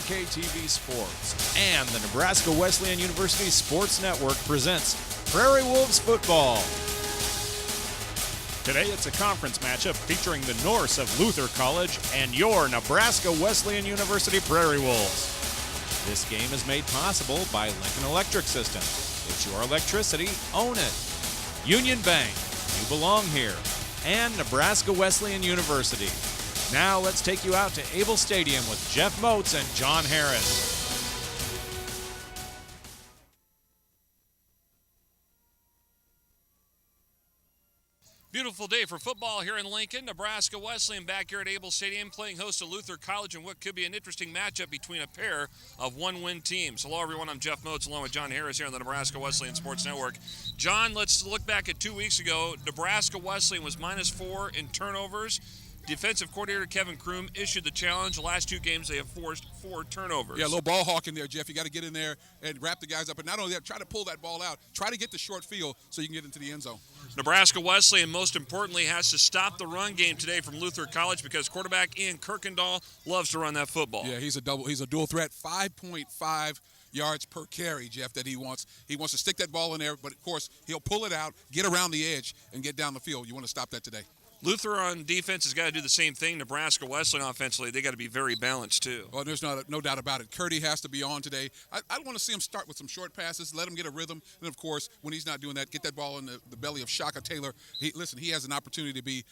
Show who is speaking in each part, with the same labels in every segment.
Speaker 1: LNK-TV Sports and the Nebraska Wesleyan University Sports Network presents Prairie Wolves football. Today it's a conference matchup featuring the Norse of Luther College and your Nebraska Wesleyan University Prairie Wolves. This game is made possible by Lincoln Electric System. It's your electricity, own it. Union Bank, you belong here. And Nebraska Wesleyan University. Now let's take you out to Able Stadium with Jeff Moats and John Harris.
Speaker 2: Beautiful day for football here in Lincoln. Nebraska Wesleyan back here at Able Stadium playing host to Luther College in what could be an interesting matchup between a pair of one-win teams. Hello, everyone. I'm Jeff Moats along with John Harris here on the Nebraska Wesleyan Sports Network. John, let's look back at 2 weeks ago. Nebraska Wesleyan was -4 in turnovers. Defensive coordinator Kevin Kroom issued the challenge. The last two games they have forced 4 turnovers.
Speaker 3: Yeah, a little ball hawking there, Jeff. You got to get in there and wrap the guys up. And not only that, try to pull that ball out. Try to get the short field so you can get into the end zone.
Speaker 2: Nebraska Wesleyan, most importantly, has to stop the run game today from Luther College because quarterback Ian Kirkendall loves to run that football.
Speaker 3: Yeah, he's a dual threat, 5.5 yards per carry, Jeff, that he wants. He wants to stick that ball in there, but, of course, he'll pull it out, get around the edge, and get down the field. You want to stop that today.
Speaker 2: Luther on defense has got to do the same thing. Nebraska Wesleyan offensively, they got to be very balanced too.
Speaker 3: Well, there's no doubt about it. Curdy has to be on today. I want to see him start with some short passes, let him get a rhythm, and of course, when he's not doing that, get that ball in the belly of Shaka Taylor. He has an opportunity to be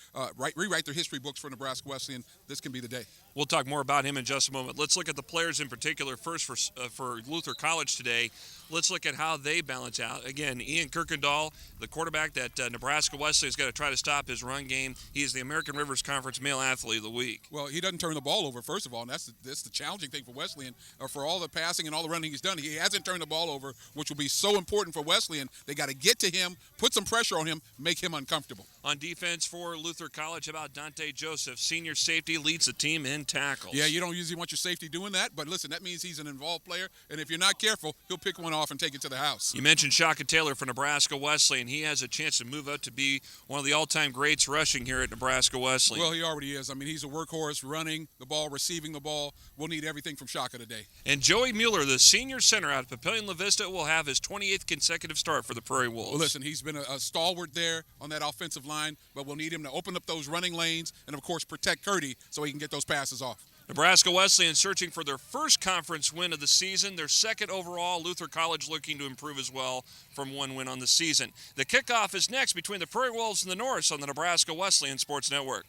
Speaker 3: rewrite their history books for Nebraska Wesleyan. This can be the day.
Speaker 2: We'll talk more about him in just a moment. Let's look at the players in particular first for Luther College today. Let's look at how they balance out. Again, Ian Kirkendall, the quarterback that Nebraska Wesleyan's got to try to stop his run game. He is the American Rivers Conference Male Athlete of the Week.
Speaker 3: Well, he doesn't turn the ball over, first of all, and that's the challenging thing for Wesleyan. For all the passing and all the running he's done, he hasn't turned the ball over, which will be so important for Wesleyan. They got to get to him, put some pressure on him, make him uncomfortable.
Speaker 2: On defense for Luther College, how about Dante Joseph? Senior safety leads the team in tackles.
Speaker 3: Yeah, you don't usually want your safety doing that, but listen, that means he's an involved player, and if you're not careful, he'll pick one off and take it to the house.
Speaker 2: You mentioned Shaka Taylor for Nebraska Wesleyan. He has a chance to move up to be one of the all-time greats rushing here at Nebraska Wesleyan.
Speaker 3: Well, he already is. I mean, he's a workhorse, running the ball, receiving the ball. We'll need everything from Shaka today.
Speaker 2: And Joey Mueller, the senior center out of Papillion La Vista, will have his 28th consecutive start for the Prairie Wolves.
Speaker 3: Well, listen, he's been a stalwart there on that offensive line, but we'll need him to open up those running lanes and, of course, protect Curdy so he can get those passes off.
Speaker 2: Nebraska Wesleyan searching for their first conference win of the season, their second overall. Luther College looking to improve as well from one win on the season. The kickoff is next between the Prairie Wolves and the Norse on the Nebraska Wesleyan Sports Network.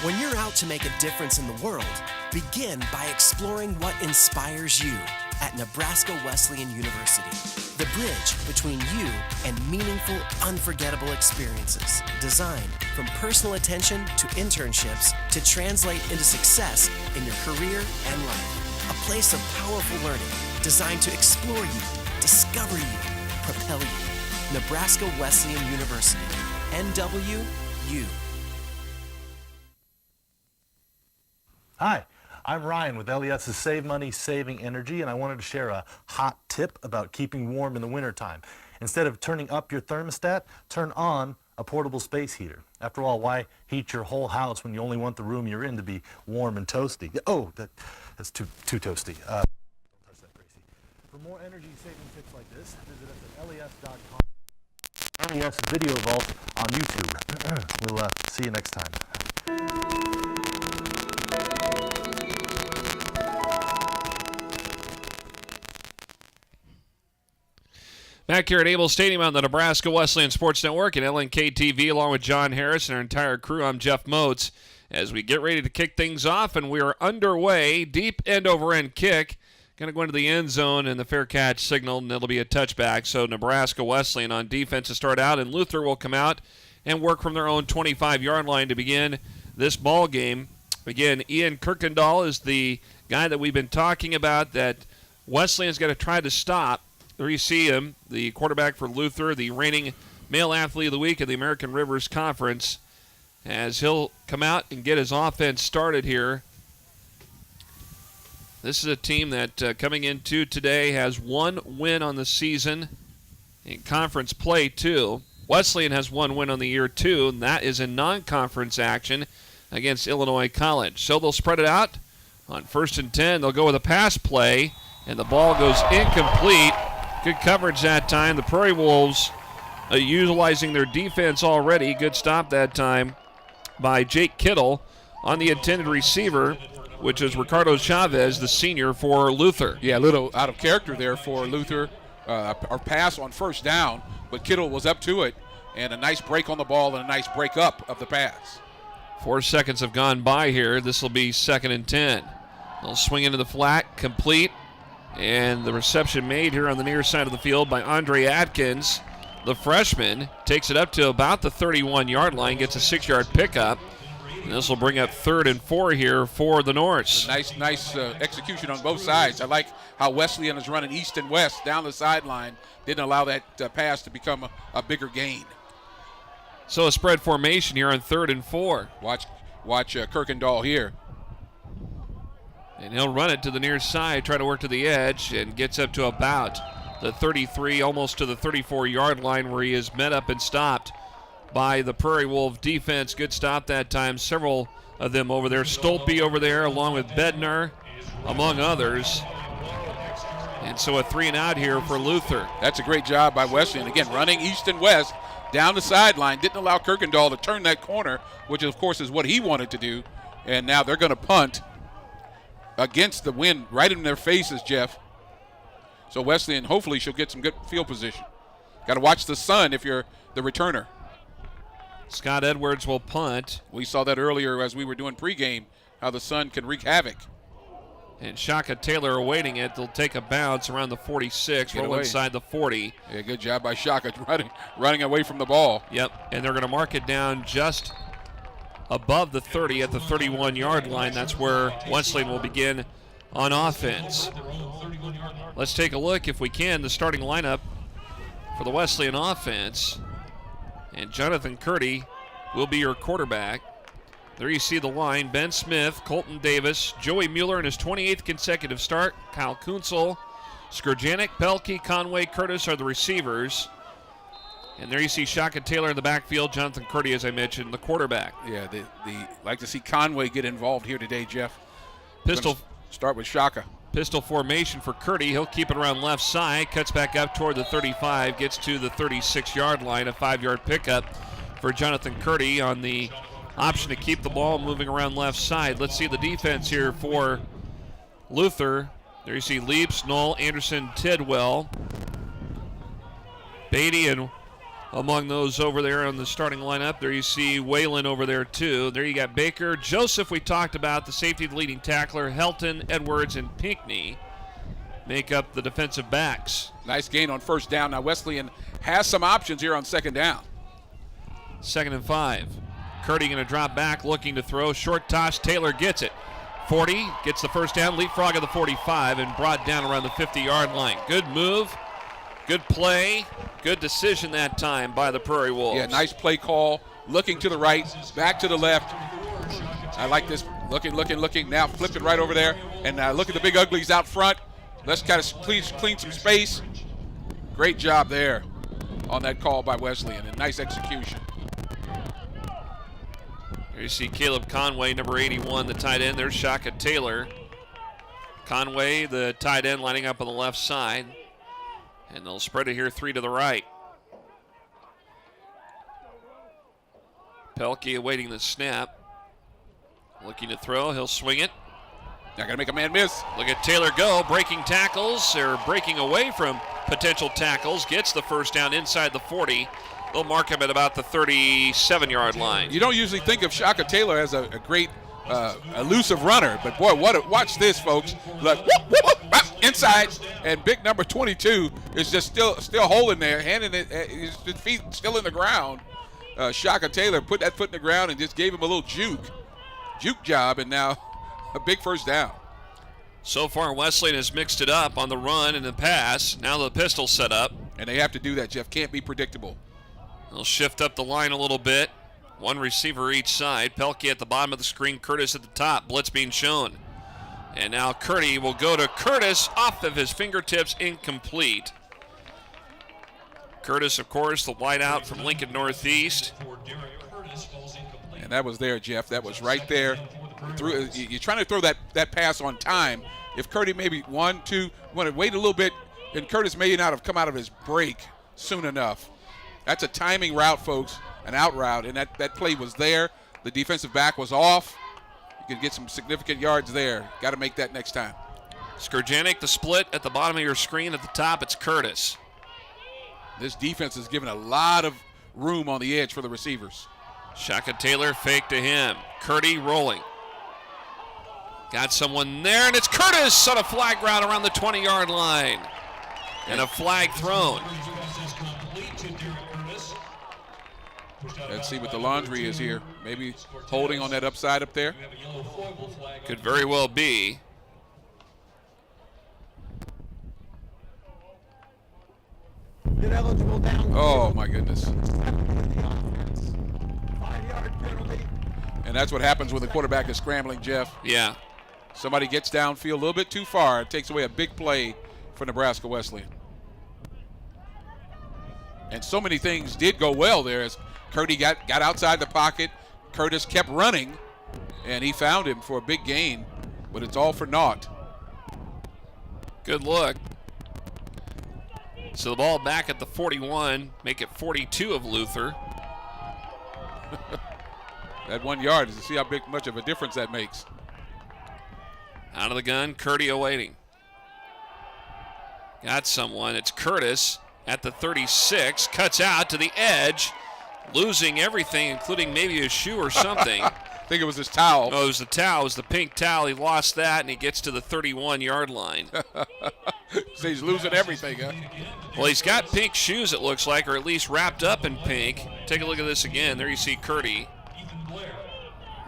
Speaker 4: When you're out to make a difference in the world, begin by exploring what inspires you at Nebraska Wesleyan University. The bridge between you and meaningful, unforgettable experiences. Designed from personal attention to internships to translate into success in your career and life. A place of powerful learning designed to explore you, discover you, propel you. Nebraska Wesleyan University. NWU.
Speaker 5: Hi, I'm Ryan with LES's Save Money, Saving Energy, and I wanted to share a hot tip about keeping warm in the wintertime. Instead of turning up your thermostat, turn on a portable space heater. After all, why heat your whole house when you only want the room you're in to be warm and toasty? Oh, that's too toasty. Don't touch that, Gracie. For more energy-saving tips like this, visit us at les.com. LES Video Vault on YouTube. We'll see you next time.
Speaker 2: Back here at Able Stadium on the Nebraska Wesleyan Sports Network and LNK-TV, along with John Harris and our entire crew, I'm Jeff Moats. As we get ready to kick things off, and we are underway, deep end-over-end kick. Going to go into the end zone, and the fair catch signal, and it'll be a touchback. So Nebraska Wesleyan on defense to start out, and Luther will come out and work from their own 25-yard line to begin this ball game. Again, Ian Kirkendall is the guy that we've been talking about that Wesleyan's got to try to stop. There you see him, the quarterback for Luther, the reigning male athlete of the week of the American Rivers Conference, as he'll come out and get his offense started here. This is a team that coming into today has one win on the season in conference play, too. Wesleyan has one win on the year, too, and that is in non-conference action against Illinois College. So they'll spread it out. On 1st and 10, they'll go with a pass play, and the ball goes incomplete. Good coverage that time. The Prairie Wolves utilizing their defense already. Good stop that time by Jake Kittle on the intended receiver, which is Ricardo Chavez, the senior for Luther.
Speaker 3: Yeah, a little out of character there for Luther. Our pass on 1st down, but Kittle was up to it, and a nice break on the ball and a nice break up of the pass.
Speaker 2: 4 seconds have gone by here. This will be 2nd and 10. They'll swing into the flat, complete, and the reception made here on the near side of the field by Andre Atkins. The freshman takes it up to about the 31-yard line, gets a 6-yard pickup, and this will bring up 3rd and 4 here for the Norse.
Speaker 3: Nice execution on both sides. I like how Wesleyan is running east and west down the sideline. Didn't allow that pass to become a bigger gain.
Speaker 2: So a spread formation here on 3rd and 4.
Speaker 3: Watch Kirkendall here.
Speaker 2: And he'll run it to the near side, try to work to the edge, and gets up to about the 33, almost to the 34-yard line, where he is met up and stopped by the Prairie Wolf defense. Good stop that time. Several of them over there. Stolpe over there, along with Bednar, among others. And so a 3 and out here for Luther.
Speaker 3: That's a great job by Wesleyan. Again, running east and west down the sideline. Didn't allow Kirkendall to turn that corner, which, of course, is what he wanted to do. And now they're going to punt against the wind right in their faces, Jeff. So Wesleyan, hopefully, she'll get some good field position. Got to watch the sun if you're the returner.
Speaker 2: Scott Edwards will punt.
Speaker 3: We saw that earlier as we were doing pregame, how the sun can wreak havoc.
Speaker 2: And Shaka Taylor awaiting it. They'll take a bounce around the 46, roll inside the 40.
Speaker 3: Yeah, good job by Shaka running away from the ball.
Speaker 2: Yep, and they're going to mark it down just above the 30 at the 31-yard line. That's where Wesleyan will begin on offense. Let's take a look, if we can, the starting lineup for the Wesleyan offense. And Jonathan Curdy will be your quarterback. There you see the line. Ben Smith, Colton Davis, Joey Mueller in his 28th consecutive start, Kyle Kunzel, Skurjanik, Pelkey, Conway, Curtis are the receivers. And there you see Shaka Taylor in the backfield, Jonathan Curdy, as I mentioned, the quarterback.
Speaker 3: Yeah, like to see Conway get involved here today, Jeff.
Speaker 2: Pistol
Speaker 3: start with Shaka.
Speaker 2: Pistol formation for Curdy. He'll keep it around left side, cuts back up toward the 35, gets to the 36-yard line, a 5-yard pickup for Jonathan Curdy on the option to keep the ball moving around left side. Let's see the defense here for Luther. There you see Leaps, Knoll, Anderson, Tidwell, Beatty, and among those over there on the starting lineup, there you see Whalen over there too. There you got Baker, Joseph we talked about, the safety, the leading tackler, Helton, Edwards, and Pinckney make up the defensive backs.
Speaker 3: Nice gain on 1st down. Now Wesleyan has some options here on 2nd down.
Speaker 2: 2nd and 5. Curdy going to drop back, looking to throw. Short toss, Taylor gets it. 40, gets the 1st down, leapfrog of the 45, and brought down around the 50-yard line. Good move, good play, good decision that time by the Prairie Wolves.
Speaker 3: Yeah, nice play call. Looking to the right, back to the left. I like this. Looking. Now flip it right over there. And look at the big uglies out front. Let's kind of clean some space. Great job there on that call by Wesleyan, and nice execution.
Speaker 2: Here you see Caleb Conway, number 81, the tight end. There's Shaka Taylor. Conway, the tight end, lining up on the left side. And they'll spread it here 3 to the right. Pelkey awaiting the snap. Looking to throw. He'll swing it.
Speaker 3: Not going to make a man miss.
Speaker 2: Look at Taylor go. Breaking tackles. They're breaking away from potential tackles. Gets the 1st down inside the 40. They'll mark him at about the 37-yard line.
Speaker 3: You don't usually think of Shaka Taylor as a great elusive runner, but boy, watch this, folks. Look, inside, and big number 22 is just still holding there, handing it, his feet still in the ground. Shaka Taylor put that foot in the ground and just gave him a little juke job, and now a big 1st down.
Speaker 2: So far, Wesleyan has mixed it up on the run and the pass. Now the pistol set up.
Speaker 3: And they have to do that, Jeff. Can't be predictable.
Speaker 2: They'll shift up the line a little bit. One receiver each side. Pelkey at the bottom of the screen, Curtis at the top. Blitz being shown. And now Curdy will go to Curtis, off of his fingertips, incomplete. Curtis, of course, the wide out from Lincoln Northeast.
Speaker 3: And that was there, Jeff. That was right there. You're trying to throw that pass on time. If Curdy maybe 1, 2, want to wait a little bit, and Curtis may not have come out of his break soon enough. That's a timing route, folks, an out route, and that play was there. The defensive back was off. You can get some significant yards there. Got to make that next time.
Speaker 2: Skurjanek, the split at the bottom of your screen. At the top, it's Curtis.
Speaker 3: This defense is giving a lot of room on the edge for the receivers.
Speaker 2: Shaka Taylor fake to him. Curdy rolling. Got someone there, and it's Curtis on a flag route around the 20-yard line. And a flag thrown.
Speaker 3: Let's see what the laundry is here. Maybe holding on that upside up there.
Speaker 2: Could very well be.
Speaker 3: Oh, my goodness. And that's what happens when the quarterback is scrambling, Jeff.
Speaker 2: Yeah.
Speaker 3: Somebody gets downfield a little bit too far. It takes away a big play for Nebraska Wesleyan. And so many things did go well there as Curdy got outside the pocket. Curtis kept running, and he found him for a big gain, but it's all for naught.
Speaker 2: Good look. So the ball back at the 41, make it 42 of Luther.
Speaker 3: That 1 yard is to see how much of a difference that makes.
Speaker 2: Out of the gun, Curdy awaiting. Got someone. It's Curtis at the 36. Cuts out to the edge, losing everything, including maybe a shoe or something.
Speaker 3: I think it was his towel.
Speaker 2: Oh, it was the towel. It was the pink towel. He lost that, and he gets to the 31-yard line.
Speaker 3: So he's losing everything, huh?
Speaker 2: Well, he's got pink shoes, it looks like, or at least wrapped up in pink. Take a look at this again. There you see Curdy.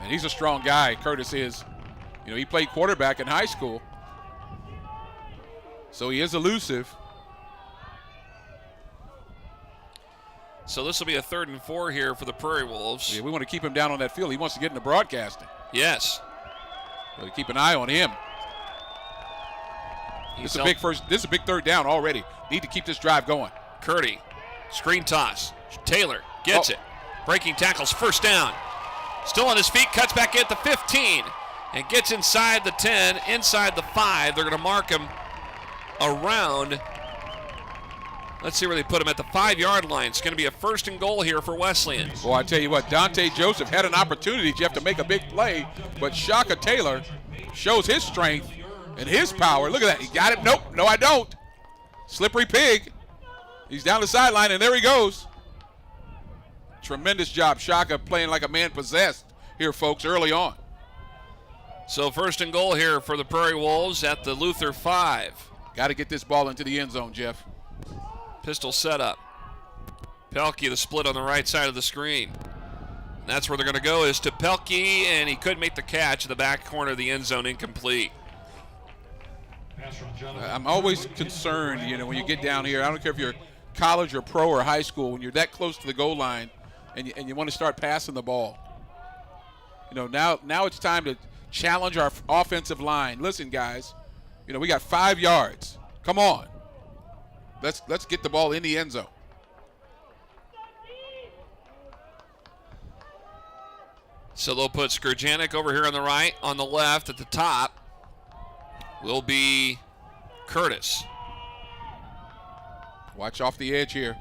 Speaker 3: And he's a strong guy, Curtis is. You know, he played quarterback in high school. So he is elusive.
Speaker 2: So this will be a 3rd and 4 here for the Prairie Wolves.
Speaker 3: Yeah, we want to keep him down on that field. He wants to get into broadcasting.
Speaker 2: Yes.
Speaker 3: So keep an eye on him. This is a big 3rd down already. Need to keep this drive going.
Speaker 2: Curdy, screen toss. Taylor gets it. Breaking tackles, 1st down. Still on his feet, cuts back at the 15 and gets inside the 10, inside the 5. They're going to mark him around. Let's see where they put him at the 5-yard line. It's going to be a 1st and goal here for Wesleyan.
Speaker 3: Well, I tell you what, Dante Joseph had an opportunity, Jeff, to make a big play, but Shaka Taylor shows his strength and his power. Look at that. He got it. Nope. No, I don't. Slippery pig. He's down the sideline, and there he goes. Tremendous job. Shaka playing like a man possessed here, folks, early on.
Speaker 2: So 1st and goal here for the Prairie Wolves at the Luther 5.
Speaker 3: Got to get this ball into the end zone, Jeff.
Speaker 2: Pistol setup. Pelkey, the split on the right side of the screen. And that's where they're going to go is to Pelkey, and he could make the catch in the back corner of the end zone, incomplete.
Speaker 3: I'm always concerned, you know, when you get down here. I don't care if you're college or pro or high school, when you're that close to the goal line and you want to start passing the ball. You know, now it's time to challenge our offensive line. Listen, guys, you know, we got 5 yards. Come on. Let's get the ball in the end zone.
Speaker 2: So they'll put Skurjanek over here on the right. On the left at the top will be Curtis.
Speaker 3: Watch off the edge here.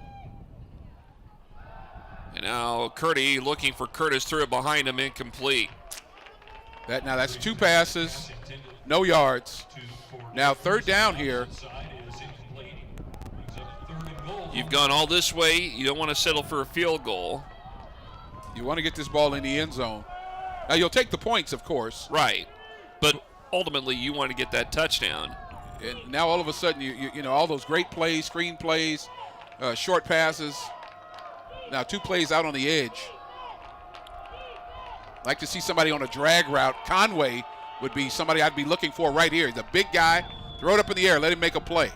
Speaker 2: And now Curdy looking for Curtis, threw it behind him, incomplete.
Speaker 3: That's 2 passes, no yards. Now 3rd down here.
Speaker 2: You've gone all this way. You don't want to settle for a field goal.
Speaker 3: You want to get this ball in the end zone. Now you'll take the points, of course.
Speaker 2: Right. But ultimately you want to get that touchdown.
Speaker 3: And now all of a sudden, you know, all those great plays, screen plays, short passes. Now 2 plays out on the edge. I'd like to see somebody on a drag route. Conway would be somebody I'd be looking for right here. The big guy, throw it up in the air, let him make a play.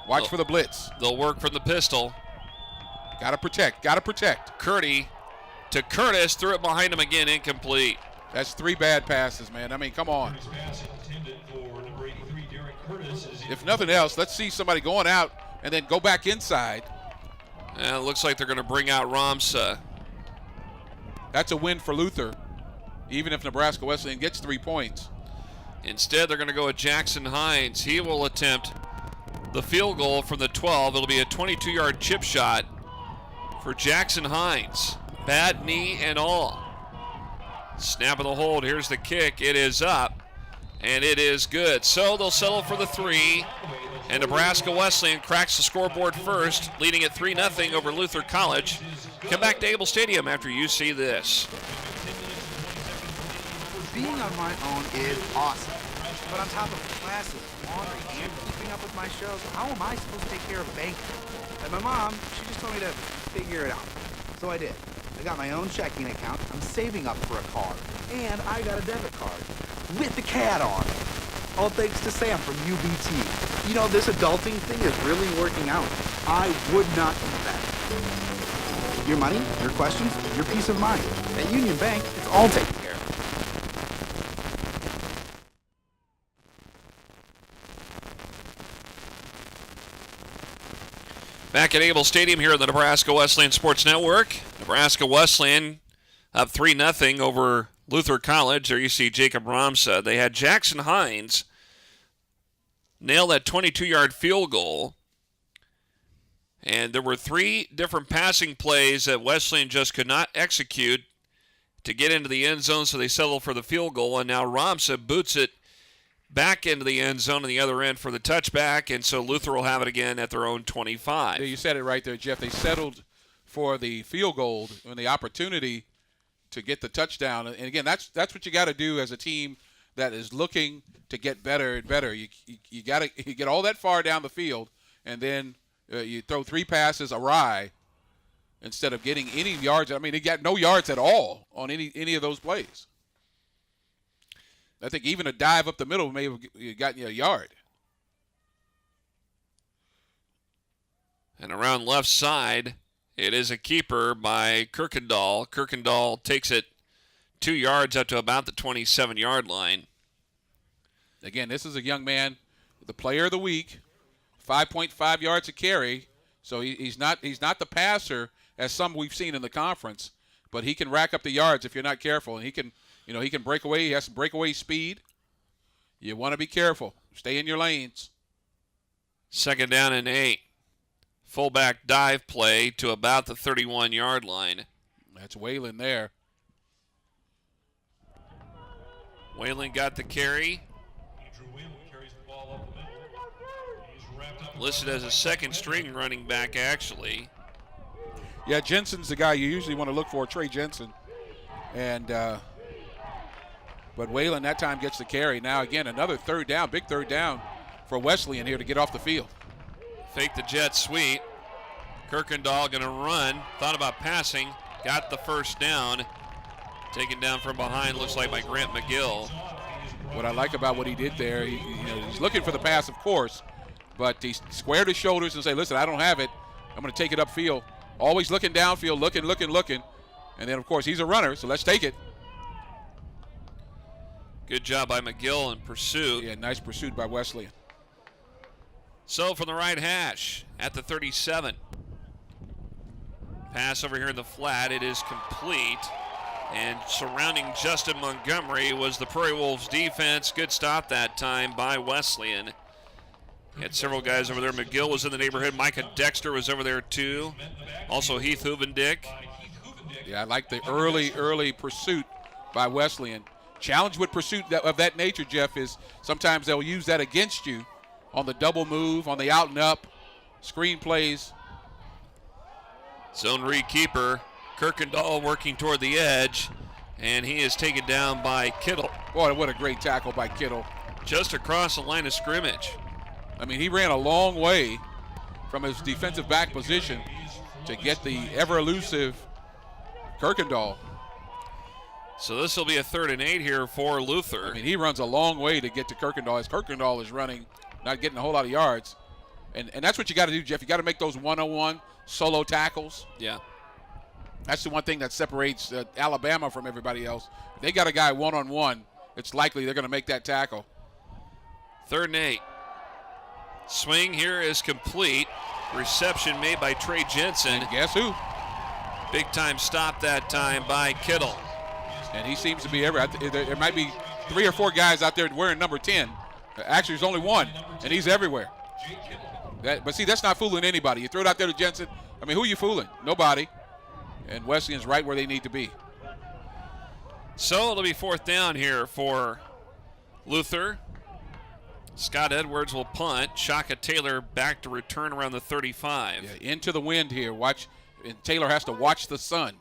Speaker 3: Watch for the blitz.
Speaker 2: They'll work from the pistol.
Speaker 3: Got to protect.
Speaker 2: Curdy to Curtis, threw it behind him again, incomplete.
Speaker 3: That's 3 bad passes, man. I mean, come on. If nothing else, let's see somebody going out and then go back inside.
Speaker 2: And it looks like they're going to bring out Ramsa.
Speaker 3: That's a win for Luther. even if Nebraska Wesleyan gets 3 points.
Speaker 2: Instead, they're going to go with Jackson Hines. He will attempt the field goal from the 12. It'll be a 22-yard chip shot for Jackson Hines. Bad knee and all. Snap of the hold. Here's the kick. It is up, and it is good. So they'll settle for the 3, and Nebraska Wesleyan cracks the scoreboard first, leading at 3-0 over Luther College. Come back to Able Stadium after you see this.
Speaker 6: Being on my own is awesome, but on top of classes, laundry, and keeping up with my shows, how am I supposed to take care of banking? And my mom, she just told me to figure it out. So I did. I got my own checking account, I'm saving up for a car, and I got a debit card with the cat on it. All thanks to Sam from UBT. You know, this adulting thing is really working out. I would not do that. Your money, your questions, your peace of mind. At Union Bank, it's all taken care of.
Speaker 2: Back at Able Stadium here at the Nebraska Wesleyan Sports Network. Nebraska Wesleyan up 3-0 over Luther College. There you see Jacob Ramsa. They had Jackson Hines nail that 22-yard field goal. And there were 3 different passing plays that Wesleyan just could not execute to get into the end zone, so they settled for the field goal. And now Ramsa boots it back into the end zone on the other end for the touchback, and so Luther will have it again at their own 25.
Speaker 3: Yeah, you said it right there, Jeff. They settled for the field goal and the opportunity to get the touchdown. And again, that's what you got to do as a team that is looking to get better and better. You got to get all that far down the field, and then you throw 3 passes awry instead of getting any yards. I mean, they got no yards at all on any of those plays. I think even a dive up the middle may have gotten you a yard.
Speaker 2: And around left side, it is a keeper by Kirkendall. Kirkendall takes it 2 yards up to about the 27-yard line.
Speaker 3: Again, this is a young man, the player of the week, 5.5 yards a carry. So he's not the passer as some we've seen in the conference, but he can rack up the yards if you're not careful, and he can break away. He has some breakaway speed. You want to be careful. Stay in your lanes.
Speaker 2: 2nd down and 8. Fullback dive play to about the 31-yard line.
Speaker 3: That's Whalen there.
Speaker 2: Whalen got the carry. Listed as a second-string running back, actually.
Speaker 3: Yeah, Jensen's the guy you usually want to look for, Trey Jensen. And but Whalen that time gets the carry. Now, again, another third down, big third down for Wesleyan here to get off the field.
Speaker 2: Fake the jet sweep. Kirkendall going to run. Thought about passing. Got the first down. Taken down from behind, looks like by Grant McGill.
Speaker 3: What I like about what he did there, he's looking for the pass, of course, but he squared his shoulders and said, listen, I don't have it. I'm going to take it upfield. Always looking downfield, looking. And then, of course, he's a runner, so let's take it.
Speaker 2: Good job by McGill in pursuit.
Speaker 3: Yeah, nice pursuit by Wesleyan.
Speaker 2: So from the right hash at the 37. Pass over here in the flat. It is complete. And surrounding Justin Montgomery was the Prairie Wolves defense. Good stop that time by Wesleyan. Had several guys over there. McGill was in the neighborhood. Micah Dexter was over there too. Also Heath Huvendick.
Speaker 3: Yeah, I like the early pursuit by Wesleyan. Challenge with pursuit of that nature, Jeff, is sometimes they'll use that against you on the double move, on the out and up, screen plays.
Speaker 2: Zone read keeper. Kirkendall working toward the edge, and he is taken down by Kittle.
Speaker 3: Boy, what a great tackle by Kittle.
Speaker 2: Just across the line of scrimmage.
Speaker 3: I mean, he ran a long way from his defensive back position to get the ever-elusive Kirkendall.
Speaker 2: So this will be a 3rd and 8 here for Luther.
Speaker 3: I mean, he runs a long way to get to Kirkendall as Kirkendall is running, not getting a whole lot of yards. And that's what you got to do, Jeff. You got to make those one-on-one solo tackles.
Speaker 2: Yeah.
Speaker 3: That's the one thing that separates Alabama from everybody else. If they got a guy one-on-one, it's likely they're going to make that tackle.
Speaker 2: 3rd and 8. Swing here is complete. Reception made by Trey Jensen.
Speaker 3: And guess who?
Speaker 2: Big time stop that time by Kittle.
Speaker 3: And he seems to be there might be 3 or 4 guys out there wearing number 10. Actually, there's only one, and he's everywhere. But see, that's not fooling anybody. You throw it out there to Jensen. I mean, who are you fooling? Nobody. And Wesleyan's right where they need to be.
Speaker 2: So it'll be 4th down here for Luther. Scott Edwards will punt. Shaka Taylor back to return around the 35.
Speaker 3: Yeah, into the wind here. Watch, and Taylor has to watch the sun.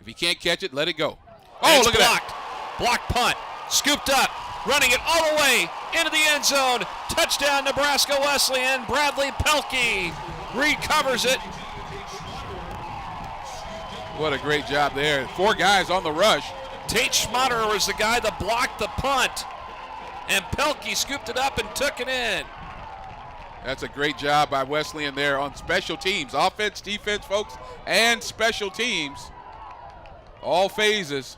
Speaker 3: If he can't catch it, let it go. Oh, look at that.
Speaker 2: Blocked punt. Scooped up. Running it all the way into the end zone. Touchdown, Nebraska Wesleyan. Bradley Pelkey recovers it.
Speaker 3: What a great job there. 4 guys on the rush.
Speaker 2: Tate Schmatter was the guy that blocked the punt. And Pelkey scooped it up and took it in.
Speaker 3: That's a great job by Wesleyan there on special teams. Offense, defense, folks, and special teams. All phases.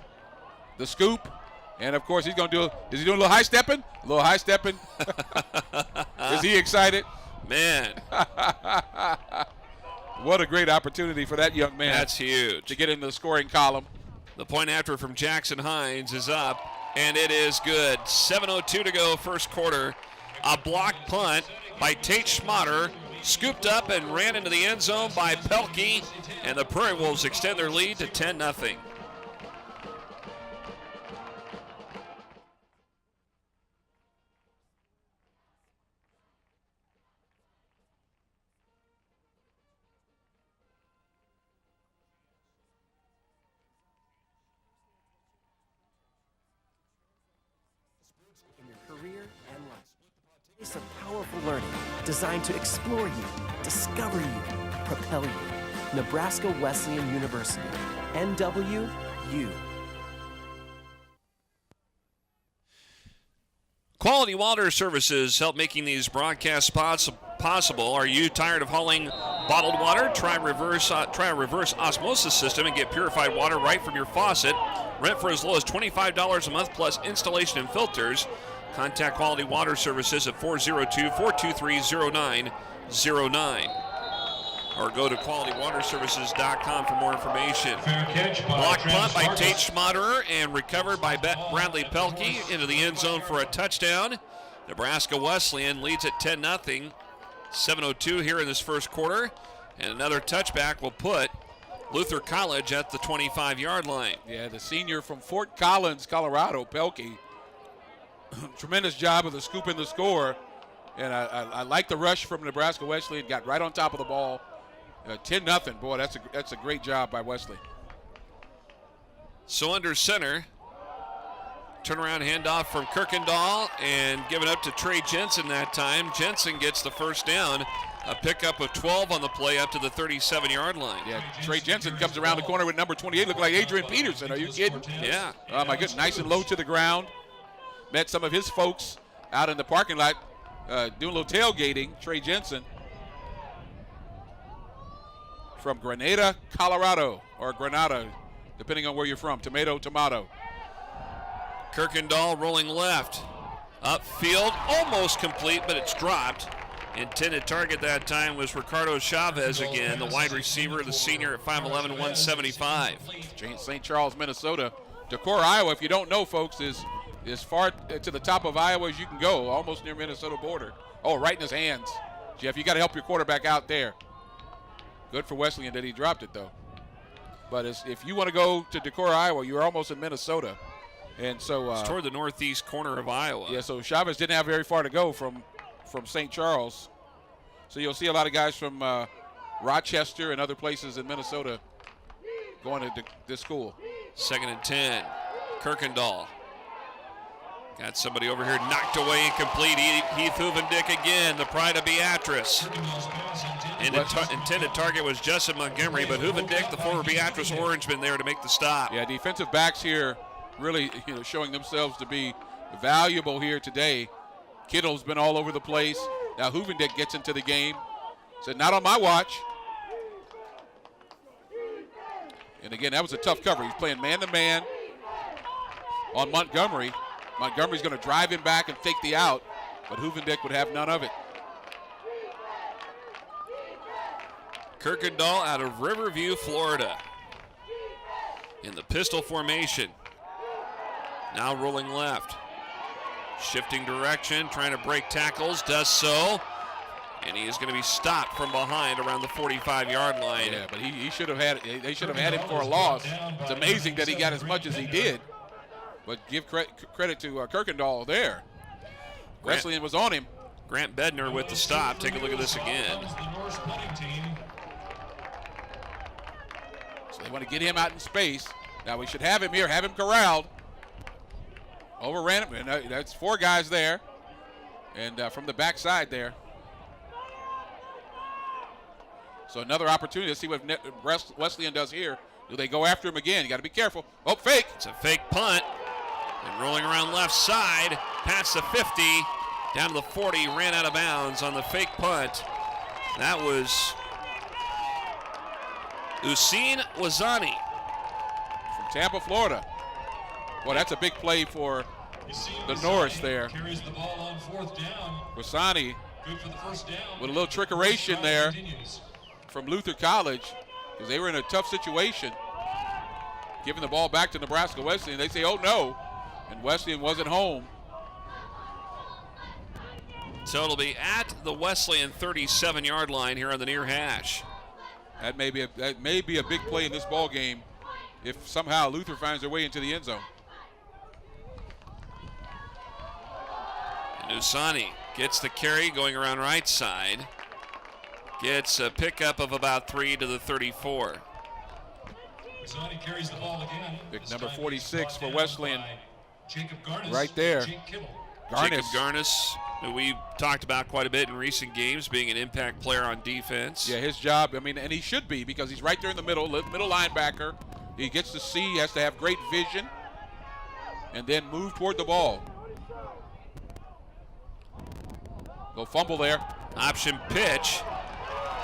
Speaker 3: The scoop. And, of course, he's going to do – is he doing a little high stepping? A little high stepping. Is he excited?
Speaker 2: Man.
Speaker 3: What a great opportunity for that young man.
Speaker 2: That's huge.
Speaker 3: To get into the scoring column.
Speaker 2: The point after from Jackson Hines is up, and it is good. 7:02 to go, first quarter. A block punt by Tate Schmatter, scooped up and ran into the end zone by Pelkey, and the Prairie Wolves extend their lead to 10-0.
Speaker 4: In your career and life. It's a powerful learning designed to explore you, discover you, propel you. Nebraska Wesleyan University, NWU.
Speaker 2: Quality Water Services help making these broadcasts possible. Are you tired of hauling bottled water? Try a reverse osmosis system and get purified water right from your faucet. Rent for as low as $25 a month plus installation and filters. Contact Quality Water Services at 402-423-0909. Or go to qualitywaterservices.com for more information. Block punt by Tate Schmaderer and recovered by Bradley Pelkey into the end zone for a touchdown. Nebraska Wesleyan leads at 10-0. 7:02 here in this first quarter. And another touchback will put Luther College at the 25-yard line.
Speaker 3: Yeah, the senior from Fort Collins, Colorado, Pelkey. Tremendous job of the scoop in the score. And I like the rush from Nebraska Wesleyan. Got right on top of the ball. 10-0. Boy, that's a great job by Wesley.
Speaker 2: So under center, turnaround handoff from Kirkendall and given up to Trey Jensen that time. Jensen gets the first down. A pickup of 12 on the play up to the 37-yard line.
Speaker 3: Yeah, Trey Jensen comes around the corner with number 28. Look like Adrian Peterson. Are you kidding?
Speaker 2: Yeah.
Speaker 3: Oh, my goodness. Nice and low to the ground. Met some of his folks out in the parking lot doing a little tailgating. Trey Jensen from Grenada, Colorado, or Granada, depending on where you're from. Tomato.
Speaker 2: Kirkendall rolling left. Upfield, almost complete, but it's dropped. Intended target that time was Ricardo Chavez again, the wide receiver, the senior at 5'11", 175.
Speaker 3: St. Charles, Minnesota. Decorah, Iowa, if you don't know, folks, is far to the top of Iowa as you can go, almost near Minnesota border. Oh, right in his hands. Jeff, you got to help your quarterback out there. Good for Wesleyan that he dropped it, though. But if you want to go to Decorah, Iowa, you're almost in Minnesota. And so
Speaker 2: it's toward the northeast corner of Iowa.
Speaker 3: Yeah, so Chavez didn't have very far to go from St. Charles. So you'll see a lot of guys from Rochester and other places in Minnesota going to this school. 2nd
Speaker 2: and 10. Kirkendall. Got somebody over here knocked away incomplete. Heath Huvendick again, the pride of Beatrice. And intended target was Justin Montgomery, but Huvendick, the former Beatrice Orangeman, there to make the stop.
Speaker 3: Yeah, defensive backs here really showing themselves to be valuable here today. Kittle's been all over the place. Now Huvendick gets into the game. Said, not on my watch. And again, that was a tough cover. He's playing man-to-man on Montgomery. Montgomery's going to drive him back and take the out, but Huvendick would have none of it.
Speaker 2: Kirkendall out of Riverview, Florida. In the pistol formation. Now rolling left. Shifting direction, trying to break tackles, does so. And he is going to be stopped from behind around the 45-yard line.
Speaker 3: Yeah, but he should have had it. They should have had him for a loss. It's amazing that he got as much as he did. But give credit to Kirkendall there. Wesleyan was on him.
Speaker 2: Grant Bednar with the stop. Take a look at this again.
Speaker 3: So they want to get him out in space. Now we should have him here, have him corralled. Overran him, and that's 4 guys there. And from the backside there. So another opportunity. Let's see what Wesleyan does here. Do they go after him again? You got to be careful. Oh, fake.
Speaker 2: It's a fake punt. And rolling around left side, past the 50, down to the 40, ran out of bounds on the fake punt. That was Hussein Wazani
Speaker 3: from Tampa, Florida. Well, that's a big play for the Norse there.
Speaker 7: Carries the ball on 4th down.
Speaker 3: Wazani
Speaker 7: Good for the first down.
Speaker 3: with a little trickeration there from Luther College, because they were in a tough situation. Giving the ball back to Nebraska Wesleyan. They say, oh no, and Wesleyan wasn't home.
Speaker 2: So it'll be at the Wesleyan 37-yard line here on the near hash.
Speaker 3: That may be a big play in this ball game if somehow Luther finds their way into the end zone.
Speaker 2: And Usani gets the carry going around right side. Gets a pickup of about 3 to the 34.
Speaker 7: Usani carries the ball again.
Speaker 3: Pick number 46 for Wesleyan.
Speaker 7: Jacob Garnis.
Speaker 3: Right there.
Speaker 2: Jacob Garnis, who we talked about quite a bit in recent games, being an impact player on defense.
Speaker 3: Yeah, his job, I mean, and he should be, because he's right there in the middle linebacker. He gets to see, he has to have great vision, and then move toward the ball. Go fumble there.
Speaker 2: Option pitch.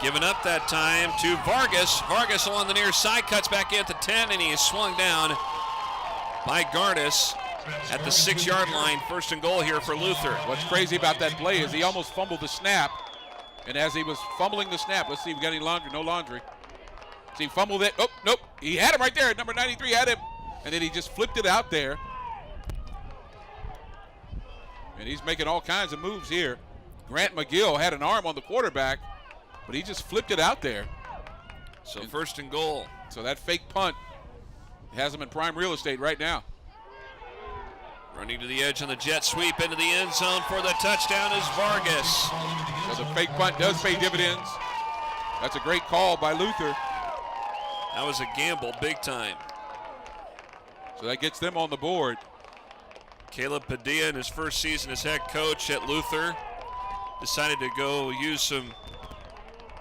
Speaker 2: Given up that time to Vargas. Vargas along the near side, cuts back in at the 10, and he is swung down by Garnis at the 6-yard line. 1st and goal here for Luther.
Speaker 3: What's crazy about that play is he almost fumbled the snap, and as he was fumbling the snap, let's see if we got any laundry. No laundry. So he fumbled it. Oh, nope. He had him right there. Number 93 had him, and then he just flipped it out there. And he's making all kinds of moves here. Grant McGill had an arm on the quarterback, but he just flipped it out there.
Speaker 2: So 1st and goal.
Speaker 3: So that fake punt has him in prime real estate right now.
Speaker 2: Running to the edge on the jet sweep into the end zone for the touchdown is Vargas.
Speaker 3: So the fake punt does pay dividends. That's a great call by Luther.
Speaker 2: That was a gamble, big time.
Speaker 3: So that gets them on the board.
Speaker 2: Caleb Padilla in his first season as head coach at Luther decided to go use some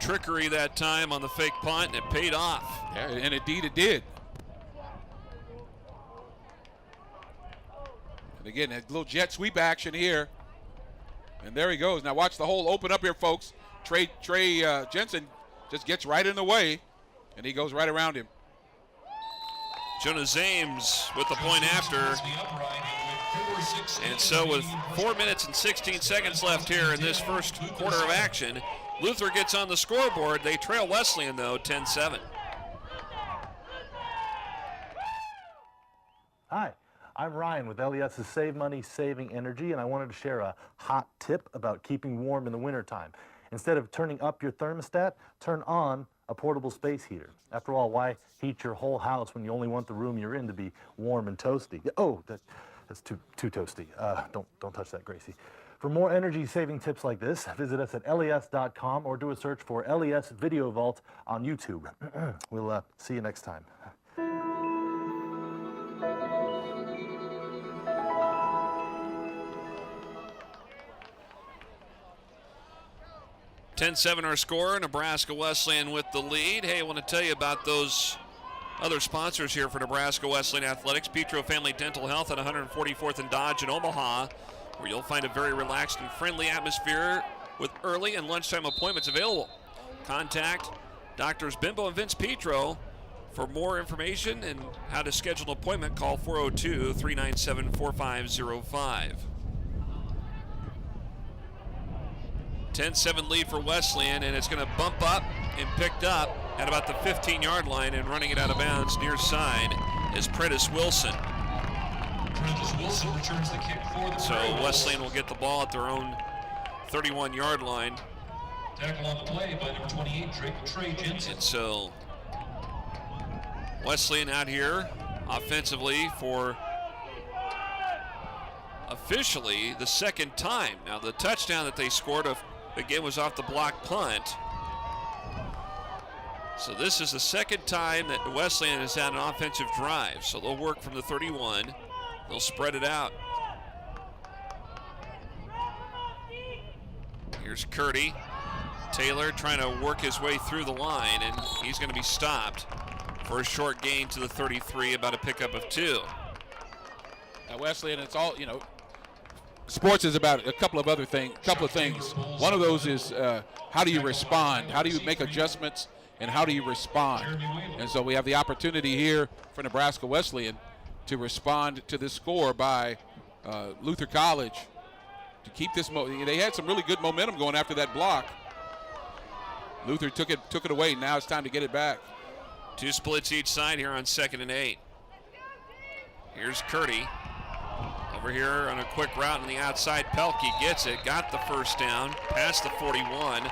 Speaker 2: trickery that time on the fake punt, and it paid off.
Speaker 3: Yeah, and indeed it did. And again, a little jet sweep action here. And there he goes. Now watch the hole open up here, folks. Trey Jensen just gets right in the way, and he goes right around him.
Speaker 2: Jonah Zames with the point after. And so with 4 minutes and 16 seconds left here in this first quarter of action, Luther gets on the scoreboard. They trail Wesleyan, though, 10-7.
Speaker 5: Hi, I'm Ryan with LES's Save Money, Saving Energy, and I wanted to share a hot tip about keeping warm in the wintertime. Instead of turning up your thermostat, turn on a portable space heater. After all, why heat your whole house when you only want the room you're in to be warm and toasty? Oh, that's too toasty. Don't touch that, Gracie. For more energy-saving tips like this, visit us at les.com or do a search for LES Video Vault on YouTube. We'll see you next time.
Speaker 2: 10-7 our score. Nebraska Wesleyan with the lead. Hey, I want to tell you about those other sponsors here for Nebraska Wesleyan Athletics. Petro Family Dental Health at 144th and Dodge in Omaha, where you'll find a very relaxed and friendly atmosphere with early and lunchtime appointments available. Contact Doctors Bimbo and Vince Petro for more information and how to schedule an appointment. Call 402-397-4505. 10-7 lead for Wesleyan, and it's going to bump up and picked up at about the 15-yard line, and running it out of bounds near side is Prentice Wilson.
Speaker 7: Prentice Wilson returns the kick for the
Speaker 2: So
Speaker 7: Prairie
Speaker 2: Wesleyan will
Speaker 7: Wolves.
Speaker 2: get the ball at their own 31-yard line.
Speaker 7: Tackle on the play by number 28, Trey Jensen.
Speaker 2: And so Wesleyan out here offensively for officially the second time. Now the touchdown that they scored again was off the block punt. So this is the second time that Wesleyan has had an offensive drive. So they'll work from the 31. They'll spread it out. Here's Curdy. Taylor trying to work his way through the line, and he's going to be stopped for a short gain to the 33, about a pickup of 2.
Speaker 8: Now Wesleyan, it's all, sports is about a couple of things. One of those is how do you respond? How do you make adjustments, and how do you respond? And so we have the opportunity here for Nebraska Wesleyan to respond to this score by Luther College to keep this. They had some really good momentum going after that block. Luther took it away. Now it's time to get it back.
Speaker 2: 2 splits each side here on 2nd and 8. Here's Curdy. Over here on a quick route on the outside. Pelkey gets it, got the first down, past the 41,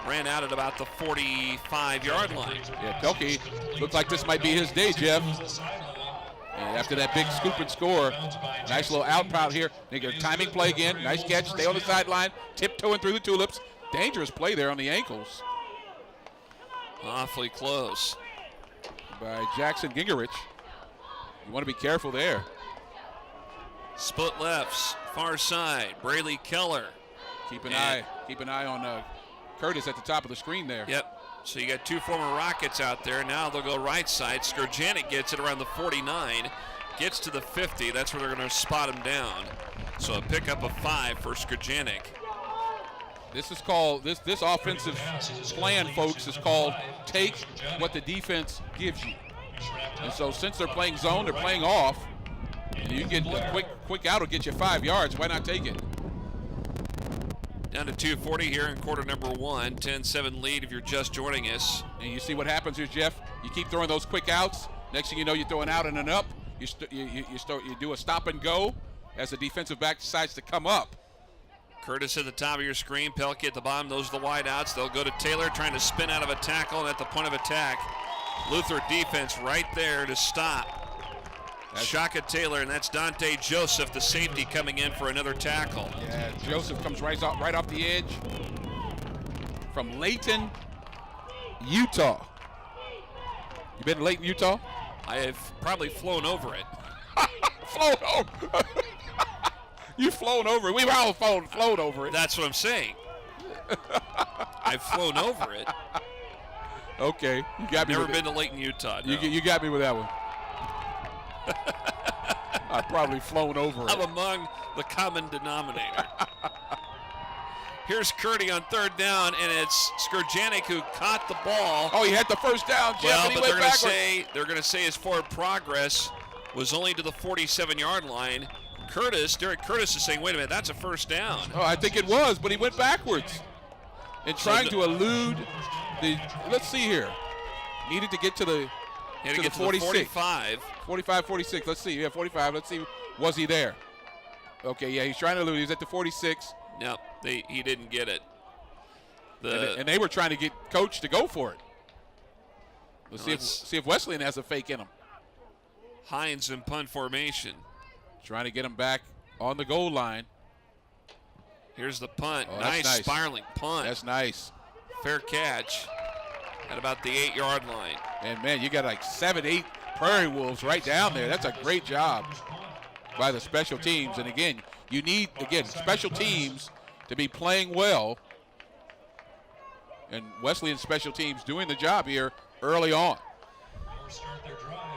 Speaker 2: ran out at about the 45-yard line.
Speaker 8: Yeah, Pelkey looked like this might be his day, Jeff. And after that big scoop and score, nice little out here. They get a timing play again. Nice catch, stay on the sideline, tiptoeing through the tulips. Dangerous play there on the ankles
Speaker 2: Awfully close.
Speaker 8: by Jackson Gingerich. You want to be careful there.
Speaker 2: Split lefts, far side. Braley Keller.
Speaker 8: Keep an eye on Curtis at the top of the screen there.
Speaker 2: Yep. So you got 2 former Rockets out there. Now they'll go right side. Skurjanik gets it around the 49, gets to the 50. That's where they're going to spot him down. So a pickup of 5 for Skurjanik.
Speaker 8: This is called this offensive plan, folks, is called take what the defense gives you. And so since they're playing zone, they're playing off, and you get a quick out will get you 5 yards. Why not take it?
Speaker 2: Down to 2:40 here in quarter number 1. 10-7 lead if you're just joining us.
Speaker 8: And you see what happens here, Jeff. You keep throwing those quick outs. Next thing you know, you're throwing out and an up. You do a stop and go as the defensive back decides to come up.
Speaker 2: Curtis at the top of your screen. Pelkey at the bottom. Those are the wide outs. They'll go to Taylor trying to spin out of a tackle, and at the point of attack, Luther defense right there to stop Shaka Taylor, and that's Dante Joseph, the safety, coming in for another tackle.
Speaker 8: Yeah, Joseph comes right off the edge from Layton, Utah. You been to Layton, Utah?
Speaker 2: I have probably flown over it.
Speaker 8: Flown over. You've flown over it. We've all flown over it.
Speaker 2: That's what I'm saying. I've flown over it.
Speaker 8: Okay, you got me.
Speaker 2: Never
Speaker 8: with
Speaker 2: been to Layton, Utah. No.
Speaker 8: You got me with that one. I've probably flown over it.
Speaker 2: I'm among the common denominator. Here's Curdy on 3rd down, and it's Skurjanik who caught the ball.
Speaker 8: Oh, he had the first down, Jeff,
Speaker 2: well,
Speaker 8: and he
Speaker 2: but
Speaker 8: went backwards.
Speaker 2: they're going to say his forward progress was only to the 47-yard line. Derek Curtis is saying, wait a minute, that's a first down.
Speaker 8: Oh, I think it was, but he went backwards. And trying to elude let's see here. Needed to get to the 46.
Speaker 2: 45.
Speaker 8: 45, 46. Let's see. Yeah, 45. Let's see. Was he there? Okay, yeah, he's trying to elude. He's at the 46.
Speaker 2: No, he didn't get it.
Speaker 8: And they were trying to get Coach to go for it. Let's see if Wesleyan has a fake in him.
Speaker 2: Hines in punt formation.
Speaker 8: Trying to get him back on the goal line.
Speaker 2: Here's the punt.
Speaker 8: Oh,
Speaker 2: nice spiraling punt.
Speaker 8: That's nice.
Speaker 2: Fair catch at about the 8-yard line.
Speaker 8: And, man, you got like 7, 8 Prairie Wolves right down there. That's a great job by the special teams. And, again, you need, special teams to be playing well. And Wesleyan special teams doing the job here early on.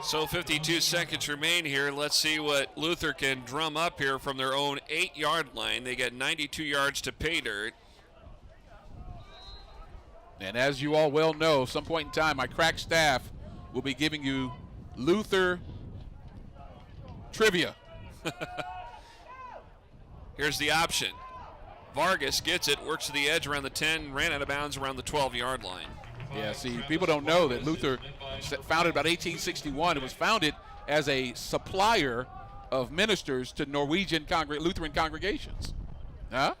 Speaker 2: So 52 seconds remain here. Let's see what Luther can drum up here from their own 8-yard line. They got 92 yards to pay dirt.
Speaker 8: And as you all well know, some point in time, my crack staff will be giving you Luther trivia.
Speaker 2: Here's the option. Vargas gets it, works to the edge around the 10, ran out of bounds around the 12-yard line.
Speaker 8: Yeah, see, people don't know that Luther, founded about 1861, it was founded as a supplier of ministers to Norwegian Lutheran congregations. Huh?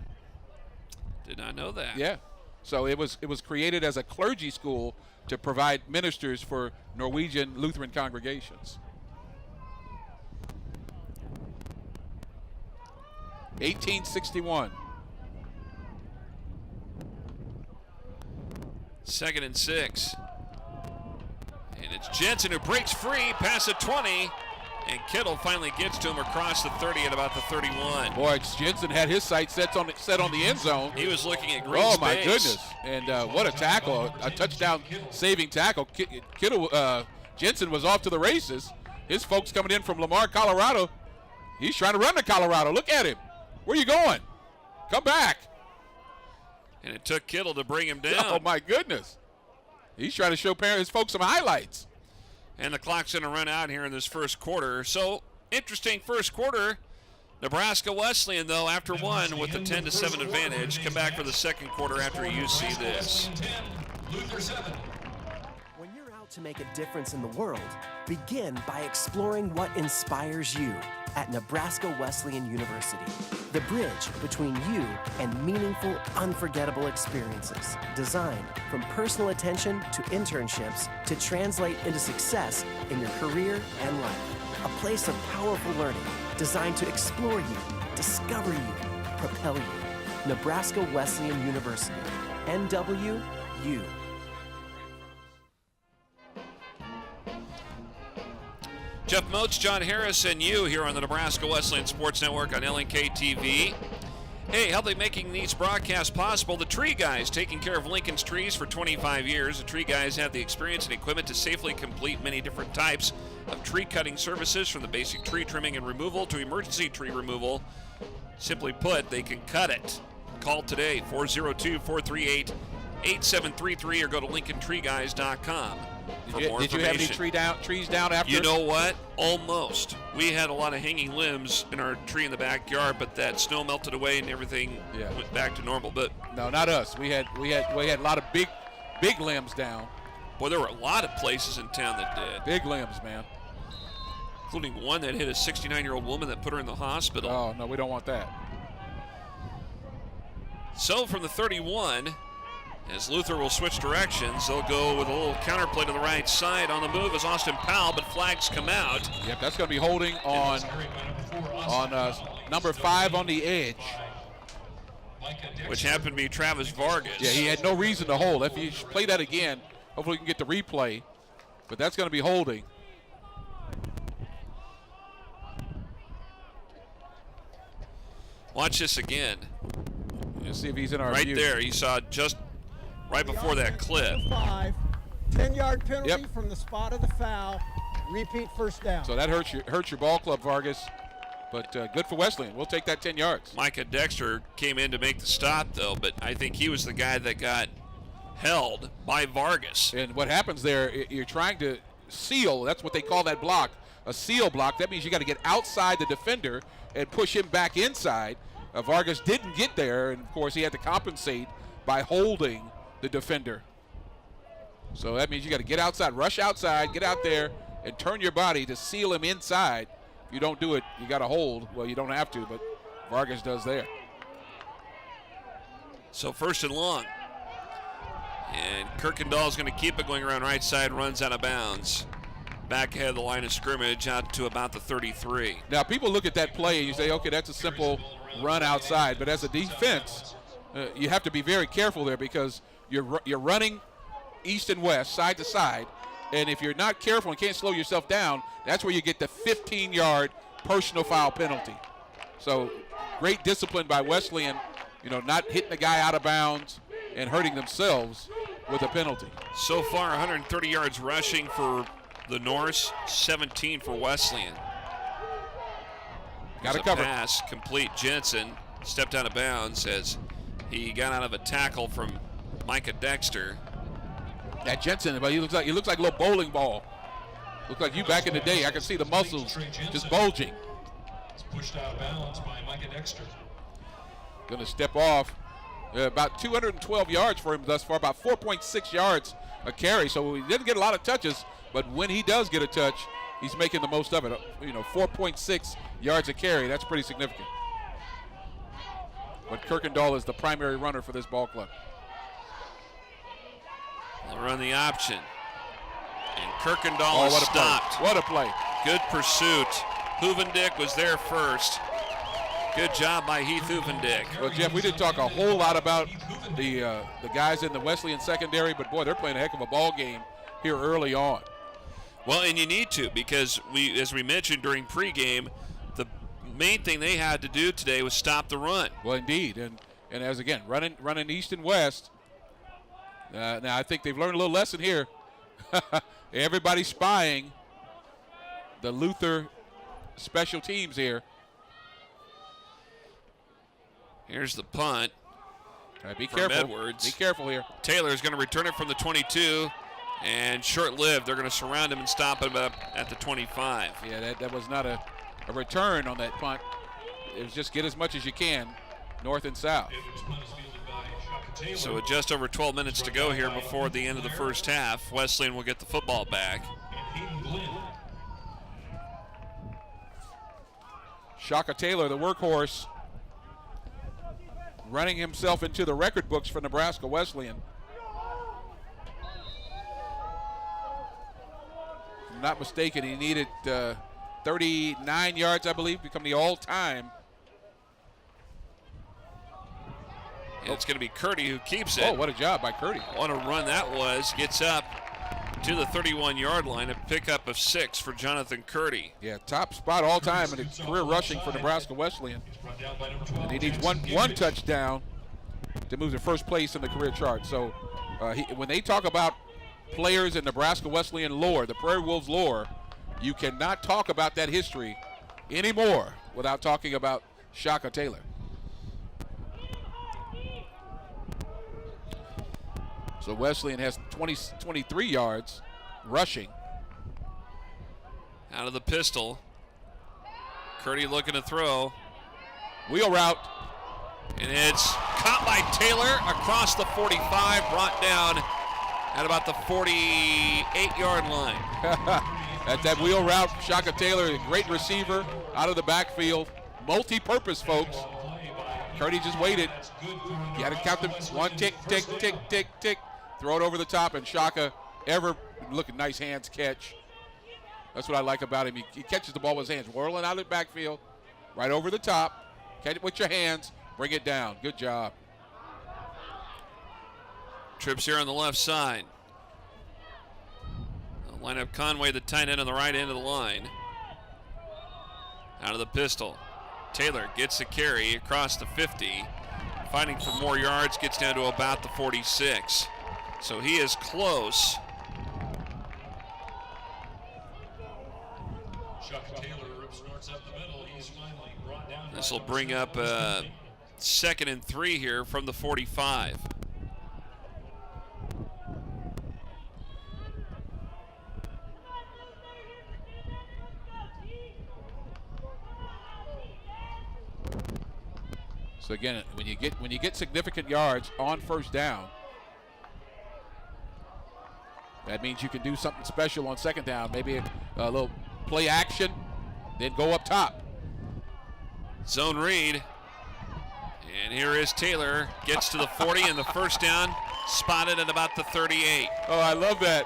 Speaker 2: Did not know that.
Speaker 8: Yeah. So it was created as a clergy school to provide ministers for Norwegian Lutheran congregations. 1861.
Speaker 2: 2nd and 6. And it's Jensen who breaks free past the 20. And Kittle finally gets to him across the 30 at about the 31.
Speaker 8: Boy, Jensen had his sights set on the end zone.
Speaker 2: He was looking at green
Speaker 8: Oh,
Speaker 2: space.
Speaker 8: my goodness. And what a tackle. A touchdown-saving tackle. Jensen was off to the races. His folks coming in from Lamar, Colorado. He's trying to run to Colorado. Look at him. Where you going? Come back.
Speaker 2: And it took Kittle to bring him down.
Speaker 8: Oh, my goodness. He's trying to show his folks some highlights.
Speaker 2: And the clock's going to run out here in this first quarter. So, interesting first quarter. Nebraska Wesleyan, though, after one with a 10-7 advantage. Come back for the second quarter after you see this.
Speaker 4: When you're out to make a difference in the world, begin by exploring what inspires you at Nebraska Wesleyan University. The bridge between you and meaningful, unforgettable experiences. Designed from personal attention to internships to translate into success in your career and life. A place of powerful learning designed to explore you, discover you, propel you. Nebraska Wesleyan University. NWU.
Speaker 2: Jeff Moats, John Harris, and you here on the Nebraska Wesleyan Sports Network on LNK TV. Hey, helping making these broadcasts possible, the Tree Guys, taking care of Lincoln's trees for 25 years. The Tree Guys have the experience and equipment to safely complete many different types of tree cutting services, from the basic tree trimming and removal to emergency tree removal. Simply put, they can cut it. Call today, 402-438-8733, or go to LincolnTreeGuys.com.
Speaker 8: Did you have any trees down after?
Speaker 2: You know what? Almost. We had a lot of hanging limbs in our tree in the backyard, but that snow melted away and everything went back to normal. But
Speaker 8: no, not us. We had a lot of big limbs down.
Speaker 2: Boy, there were a lot of places in town that did.
Speaker 8: Big limbs, man.
Speaker 2: Including one that hit a 69-year-old woman that put her in the hospital.
Speaker 8: Oh, no, we don't want that.
Speaker 2: So from the 31, as Luther will switch directions, they'll go with a little counterplay to the right side. On the move is Austin Powell, but flags come out.
Speaker 8: Yep, that's going to be holding on number 5 on the edge.
Speaker 2: Which happened to be Travis Vargas.
Speaker 8: Yeah, he had no reason to hold. If you play that again, hopefully we can get the replay. But that's going to be holding.
Speaker 2: Watch this again.
Speaker 8: Let's see if he's in our
Speaker 2: right
Speaker 8: view.
Speaker 2: there. You saw just right before that clip.
Speaker 9: 10-yard penalty from the spot of the foul. Repeat first down.
Speaker 8: So that hurts your ball club, Vargas. But good for Wesleyan. We'll take that 10 yards.
Speaker 2: Micah Dexter came in to make the stop, though, but I think he was the guy that got held by Vargas.
Speaker 8: And what happens there, you're trying to seal. That's what they call that block, a seal block. That means you got to get outside the defender and push him back inside. Vargas didn't get there, and, of course, he had to compensate by holding the defender. So that means you got to get outside, rush outside, get out there, and turn your body to seal him inside. If you don't do it, you got to hold. Well, you don't have to, but Vargas does there.
Speaker 2: So first and long. And Kirkendall's going to keep it going around right side, runs out of bounds. Back ahead of the line of scrimmage out to about the 33.
Speaker 8: Now, people look at that play and you say, okay, that's a simple run outside. But as a defense, you have to be very careful there because you're running east and west, side to side. And if you're not careful and can't slow yourself down, that's where you get the 15-yard personal foul penalty. So great discipline by Wesleyan, not hitting the guy out of bounds and hurting themselves with a penalty.
Speaker 2: So far, 130 yards rushing for the Norse, 17 for Wesleyan.
Speaker 8: Got to cover.
Speaker 2: Pass complete. Jensen stepped out of bounds as he got out of a tackle from Micah Dexter.
Speaker 8: That Jensen, but he looks like a little bowling ball. Looks like you back in the day. I can see the muscles just bulging.
Speaker 7: It's pushed out of bounds by Micah Dexter.
Speaker 8: Going to step off. About 212 yards for him thus far, about 4.6 yards a carry. So he didn't get a lot of touches, but when he does get a touch, he's making the most of it. 4.6 yards a carry. That's pretty significant. But Kirkendall is the primary runner for this ball club.
Speaker 2: They'll run the option. And Kirkendall is stopped.
Speaker 8: What a play.
Speaker 2: Good pursuit. Huvendick was there first. Good job by Heath Huvendick.
Speaker 8: Well, Jeff, we didn't talk a whole lot about the guys in the Wesleyan secondary, but boy, they're playing a heck of a ball game here early on.
Speaker 2: Well, and you need to, because as we mentioned during pregame, the main thing they had to do today was stop the run.
Speaker 8: Well, indeed, and as again running east and west. Now I think they've learned a little lesson here. Everybody's spying the Luther special teams here.
Speaker 2: Here's the punt.
Speaker 8: Right, be
Speaker 2: from
Speaker 8: careful.
Speaker 2: Edwards.
Speaker 8: Be careful here.
Speaker 2: Taylor's going to return it from the 22, and short-lived. They're going to surround him and stop him up at the 25.
Speaker 8: Yeah, that was not a return on that punt. It was just get as much as you can, north and south.
Speaker 2: So with just over 12 minutes to go here before the end of the first half, Wesleyan will get the football back.
Speaker 8: Shaka Taylor, the workhorse, running himself into the record books for Nebraska Wesleyan. If I'm not mistaken, he needed 39 yards, I believe, to become the all-time.
Speaker 2: And it's going to be Curdy who keeps it.
Speaker 8: Oh, what a job by Curdy.
Speaker 2: What a run that was. Gets up to the 31-yard line. A pickup of 6 for Jonathan Curdy.
Speaker 8: Yeah, top spot all time in his career rushing for Nebraska Wesleyan. And he needs one touchdown to move to first place in the career chart. So when they talk about players in Nebraska Wesleyan lore, the Prairie Wolves lore, you cannot talk about that history anymore without talking about Shaka Taylor. So Wesleyan has 23 yards rushing.
Speaker 2: Out of the pistol. Curdy looking to throw.
Speaker 8: Wheel route.
Speaker 2: And it's caught by Taylor across the 45, brought down at about the 48-yard line.
Speaker 8: At that wheel route, Shaka Taylor, a great receiver out of the backfield. Multi-purpose, folks. Curdy just waited. You got to count them. One tick, tick, tick, tick, tick. Throw it over the top, and Shaka, looking nice hands catch. That's what I like about him. He catches the ball with his hands, whirling out of the backfield, right over the top. Catch it with your hands, bring it down. Good job.
Speaker 2: Trips here on the left side. They'll line up Conway, the tight end, on the right end of the line. Out of the pistol. Taylor gets the carry across the 50. Fighting for more yards, gets down to about the 46. So he is close. This will bring up 2nd and 3 here from the 45.
Speaker 8: So again, when you get significant yards on first down, that means you can do something special on second down. Maybe a little play action, then go up top.
Speaker 2: Zone read. And here is Taylor. Gets to the 40 and the first down. Spotted at about the 38.
Speaker 8: Oh, I love that.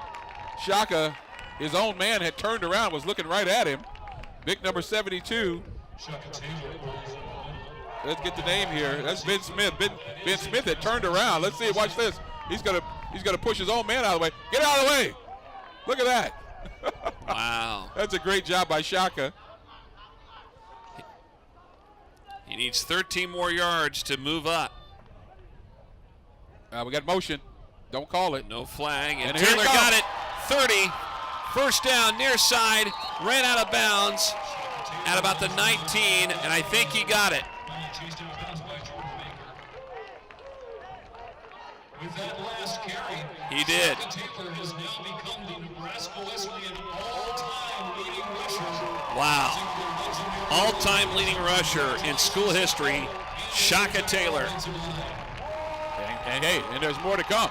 Speaker 8: Shaka, his own man, had turned around, was looking right at him. Big number 72. Let's get the name here. That's Ben Smith. Ben Smith had turned around. Let's see it. Watch this. He's gonna push his own man out of the way. Get out of the way. Look at that.
Speaker 2: Wow.
Speaker 8: That's a great job by Shaka.
Speaker 2: He needs 13 more yards to move up.
Speaker 8: We got motion. Don't call it.
Speaker 2: No flag. And
Speaker 8: here
Speaker 2: Taylor
Speaker 8: it
Speaker 2: got it. 30. First down, near side. Ran out of bounds at about the 19, and I think he got it.
Speaker 7: With that last carry,
Speaker 2: He did.
Speaker 7: Taylor has now become the Nebraska Wesleyan all-time leading rusher.
Speaker 2: Wow. All-time leading rusher in school history, Shaka Taylor.
Speaker 8: And hey, and there's more to come.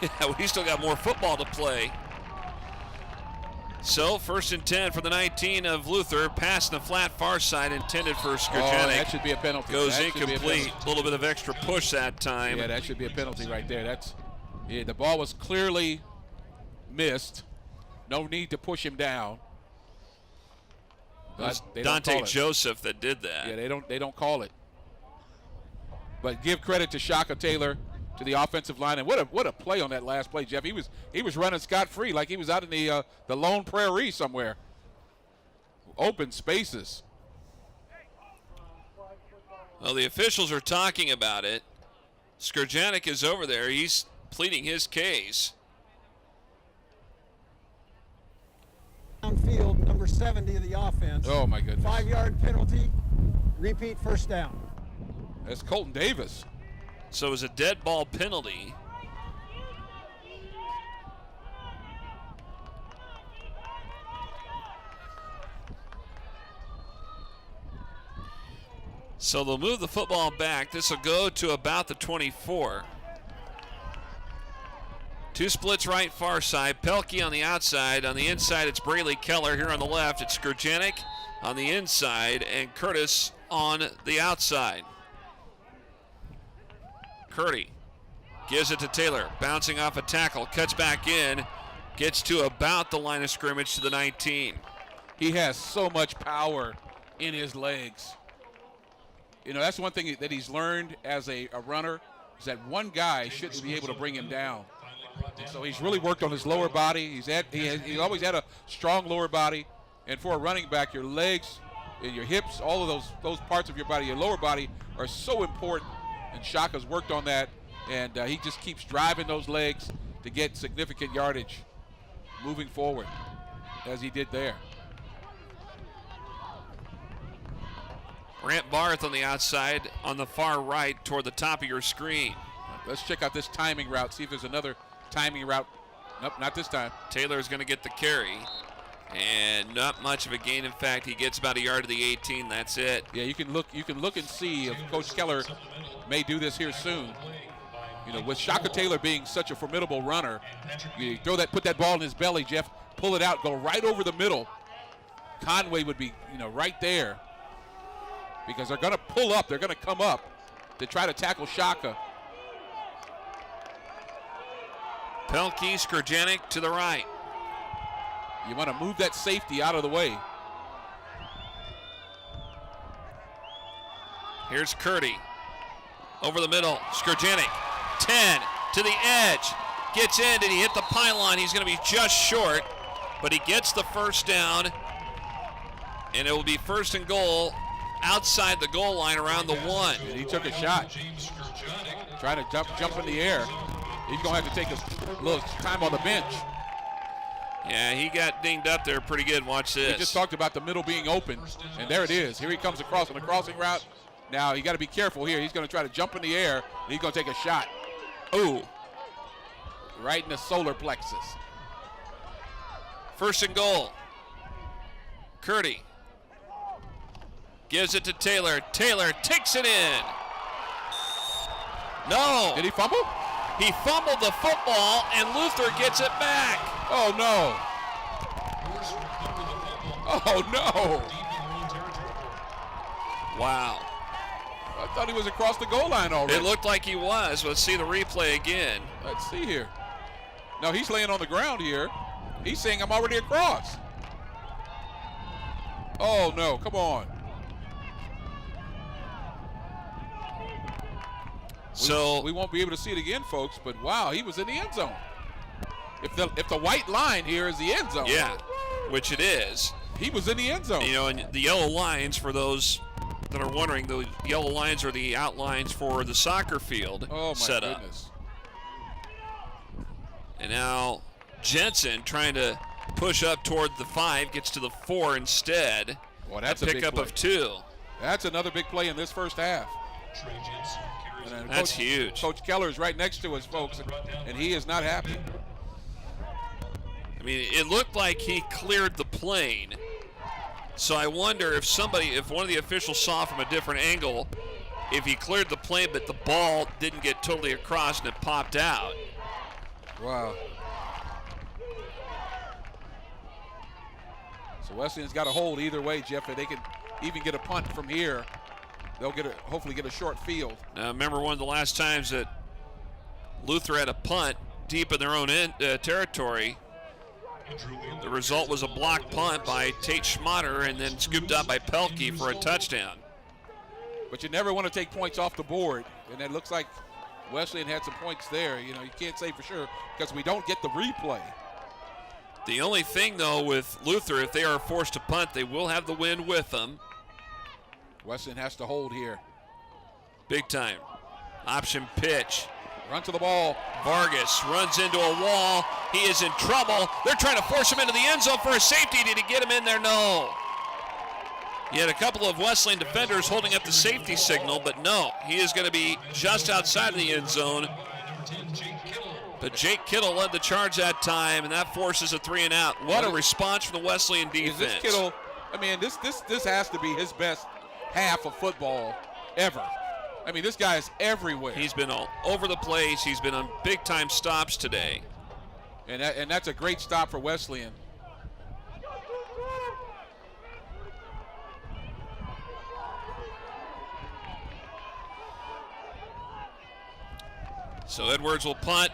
Speaker 2: Yeah, we still got more football to play. So, 1st and 10 for the 19 of Luther. Pass in the flat far side intended for Skrjanek.
Speaker 8: Oh, that should be a penalty.
Speaker 2: Goes
Speaker 8: That should be a
Speaker 2: incomplete.
Speaker 8: penalty.
Speaker 2: A little bit of extra push that time.
Speaker 8: Yeah, that should be a penalty right there. The ball was clearly missed. No need to push him down.
Speaker 2: It was
Speaker 8: They don't
Speaker 2: Dante
Speaker 8: call it.
Speaker 2: Joseph that did that.
Speaker 8: Yeah, they don't call it. But give credit to Shaka Taylor, to the offensive line, and what a play on that last play, Jeff. He was running scot-free like he was out in the lone prairie somewhere. Open spaces.
Speaker 2: Well, the officials are talking about it. Skrjanek is over there. He's pleading his case.
Speaker 9: Downfield, number 70 of the offense.
Speaker 8: Oh, my goodness.
Speaker 9: 5-yard penalty, repeat first down.
Speaker 8: That's Colton Davis.
Speaker 2: So it was a dead ball penalty. So they'll move the football back. This will go to about the 24. Two splits right, far side. Pelkey on the outside. On the inside, it's Braley Keller. Here on the left, it's Skrjanek on the inside and Curtis on the outside. Curdy gives it to Taylor. Bouncing off a tackle. Cuts back in. Gets to about the line of scrimmage to the 19.
Speaker 8: He has so much power in his legs. You know, that's one thing that he's learned as a runner, is that one guy shouldn't be able to bring him down. So he's really worked on his lower body. He's always had a strong lower body. And for a running back, your legs and your hips, all of those parts of your body, your lower body, are so important. And Shaka's worked on that, and he just keeps driving those legs to get significant yardage moving forward, as he did there.
Speaker 2: Brant Barth on the outside, on the far right toward the top of your screen.
Speaker 8: Let's check out this timing route, see if there's another timing route. Nope, not this time.
Speaker 2: Taylor's going to get the carry, and not much of a gain. In fact, he gets about a yard to the 18. That's it.
Speaker 8: Yeah, you can look and see if Coach Keller may do this here soon. You know, with Shaka Taylor being such a formidable runner, you put that ball in his belly, Jeff, pull it out, go right over the middle. Conway would be, right there, because they're going to pull up, they're going to come up to try to tackle Shaka.
Speaker 2: Pelkey, Skrjanek to the right.
Speaker 8: You want to move that safety out of the way.
Speaker 2: Here's Curdy. Over the middle, Skrjanek. 10 to the edge. Gets in. Did he hit the pylon? He's going to be just short, but he gets the first down, and it will be 1st and goal outside the goal line around the 1.
Speaker 8: And he took a shot. Trying to jump in the air. He's going to have to take a little time on the bench.
Speaker 2: Yeah, he got dinged up there pretty good. Watch this.
Speaker 8: We just talked about the middle being open, and there it is. Here he comes across on the crossing route. Now, you got to be careful here. He's going to try to jump in the air, and he's going to take a shot.
Speaker 2: Ooh.
Speaker 8: Right in the solar plexus.
Speaker 2: 1st and goal. Curdy gives it to Taylor. Taylor takes it in. No.
Speaker 8: Did he fumble?
Speaker 2: He fumbled the football, and Luther gets it back.
Speaker 8: Oh, no. Oh, no.
Speaker 2: Wow.
Speaker 8: I thought he was across the goal line already.
Speaker 2: It looked like he was. Let's see the replay again.
Speaker 8: Let's see here. No, he's laying on the ground here. He's saying I'm already across. Oh, no. Come on.
Speaker 2: So
Speaker 8: we won't be able to see it again, folks, but wow, he was in the end zone. If the white line here is the end zone.
Speaker 2: Yeah, which it is.
Speaker 8: He was in the end zone.
Speaker 2: And the yellow lines, for those that are wondering, the yellow lines are the outlines for the soccer field setup.
Speaker 8: Goodness.
Speaker 2: And now Jensen trying to push up toward the 5, gets to the 4 instead.
Speaker 8: Well, that's
Speaker 2: a
Speaker 8: big
Speaker 2: pickup
Speaker 8: play.
Speaker 2: of 2.
Speaker 8: That's another big play in this first half.
Speaker 2: That's huge.
Speaker 8: Coach Keller is right next to us, folks, and he is not happy.
Speaker 2: I mean, it looked like he cleared the plane. So I wonder if one of the officials saw from a different angle, if he cleared the plane but the ball didn't get totally across and it popped out.
Speaker 8: Wow. So Wesleyan's got a hold either way, Jeff. If they can even get a punt from here, they'll hopefully get a short field.
Speaker 2: Now, remember one of the last times that Luther had a punt deep in their own territory. The result was a blocked punt by Tate Schmatter and then scooped up by Pelkey for a touchdown.
Speaker 8: But you never want to take points off the board, and it looks like Wesleyan had some points there. You can't say for sure because we don't get the replay.
Speaker 2: The only thing, though, with Luther, if they are forced to punt, they will have the wind with them.
Speaker 8: Wesleyan has to hold here.
Speaker 2: Big time. Option pitch.
Speaker 8: Run to the ball.
Speaker 2: Vargas runs into a wall. He is in trouble. They're trying to force him into the end zone for a safety. Did he get him in there? No. He had a couple of Wesleyan defenders holding up the safety signal, but no. He is going to be just outside of the end zone. But Jake Kittle led the charge that time, and that forces a 3-and-out. What a response from the Wesleyan defense.
Speaker 8: Is this Kittle, this has to be his best half of football ever. This guy is everywhere.
Speaker 2: He's been all over the place. He's been on big-time stops today.
Speaker 8: And that's a great stop for Wesleyan.
Speaker 2: So Edwards will punt.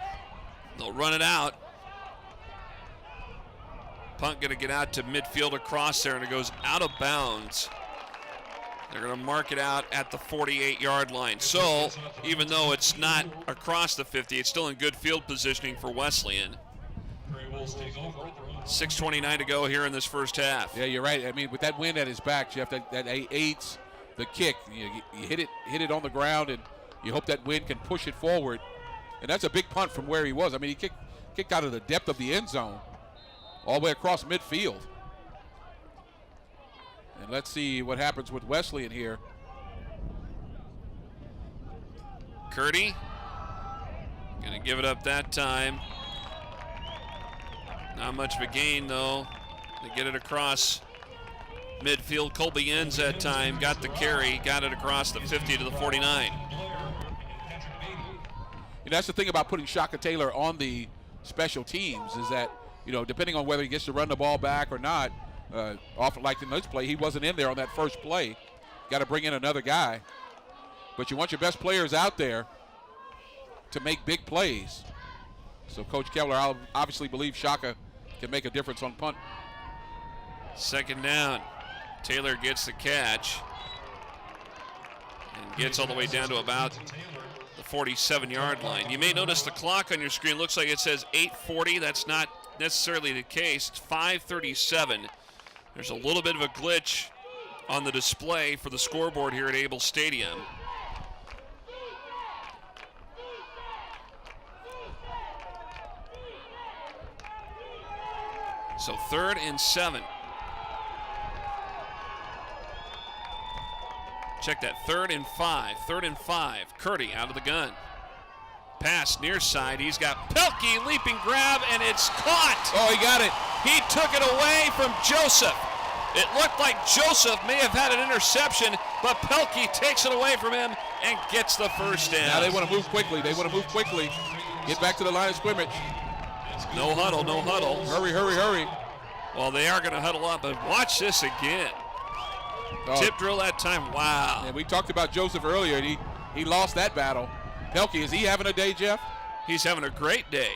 Speaker 2: They'll run it out. Punt going to get out to midfield across there, and it goes out of bounds. They're going to mark it out at the 48-yard line. So even though it's not across the 50, it's still in good field positioning for Wesleyan. 6:29 to go here in this first half.
Speaker 8: Yeah, you're right. With that wind at his back, Jeff, that aids the kick. You hit it on the ground, and you hope that wind can push it forward. And that's a big punt from where he was. He kicked out of the depth of the end zone all the way across midfield. And let's see what happens with Wesleyan here.
Speaker 2: Curdy going to give it up that time. Not much of a gain, though. They get it across midfield. Colby Enns that time got the carry, got it across the 50 to the 49.
Speaker 8: That's the thing about putting Shaka Taylor on the special teams is that, depending on whether he gets to run the ball back or not, often like in this play, he wasn't in there on that first play. Got to bring in another guy. But you want your best players out there to make big plays. So Coach Keller obviously believes Shaka can make a difference on punt.
Speaker 2: Second down. Taylor gets the catch and gets all the way down to about the 47-yard line. You may notice the clock on your screen looks like it says 8:40. That's not necessarily the case. It's 5:37. There's a little bit of a glitch on the display for the scoreboard here at Able Stadium. So 3rd and 7. Check that, 3rd and 5. 3rd and 5. Curdy out of the gun. Pass near side. He's got Pelkey, leaping grab, and it's caught.
Speaker 8: Oh, he got it.
Speaker 2: He took it away from Joseph. It looked like Joseph may have had an interception, but Pelkey takes it away from him and gets the first down.
Speaker 8: Now they want to move quickly. Get back to the line of scrimmage.
Speaker 2: No huddle, no huddle.
Speaker 8: Hurry, hurry, hurry.
Speaker 2: Well, they are going to huddle up, but watch this again. Tip drill that time, wow.
Speaker 8: And we talked about Joseph earlier, and he lost that battle. Pelkey, is he having a day, Jeff?
Speaker 2: He's having a great day.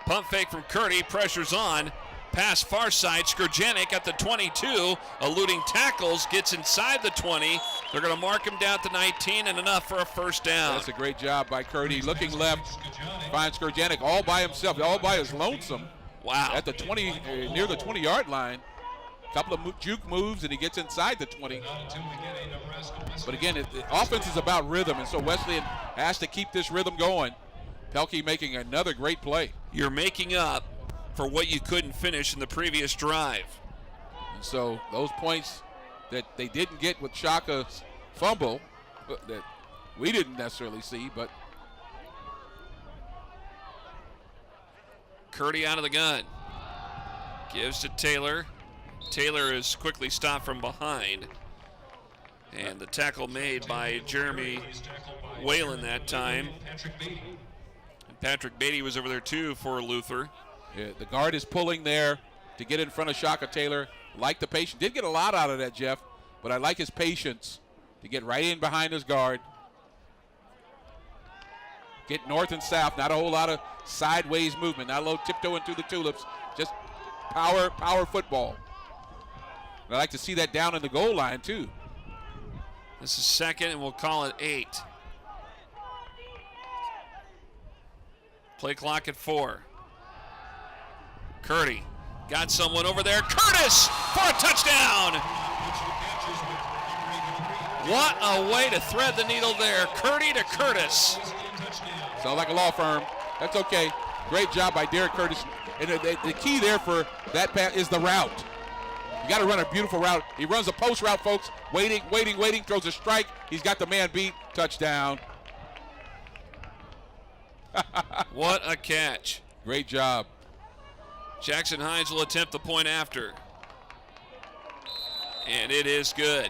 Speaker 2: Pump fake from Curdy, pressure's on. Pass far side, Skurjanek at the 22, eluding tackles, gets inside the 20. They're going to mark him down to 19 and enough for a first down.
Speaker 8: That's a great job by Curdy. Looking left, finds Skurjanek all by himself, all by his lonesome.
Speaker 2: Wow.
Speaker 8: At the 20, near the 20-yard line. Couple of juke moves, and he gets inside the 20. But again, the offense is about rhythm, and so Wesleyan has to keep this rhythm going. Pelkey making another great play.
Speaker 2: You're making up for what you couldn't finish in the previous drive.
Speaker 8: And so those points that they didn't get with Shaka's fumble, that we didn't necessarily see, but
Speaker 2: Curdy out of the gun. Gives to Taylor. Taylor is quickly stopped from behind. And the tackle made by Jeremy Whalen that time. And Patrick Beatty was over there too for Luther.
Speaker 8: Yeah, the guard is pulling there to get in front of Shaka Taylor. Like the patience. Didn't get a lot out of that, Jeff, but I like his patience to get right in behind his guard. Get north and south. Not a whole lot of sideways movement. Not a little tiptoeing through the tulips. Just power football. And I like to see that down in the goal line, too.
Speaker 2: This is second, and we'll call it 8. Play clock at 4. Curdy got someone over there. Curtis for a touchdown. What a way to thread the needle there. Curdy to Curtis.
Speaker 8: Sounds like a law firm. That's okay. Great job by Derek Curtis. And the key there for that pass is the route. You got to run a beautiful route. He runs a post route, folks. Waiting, throws a strike. He's got the man beat. Touchdown.
Speaker 2: What a catch.
Speaker 8: Great job.
Speaker 2: Jackson Hines will attempt the point after. And it is good.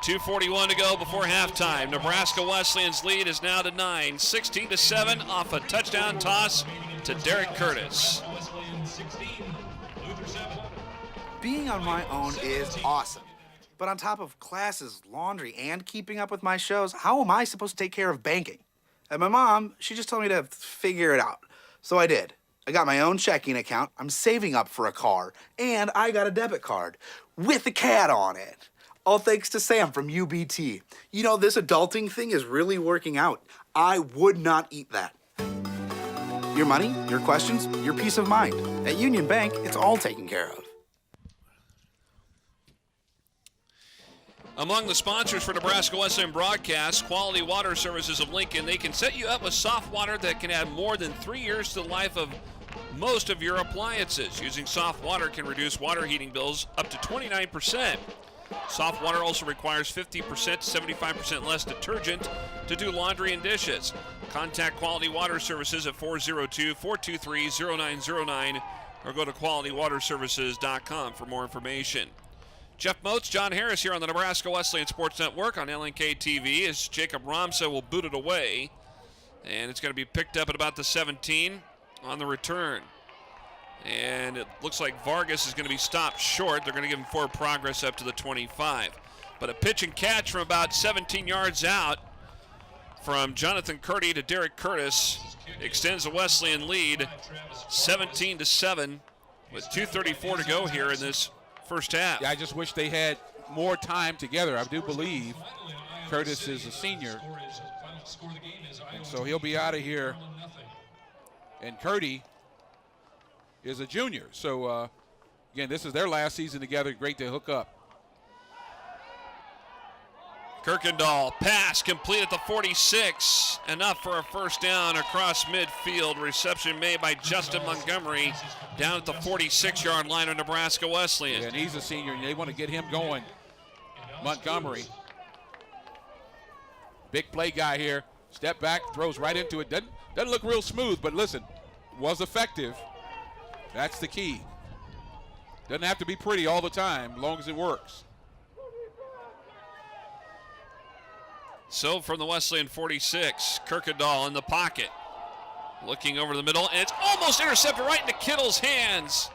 Speaker 2: 2:41 to go before halftime. Nebraska Wesleyan's lead is now to 9, 16-7 off a touchdown toss to Derek Curtis.
Speaker 6: Being on my own is awesome. But on top of classes, laundry, and keeping up with my shows, how am I supposed to take care of banking? And my mom, she just told me to figure it out. So I did. I got my own checking account, I'm saving up for a car, and I got a debit card with a cat on it. All thanks to Sam from UBT. You know, this adulting thing is really working out. I would not eat that. Your money, your questions, your peace of mind. At Union Bank, it's all taken care of.
Speaker 2: Among the sponsors for Nebraska Wesleyan broadcasts, Quality Water Services of Lincoln. They can set you up with soft water that can add more than 3 years to the life of most of your appliances. Using soft water can reduce water heating bills up to 29%. Soft water also requires 50% to 75% less detergent to do laundry and dishes. Contact Quality Water Services at 402-423-0909 or go to qualitywaterservices.com for more information. Jeff Moats, John Harris here on the Nebraska Wesleyan Sports Network on LNK TV as Jacob Ramsa will boot it away. And it's going to be picked up at about the 17 on the return. And it looks like Vargas is going to be stopped short. They're going to give him forward progress up to the 25. But a pitch and catch from about 17 yards out from Jonathan Curdy to Derek Curtis extends the Wesleyan lead 17-7 with 2:34 to go here in this first half.
Speaker 8: Yeah, I just wish they had more time together. I do believe Curtis is a senior, and so he'll be out of here. And Curdy is a junior. So, again, this is their last season together. Great to hook up.
Speaker 2: Kirkendall pass complete at the 46. Enough for a first down across midfield. Reception made by Justin Montgomery down at the 46-yard line of Nebraska Wesleyan.
Speaker 8: Yeah, and he's a senior, and they want to get him going. Montgomery. Big play guy here. Step back, throws right into it. Doesn't look real smooth, but listen, was effective. That's the key. Doesn't have to be pretty all the time, as long as it works.
Speaker 2: So from the Wesleyan 46, Kirkendall in the pocket. Looking over the middle, and it's almost intercepted right into Kittle's hands.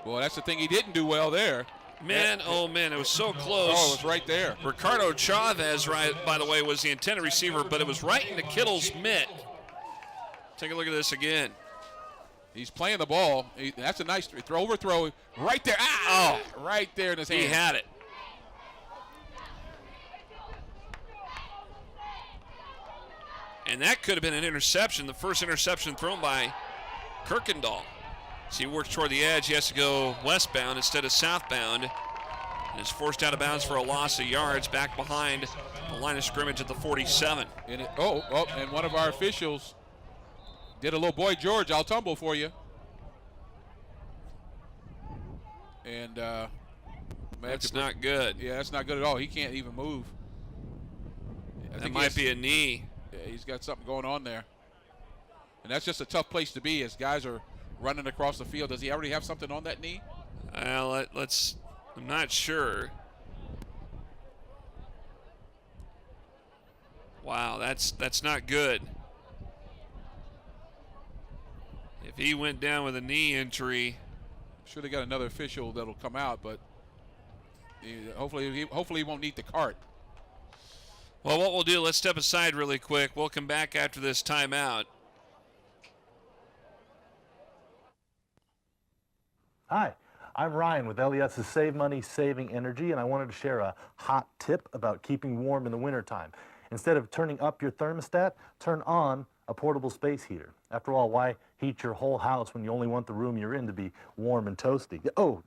Speaker 8: Well, that's the thing he didn't do well there.
Speaker 2: Man, oh man, it was so close.
Speaker 8: Oh, it was right there.
Speaker 2: Ricardo Chavez, right, by the way, was the intended receiver, but it was right into Kittle's mitt. Take a look at this again.
Speaker 8: He's playing the ball. That's a nice overthrow right there. Ah, oh, right there in his hand.
Speaker 2: He had it. And that could have been an interception, the first interception thrown by Kirkendall. So he works toward the edge. He has to go westbound instead of southbound. And is forced out of bounds for a loss of yards back behind the line of scrimmage at the 47.
Speaker 8: And and one of our officials did a little Boy George, I'll tumble for you. And
Speaker 2: that's not good.
Speaker 8: Yeah, that's not good at all. He can't even move.
Speaker 2: That might be a knee.
Speaker 8: Yeah, he's got something going on there. And that's just a tough place to be as guys are running across the field. Does he already have something on that knee?
Speaker 2: I'm not sure. Wow, that's not good. If he went down with a knee injury,
Speaker 8: sure they got another official that'll come out, but hopefully he won't need the cart.
Speaker 2: Well, what we'll do, let's step aside really quick. We'll come back after this timeout.
Speaker 5: Hi, I'm Ryan with LES's Save Money, Saving Energy, and I wanted to share a hot tip about keeping warm in the wintertime. Instead of turning up your thermostat, turn on a portable space heater. After all, why heat your whole house when you only want the room you're in to be warm and toasty? Oh,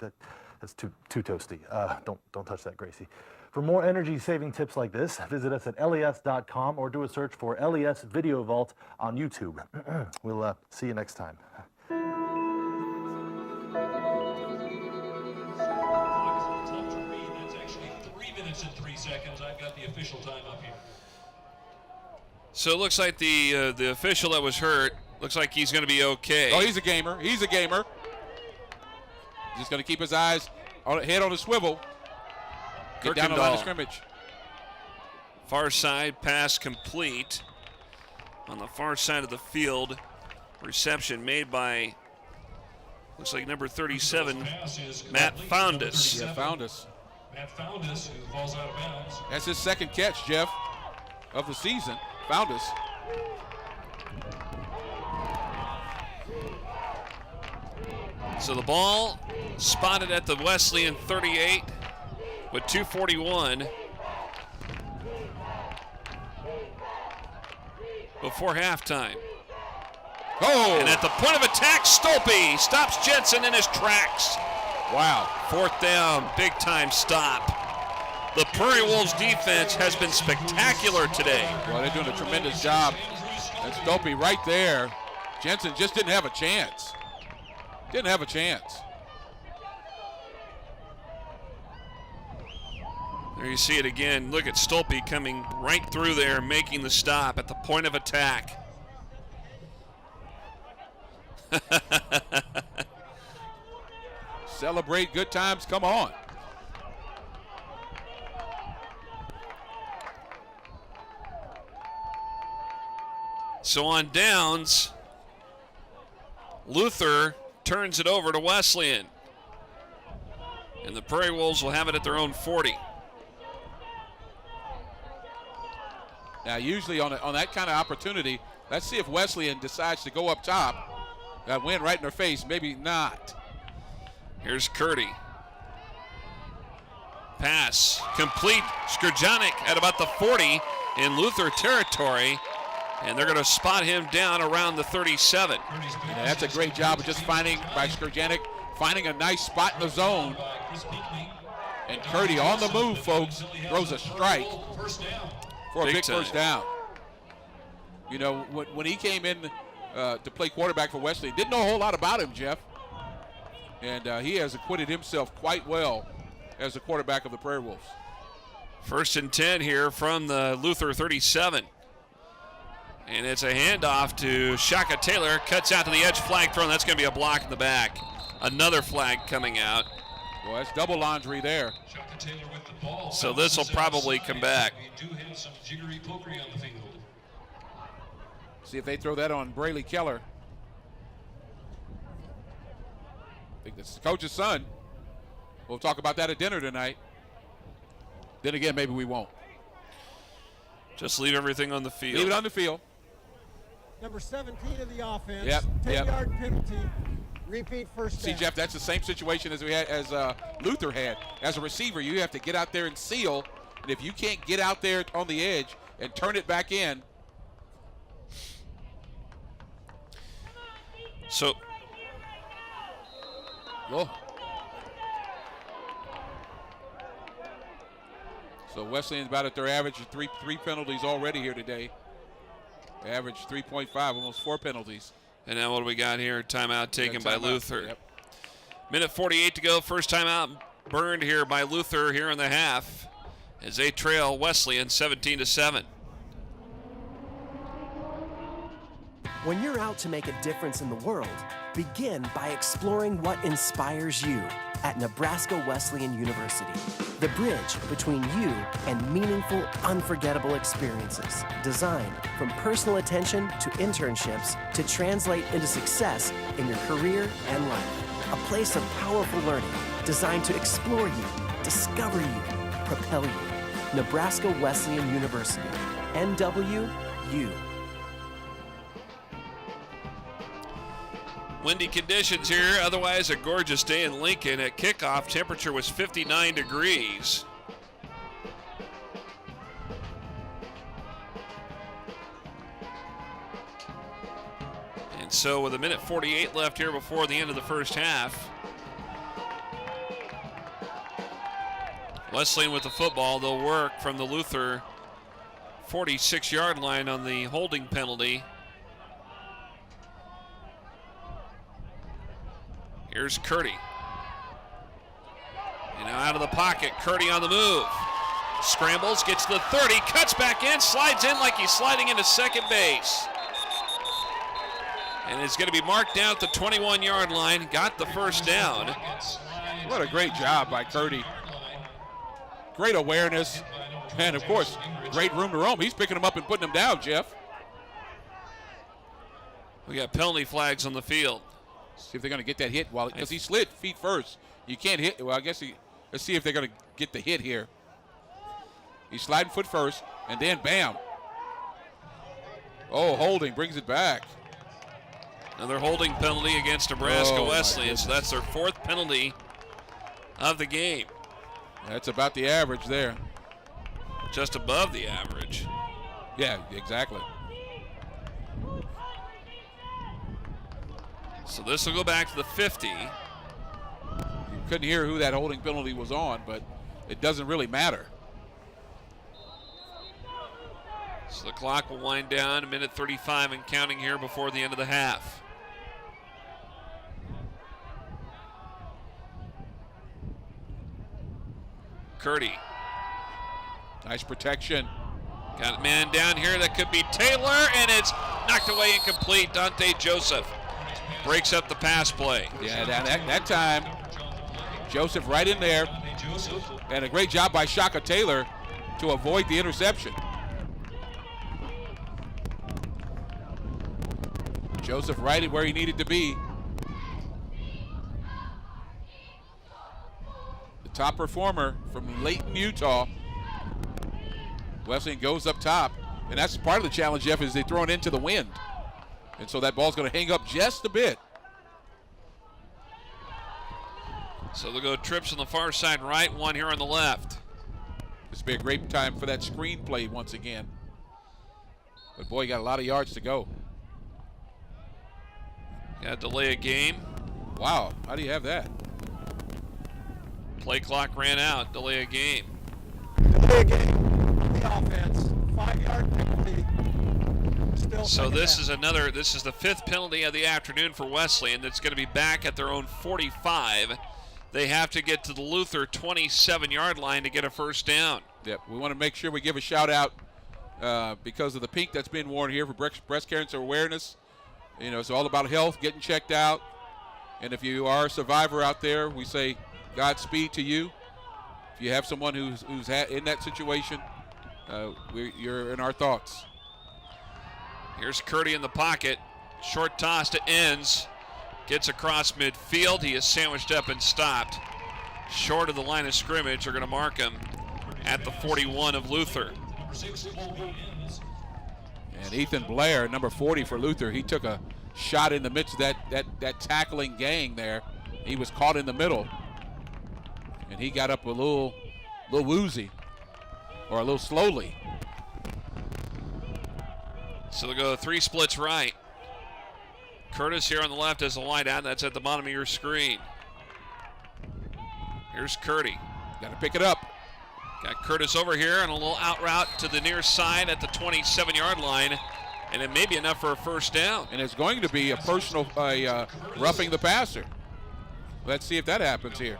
Speaker 5: that's too toasty. Don't touch that, Gracie. For more energy-saving tips like this, visit us at les.com or do a search for LES Video Vault on YouTube. We'll see you next time.
Speaker 7: That's actually 3 minutes and 3 seconds. I've got the official time up here.
Speaker 2: So it looks like the official that was hurt, looks like he's going to be okay.
Speaker 8: Oh, he's a gamer. He's a gamer. Just going to keep his eyes, head on a swivel. Get down the line of scrimmage.
Speaker 2: Far side, pass complete. On the far side of the field, reception made by, looks like number 37, Matt Foundus.
Speaker 8: Yeah, Foundus.
Speaker 7: Matt Foundus, who falls out of bounds.
Speaker 8: That's his second catch, Jeff, of the season. Foundus.
Speaker 2: So the ball spotted at the Wesleyan 38 with 2:41 before halftime.
Speaker 8: Oh!
Speaker 2: And at the point of attack, Stolpe stops Jensen in his tracks.
Speaker 8: Wow.
Speaker 2: Fourth down, big time stop. The Prairie Wolves defense has been spectacular today.
Speaker 8: Well, they're doing a tremendous job. And Stolpe right there. Jensen just didn't have a chance. Didn't have a chance.
Speaker 2: There you see it again. Look at Stolpe coming right through there, making the stop at the point of attack.
Speaker 8: Celebrate good times, come on.
Speaker 2: So on downs, Luther turns it over to Wesleyan. And the Prairie Wolves will have it at their own 40.
Speaker 8: Now, usually on that kind of opportunity, let's see if Wesleyan decides to go up top. That win right in their face, maybe not.
Speaker 2: Here's Curdy. Pass complete. Skrjanic at about the 40 in Luther territory. And they're going to spot him down around the 37.
Speaker 8: Yeah, that's a great job of just finding, by Skrjanic, finding a nice spot in the zone. And Curdy on the move, folks, throws a strike for a big first down. You know, when he came in to play quarterback for Wesleyan, didn't know a whole lot about him, Jeff. And he has acquitted himself quite well as the quarterback of the Prairie Wolves.
Speaker 2: 1st and 10 here from the Luther 37. And it's a handoff to Shaka Taylor. Cuts out to the edge, flag thrown. That's going to be a block in the back. Another flag coming out.
Speaker 8: Well, that's double laundry there.
Speaker 7: Shaka Taylor with the ball.
Speaker 2: So this will probably come back.
Speaker 7: We do have some jiggery pokery on the field.
Speaker 8: See if they throw that on Brayley Keller. I think that's the coach's son. We'll talk about that at dinner tonight. Then again, maybe we won't.
Speaker 2: Just leave everything on the field.
Speaker 8: Leave it on the field.
Speaker 9: Number 17 of the offense.
Speaker 8: Yep,
Speaker 9: 10-yard penalty. Repeat first down.
Speaker 8: See, Jeff, that's the same situation as Luther had. As a receiver, you have to get out there and seal. And if you can't get out there on the edge and turn it back in.
Speaker 2: So.
Speaker 8: Oh. So Wesleyan's about at their average of three penalties already here today. Average 3.5, almost 4 penalties.
Speaker 2: And now what do we got here? Timeout taken by Luther.
Speaker 8: Yep.
Speaker 2: Minute 48 to go. First timeout burned here by Luther here in the half as they trail Wesleyan 17-7.
Speaker 4: When you're out to make a difference in the world, begin by exploring what inspires you at Nebraska Wesleyan University. The bridge between you and meaningful, unforgettable experiences, designed from personal attention to internships to translate into success in your career and life. A place of powerful learning designed to explore you, discover you, propel you. Nebraska Wesleyan University, NWU.
Speaker 2: Windy conditions here, otherwise a gorgeous day in Lincoln. At kickoff, temperature was 59 degrees. And so with 1:48 left here before the end of the first half, Wesleyan with the football. They'll work from the Luther 46-yard line on the holding penalty. Here's Curdy. And now out of the pocket, Curdy on the move. Scrambles, gets to the 30, cuts back in, slides in like he's sliding into second base. And it's going to be marked down at the 21-yard line. Got the first down.
Speaker 8: What a great job by Curdy. Great awareness. And, of course, great room to roam. He's picking them up and putting them down, Jeff.
Speaker 2: We got penalty flags on the field.
Speaker 8: See if they're going to get that hit because he slid feet first. You can't hit. Well, I guess let's see if they're going to get the hit here. He's sliding foot first, and then bam. Oh, holding brings it back.
Speaker 2: Another holding penalty against Nebraska Wesleyan, so that's their fourth penalty of the game.
Speaker 8: That's about the average there.
Speaker 2: Just above the average.
Speaker 8: Yeah, exactly.
Speaker 2: So this will go back to the 50.
Speaker 8: You couldn't hear who that holding penalty was on, but it doesn't really matter.
Speaker 2: So the clock will wind down, 1:35 and counting here before the end of the half. Curdy.
Speaker 8: Nice protection.
Speaker 2: Got a man down here that could be Taylor, and it's knocked away incomplete. Dante Joseph breaks up the pass play.
Speaker 8: Yeah, that time, Joseph right in there. And a great job by Shaka Taylor to avoid the interception. Joseph right where he needed to be. The top performer from Layton, Utah. Wesleyan goes up top. And that's part of the challenge, Jeff, is they throw it into the wind. And so that ball's going to hang up just a bit.
Speaker 2: So they'll go trips on the far side right, one here on the left.
Speaker 8: This will be a great time for that screen play once again. But boy, you got a lot of yards to go.
Speaker 2: Got to delay a game.
Speaker 8: Wow, how do you have that?
Speaker 2: Play clock ran out, delay a game.
Speaker 9: Delay a game. The offense, 5-yard penalty.
Speaker 2: So this is the fifth penalty of the afternoon for Wesleyan. That's going to be back at their own 45. They have to get to the Luther 27-yard line to get a first down.
Speaker 8: Yep, we want to make sure we give a shout out because of the pink that's been worn here for breast cancer awareness. You know, it's all about health, getting checked out. And if you are a survivor out there, we say Godspeed to you. If you have someone who's in that situation, you're in our thoughts.
Speaker 2: Here's Curdy in the pocket. Short toss to Enns. Gets across midfield. He is sandwiched up and stopped. Short of the line of scrimmage. They're going to mark him at the 41 of Luther.
Speaker 8: And Ethan Blair, number 40 for Luther, he took a shot in the midst of that tackling gang there. He was caught in the middle. And he got up a little woozy, or a little slowly.
Speaker 2: So they'll go three splits right. Curtis here on the left as a wide out. That's at the bottom of your screen. Here's Curdy.
Speaker 8: Got to pick it up.
Speaker 2: Got Curtis over here and a little out route to the near side at the 27-yard line. And it may be enough for a first down.
Speaker 8: And it's going to be a personal roughing the passer. Let's see if that happens here.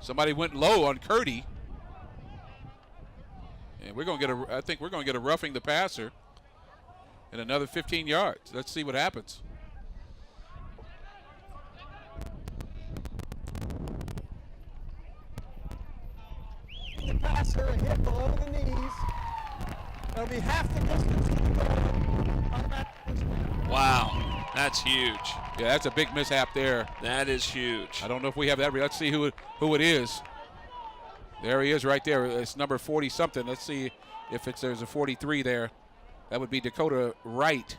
Speaker 8: Somebody went low on Curdy. And we're going to get I think we're going to get a roughing the passer and another 15 yards. Let's see what happens.
Speaker 9: The passer a hit below the knees. It'll be half the distance to the goal.
Speaker 2: Wow, that's huge.
Speaker 8: Yeah, that's a big mishap there.
Speaker 2: That is huge.
Speaker 8: I don't know if we have that. Let's see who it is. There he is right there. It's number 40-something. Let's see if there's a 43 there. That would be Dakota Wright,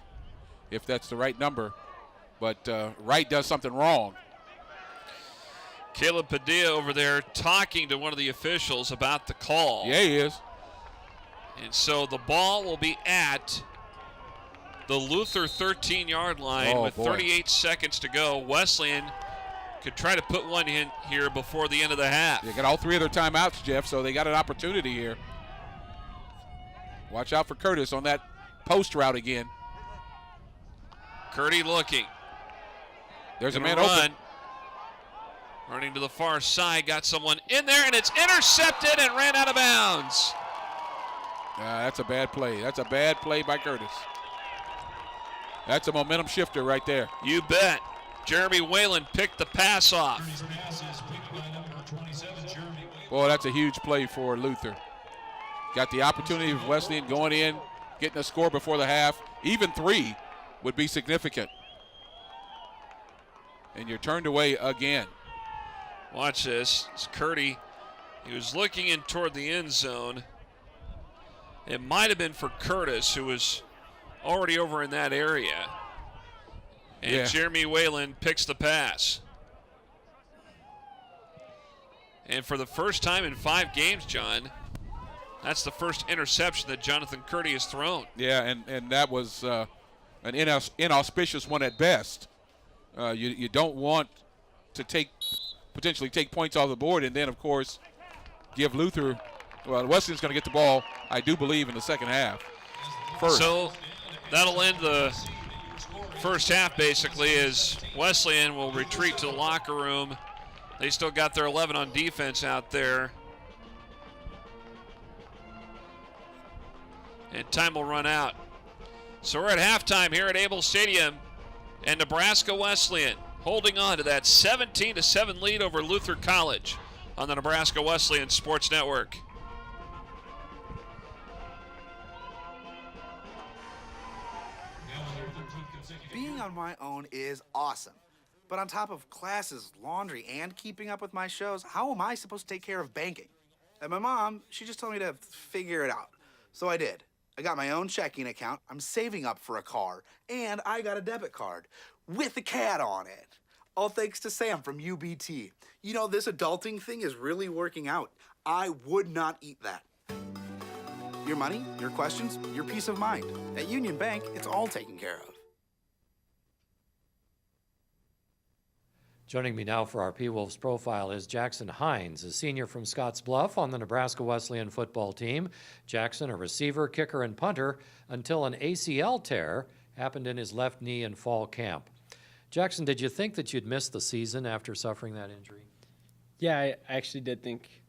Speaker 8: if that's the right number. But Wright does something wrong.
Speaker 2: Caleb Padilla over there talking to one of the officials about the call.
Speaker 8: Yeah, he is.
Speaker 2: And so the ball will be at the Luther 13-yard line with 38 seconds to go. Wesleyan could try to put one in here before the end of the half.
Speaker 8: They got all three of their timeouts, Jeff, so they got an opportunity here. Watch out for Curtis on that post route again.
Speaker 2: Curdy looking.
Speaker 8: There's
Speaker 2: Gonna
Speaker 8: a man
Speaker 2: run.
Speaker 8: open.
Speaker 2: Running to the far side, got someone in there, and it's intercepted and ran out of bounds.
Speaker 8: That's a bad play. That's a bad play by Curtis. That's a momentum shifter right there.
Speaker 2: You bet. Jeremy Whalen picked the pass off.
Speaker 8: Boy, that's a huge play for Luther. Got the opportunity of Wesleyan going in, getting a score before the half. Even 3 would be significant. And you're turned away again.
Speaker 2: Watch this. It's Curdy. He was looking in toward the end zone. It might have been for Curtis, who was already over in that area. And Jeremy Whalen picks the pass. And for the first time in 5 games, John, that's the first interception that Jonathan Curdy has thrown.
Speaker 8: Yeah, and that was an inauspicious one at best. You don't want to potentially take points off the board and then, of course, give Luther – well, Wesleyan's going to get the ball, I do believe, in the second half. First.
Speaker 2: So that'll end the first half, basically, as Wesleyan will retreat to the locker room. They still got their 11 on defense out there. And time will run out. So we're at halftime here at Able Stadium, and Nebraska Wesleyan holding on to that 17-7 lead over Luther College on the Nebraska Wesleyan Sports Network.
Speaker 6: Being on my own is awesome. But on top of classes, laundry, and keeping up with my shows, how am I supposed to take care of banking? And my mom, she just told me to figure it out. So I did. I got my own checking account, I'm saving up for a car, and I got a debit card with a cat on it. All thanks to Sam from UBT. You know, this adulting thing is really working out. I would not eat that. Your money, your questions, your peace of mind. At Union Bank, it's all taken care of.
Speaker 10: Joining me now for our P-Wolves profile is Jackson Hines, a senior from Scotts Bluff on the Nebraska Wesleyan football team. Jackson, a receiver, kicker, and punter until an ACL tear happened in his left knee in fall camp. Jackson, did you think that you'd miss the season after suffering that injury?
Speaker 11: Yeah, I actually did think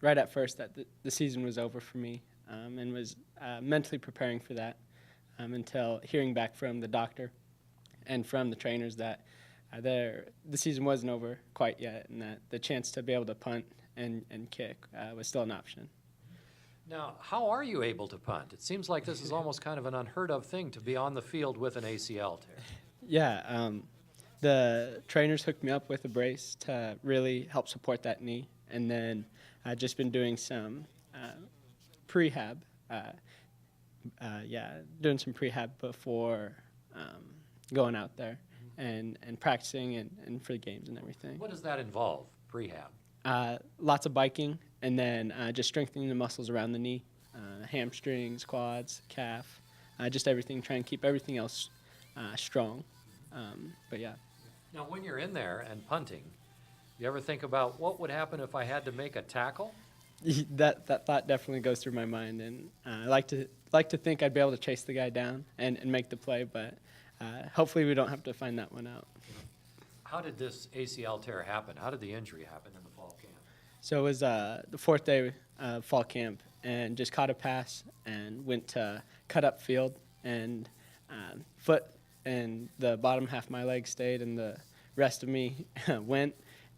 Speaker 11: right at first that the season was over for me, and was mentally preparing for that until hearing back from the doctor and from the trainers that the season wasn't over quite yet, and that the chance to be able to punt and kick was still an option.
Speaker 10: Now, how are you able to punt? It seems like this is almost kind of an unheard of thing to be on the field with an ACL tear.
Speaker 11: Yeah, the trainers hooked me up with a brace to really help support that knee, and then I've just been doing some prehab. Doing some prehab before going out there. And practicing and for the games and everything.
Speaker 10: What does that involve, prehab?
Speaker 11: Lots of biking, and then just strengthening the muscles around the knee, hamstrings, quads, calf, just everything, try and keep everything else strong. But yeah.
Speaker 10: Now, when you're in there and punting, you ever think about what would happen if I had to make a tackle?
Speaker 11: That thought definitely goes through my mind, and I like to think I'd be able to chase the guy down and make the play, but hopefully we don't have to find that one out.
Speaker 10: How did this ACL tear happen? How did the injury happen in the fall camp?
Speaker 11: So it was the 4th day of fall camp, and just caught a pass and went to cut up field, and foot and the bottom half of my leg stayed, and the rest of me went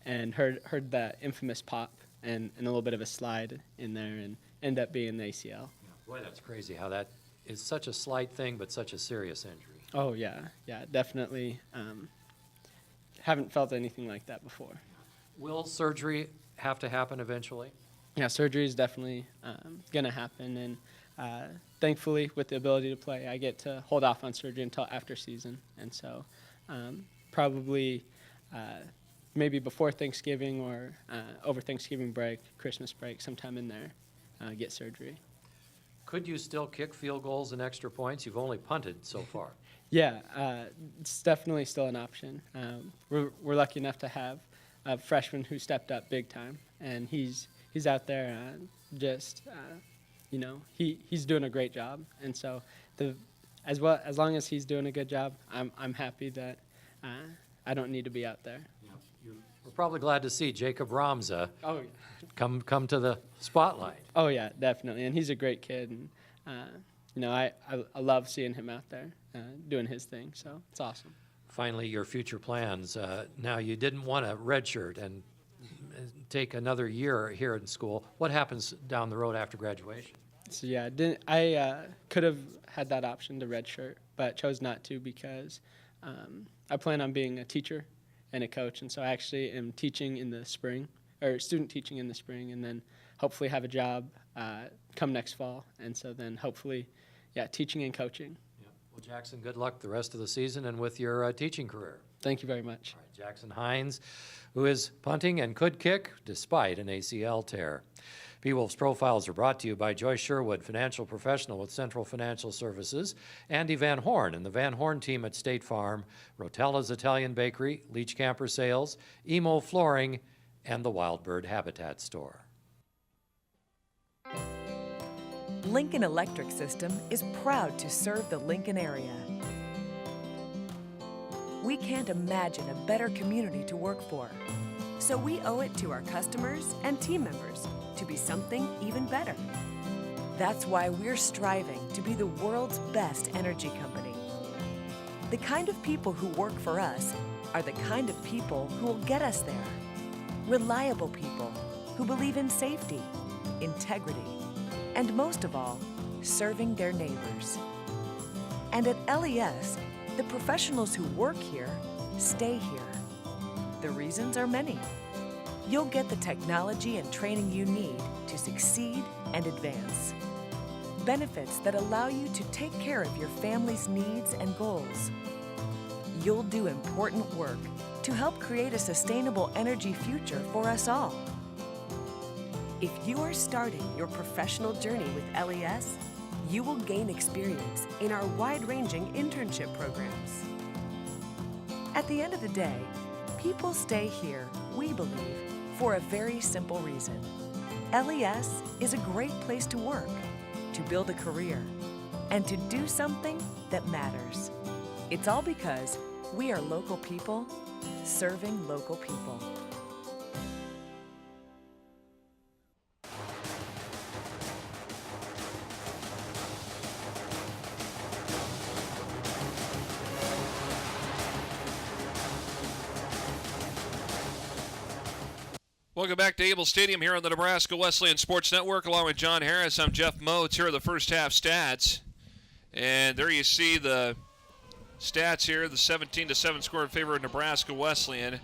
Speaker 11: and heard that infamous pop and a little bit of a slide in there, and ended up being the ACL.
Speaker 10: Boy, that's crazy how that is such a slight thing, but such a serious injury.
Speaker 11: Oh, yeah, definitely. Haven't felt anything like that before.
Speaker 10: Will surgery have to happen eventually?
Speaker 11: Yeah, surgery is definitely going to happen, and thankfully, with the ability to play, I get to hold off on surgery until after season, and so probably maybe before Thanksgiving or over Thanksgiving break, Christmas break, sometime in there, get surgery.
Speaker 10: Could you still kick field goals and extra points? You've only punted so far.
Speaker 11: Yeah, it's definitely still an option. We're lucky enough to have a freshman who stepped up big time, and he's out there he's doing a great job, and so as long as he's doing a good job, I'm happy that I don't need to be out there.
Speaker 10: We're probably glad to see Jacob Ramza
Speaker 11: Oh,
Speaker 10: come to the spotlight.
Speaker 11: Oh yeah, definitely, and he's a great kid, and I love seeing him out there doing his thing, so it's awesome.
Speaker 10: Finally, your future plans. Now, you didn't want to redshirt and take another year here in school. What happens down the road after graduation?
Speaker 11: So yeah, I could have had that option to redshirt, but chose not to because I plan on being a teacher and a coach, and so I actually am teaching in the spring, or student teaching in the spring, and then hopefully have a job come next fall, and so then hopefully, teaching and coaching.
Speaker 10: Yeah. Well, Jackson, good luck the rest of the season and with your teaching career.
Speaker 11: Thank you very much.
Speaker 10: All right, Jackson Hines, who is punting and could kick despite an ACL tear. B-Wolf's profiles are brought to you by Joyce Sherwood, financial professional with Central Financial Services, Andy Van Horn and the Van Horn team at State Farm, Rotella's Italian Bakery, Leach Camper Sales, Emo Flooring, and the Wild Bird Habitat Store.
Speaker 12: Lincoln Electric System is proud to serve the Lincoln area. We can't imagine a better community to work for, so we owe it to our customers and team members to be something even better. That's why we're striving to be the world's best energy company. The kind of people who work for us are the kind of people who will get us there. Reliable people who believe in safety, integrity, and most of all, serving their neighbors. And at LES, the professionals who work here stay here. The reasons are many. You'll get the technology and training you need to succeed and advance. Benefits that allow you to take care of your family's needs and goals. You'll do important work to help create a sustainable energy future for us all. If you are starting your professional journey with LES, you will gain experience in our wide-ranging internship programs. At the end of the day, people stay here, we believe, for a very simple reason. LES is a great place to work, to build a career, and to do something that matters. It's all because we are local people serving local people.
Speaker 2: Welcome back to Able Stadium here on the Nebraska Wesleyan Sports Network. Along with John Harris, I'm Jeff Moats. Here are the first half stats. And there you see the stats here. The 17-7 score in favor of Nebraska Wesleyan.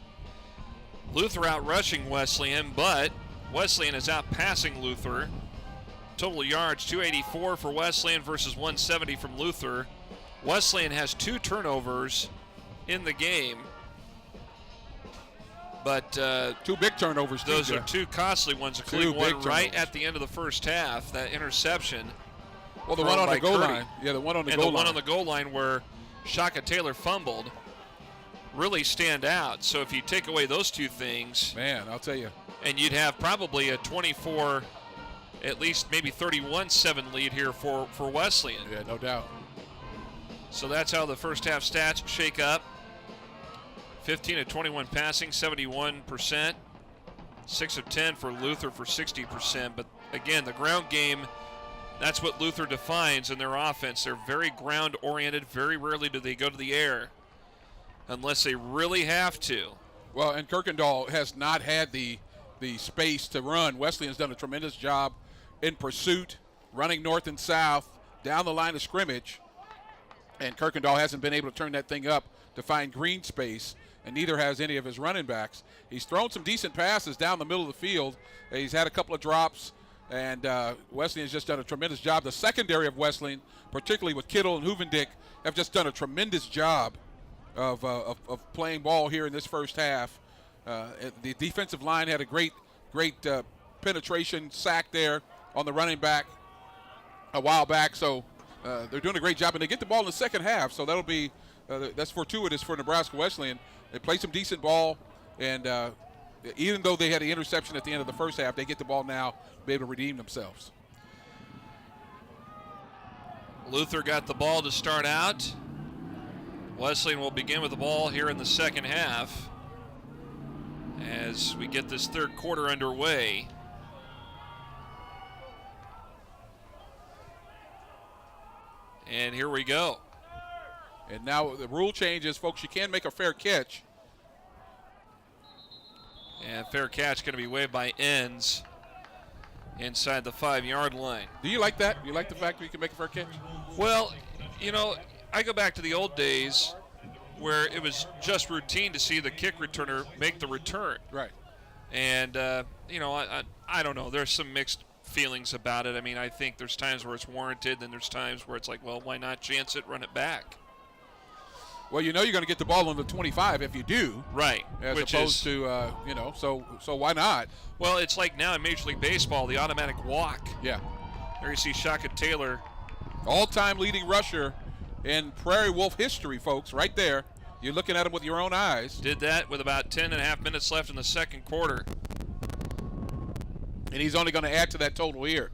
Speaker 2: Luther out rushing Wesleyan, but Wesleyan is out passing Luther. Total yards, 284 for Wesleyan versus 170 from Luther. Wesleyan has 2 turnovers in the game. But
Speaker 8: 2 big turnovers.
Speaker 2: Those are 2 costly ones, including one right at the end of the first half, that interception.
Speaker 8: Well, the one on the goal line. Yeah, the one on the goal line.
Speaker 2: And the one on the goal line where Shaka Taylor fumbled really stand out. So if you take away those 2 things.
Speaker 8: Man, I'll tell you.
Speaker 2: And you'd have probably a 24, at least maybe 31-7 lead here for Wesleyan.
Speaker 8: Yeah, no doubt.
Speaker 2: So that's how the first half stats shake up. 15 of 21 passing, 71%. 6 of 10 for Luther for 60%. But again, the ground game, that's what Luther defines in their offense. They're very ground-oriented. Very rarely do they go to the air unless they really have to.
Speaker 8: Well, and Kirkendall has not had the space to run. Wesleyan's done a tremendous job in pursuit, running north and south, down the line of scrimmage. And Kirkendall hasn't been able to turn that thing up to find green space, and neither has any of his running backs. He's thrown some decent passes down the middle of the field. He's had a couple of drops, and Wesleyan's just done a tremendous job. The secondary of Wesleyan, particularly with Kittle and Huvendick, have just done a tremendous job of playing ball here in this first half. The defensive line had a great penetration sack there on the running back a while back, so they're doing a great job, and they get the ball in the second half, so that'll be that's fortuitous for Nebraska Wesleyan. They play some decent ball, and even though they had an interception at the end of the first half, they get the ball now to be able to redeem themselves.
Speaker 2: Luther got the ball to start out. Wesleyan will begin with the ball here in the second half as we get this third quarter underway. And here we go.
Speaker 8: And now the rule changes, folks. You can make a fair catch.
Speaker 2: And fair catch going to be waved by ends inside the 5-yard line.
Speaker 8: Do you like that? You like the fact that you can make a fair catch?
Speaker 2: Well, you know, I go back to the old days where it was just routine to see the kick returner make the return.
Speaker 8: Right.
Speaker 2: And, you know, I don't know. There's some mixed feelings about it. I mean, I think there's times where it's warranted, then there's times where it's like, well, why not chance it, run it back?
Speaker 8: Well, you know you're going to get the ball on the 25 if you do.
Speaker 2: Right.
Speaker 8: As
Speaker 2: Which
Speaker 8: opposed
Speaker 2: is,
Speaker 8: to, you know, so why not?
Speaker 2: Well, it's like now in Major League Baseball, the automatic walk.
Speaker 8: Yeah.
Speaker 2: There you see Shaka Taylor.
Speaker 8: All-time leading rusher in Prairie Wolf history, folks, right there. You're looking at him with your own eyes.
Speaker 2: Did that with about 10.5 minutes left in the second quarter.
Speaker 8: And he's only going to add to that total here.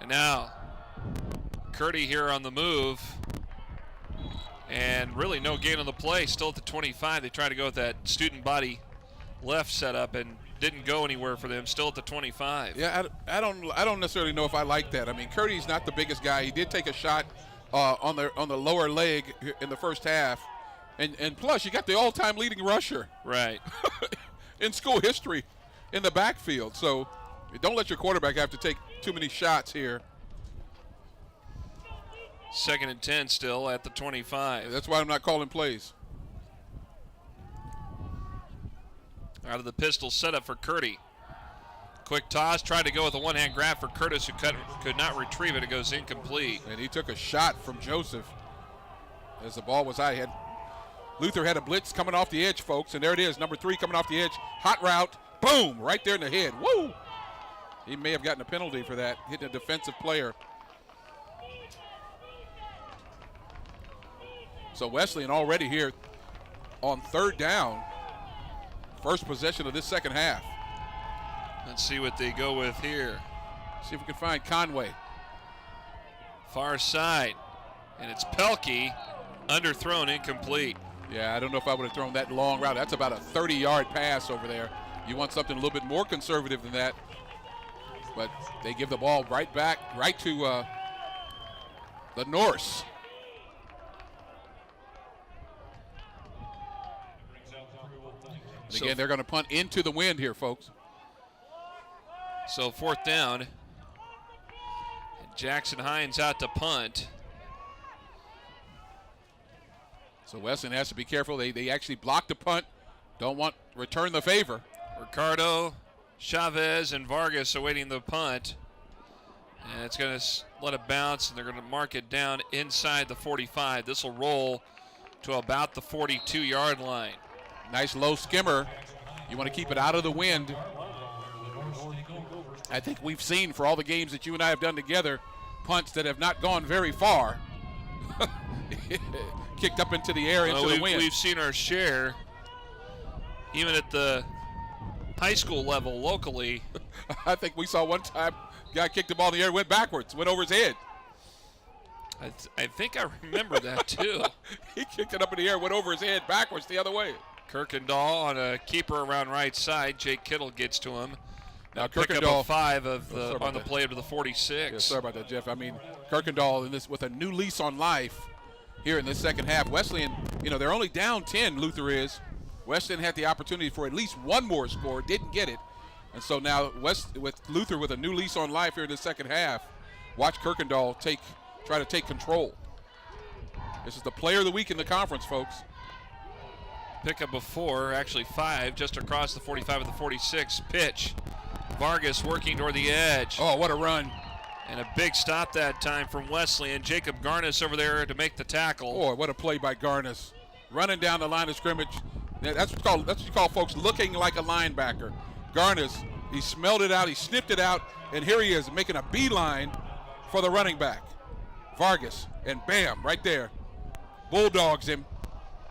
Speaker 2: And now, Curdy here on the move. And really no gain on the play. Still at the 25. They try to go with that student body left setup and didn't go anywhere for them. Still at the 25.
Speaker 8: Yeah, I don't necessarily know if I like that. I mean, Curdy's not the biggest guy. He did take a shot on the lower leg in the first half. And plus, you got the all-time leading rusher.
Speaker 2: Right.
Speaker 8: in school history in the backfield. So don't let your quarterback have to take too many shots here.
Speaker 2: 2nd and 10 still at the 25.
Speaker 8: That's why I'm not calling plays.
Speaker 2: Out of the pistol setup for Curdy. Quick toss, tried to go with a one-hand grab for Curtis, who could not retrieve it. It goes incomplete.
Speaker 8: And he took a shot from Joseph as the ball was high. Luther had a blitz coming off the edge, folks, and there it is, number 3 coming off the edge. Hot route, boom, right there in the head. Woo! He may have gotten a penalty for that, hitting a defensive player. So Wesleyan already here on 3rd down. First possession of this second half.
Speaker 2: Let's see what they go with here.
Speaker 8: See if we can find Conway.
Speaker 2: Far side. And it's Pelkey. Underthrown, incomplete.
Speaker 8: Yeah, I don't know if I would have thrown that long route. That's about a 30-yard pass over there. You want something a little bit more conservative than that. But they give the ball right back, right to the Norse. And again, they're going to punt into the wind here, folks.
Speaker 2: So 4th down. Jackson Hines out to punt.
Speaker 8: So Wesleyan has to be careful. They actually block the punt. Don't want return the favor.
Speaker 2: Ricardo, Chavez, and Vargas awaiting the punt. And it's going to let it bounce, and they're going to mark it down inside the 45. This will roll to about the 42-yard line.
Speaker 8: Nice low skimmer. You want to keep it out of the wind. I think we've seen for all the games that you and I have done together, punts that have not gone very far. Kicked up into the air, into the wind.
Speaker 2: We've seen our share, even at the high school level locally.
Speaker 8: I think we saw one time, guy kicked the ball in the air, went backwards, went over his head.
Speaker 2: I think I remember that too.
Speaker 8: He kicked it up in the air, went over his head, backwards the other way.
Speaker 2: Kirkendall on a keeper around right side. Jake Kittle gets to him.
Speaker 8: Now
Speaker 2: Pick up
Speaker 8: Kirkendall,
Speaker 2: a 5 of on the play to the 46.
Speaker 8: Yeah, sorry about that, Jeff. I mean, Kirkendall in this with a new lease on life here in the second half. Wesleyan, they're only down 10, Luther is. Wesleyan had the opportunity for at least one more score, didn't get it. And so now with Luther with a new lease on life here in the second half, watch Kirkendall try to take control. This is the player of the week in the conference, folks.
Speaker 2: Pick up a 4, actually 5, just across the 45 of the 46. Pitch. Vargas working toward the edge.
Speaker 8: Oh, what a run.
Speaker 2: And a big stop that time from Wesleyan. Jacob Garnis over there to make the tackle.
Speaker 8: Oh, what a play by Garnis. Running down the line of scrimmage. That's what you call, folks, looking like a linebacker. Garnis, he smelled it out, he sniffed it out, and here he is making a beeline for the running back. Vargas, and bam, right there. Bulldogs him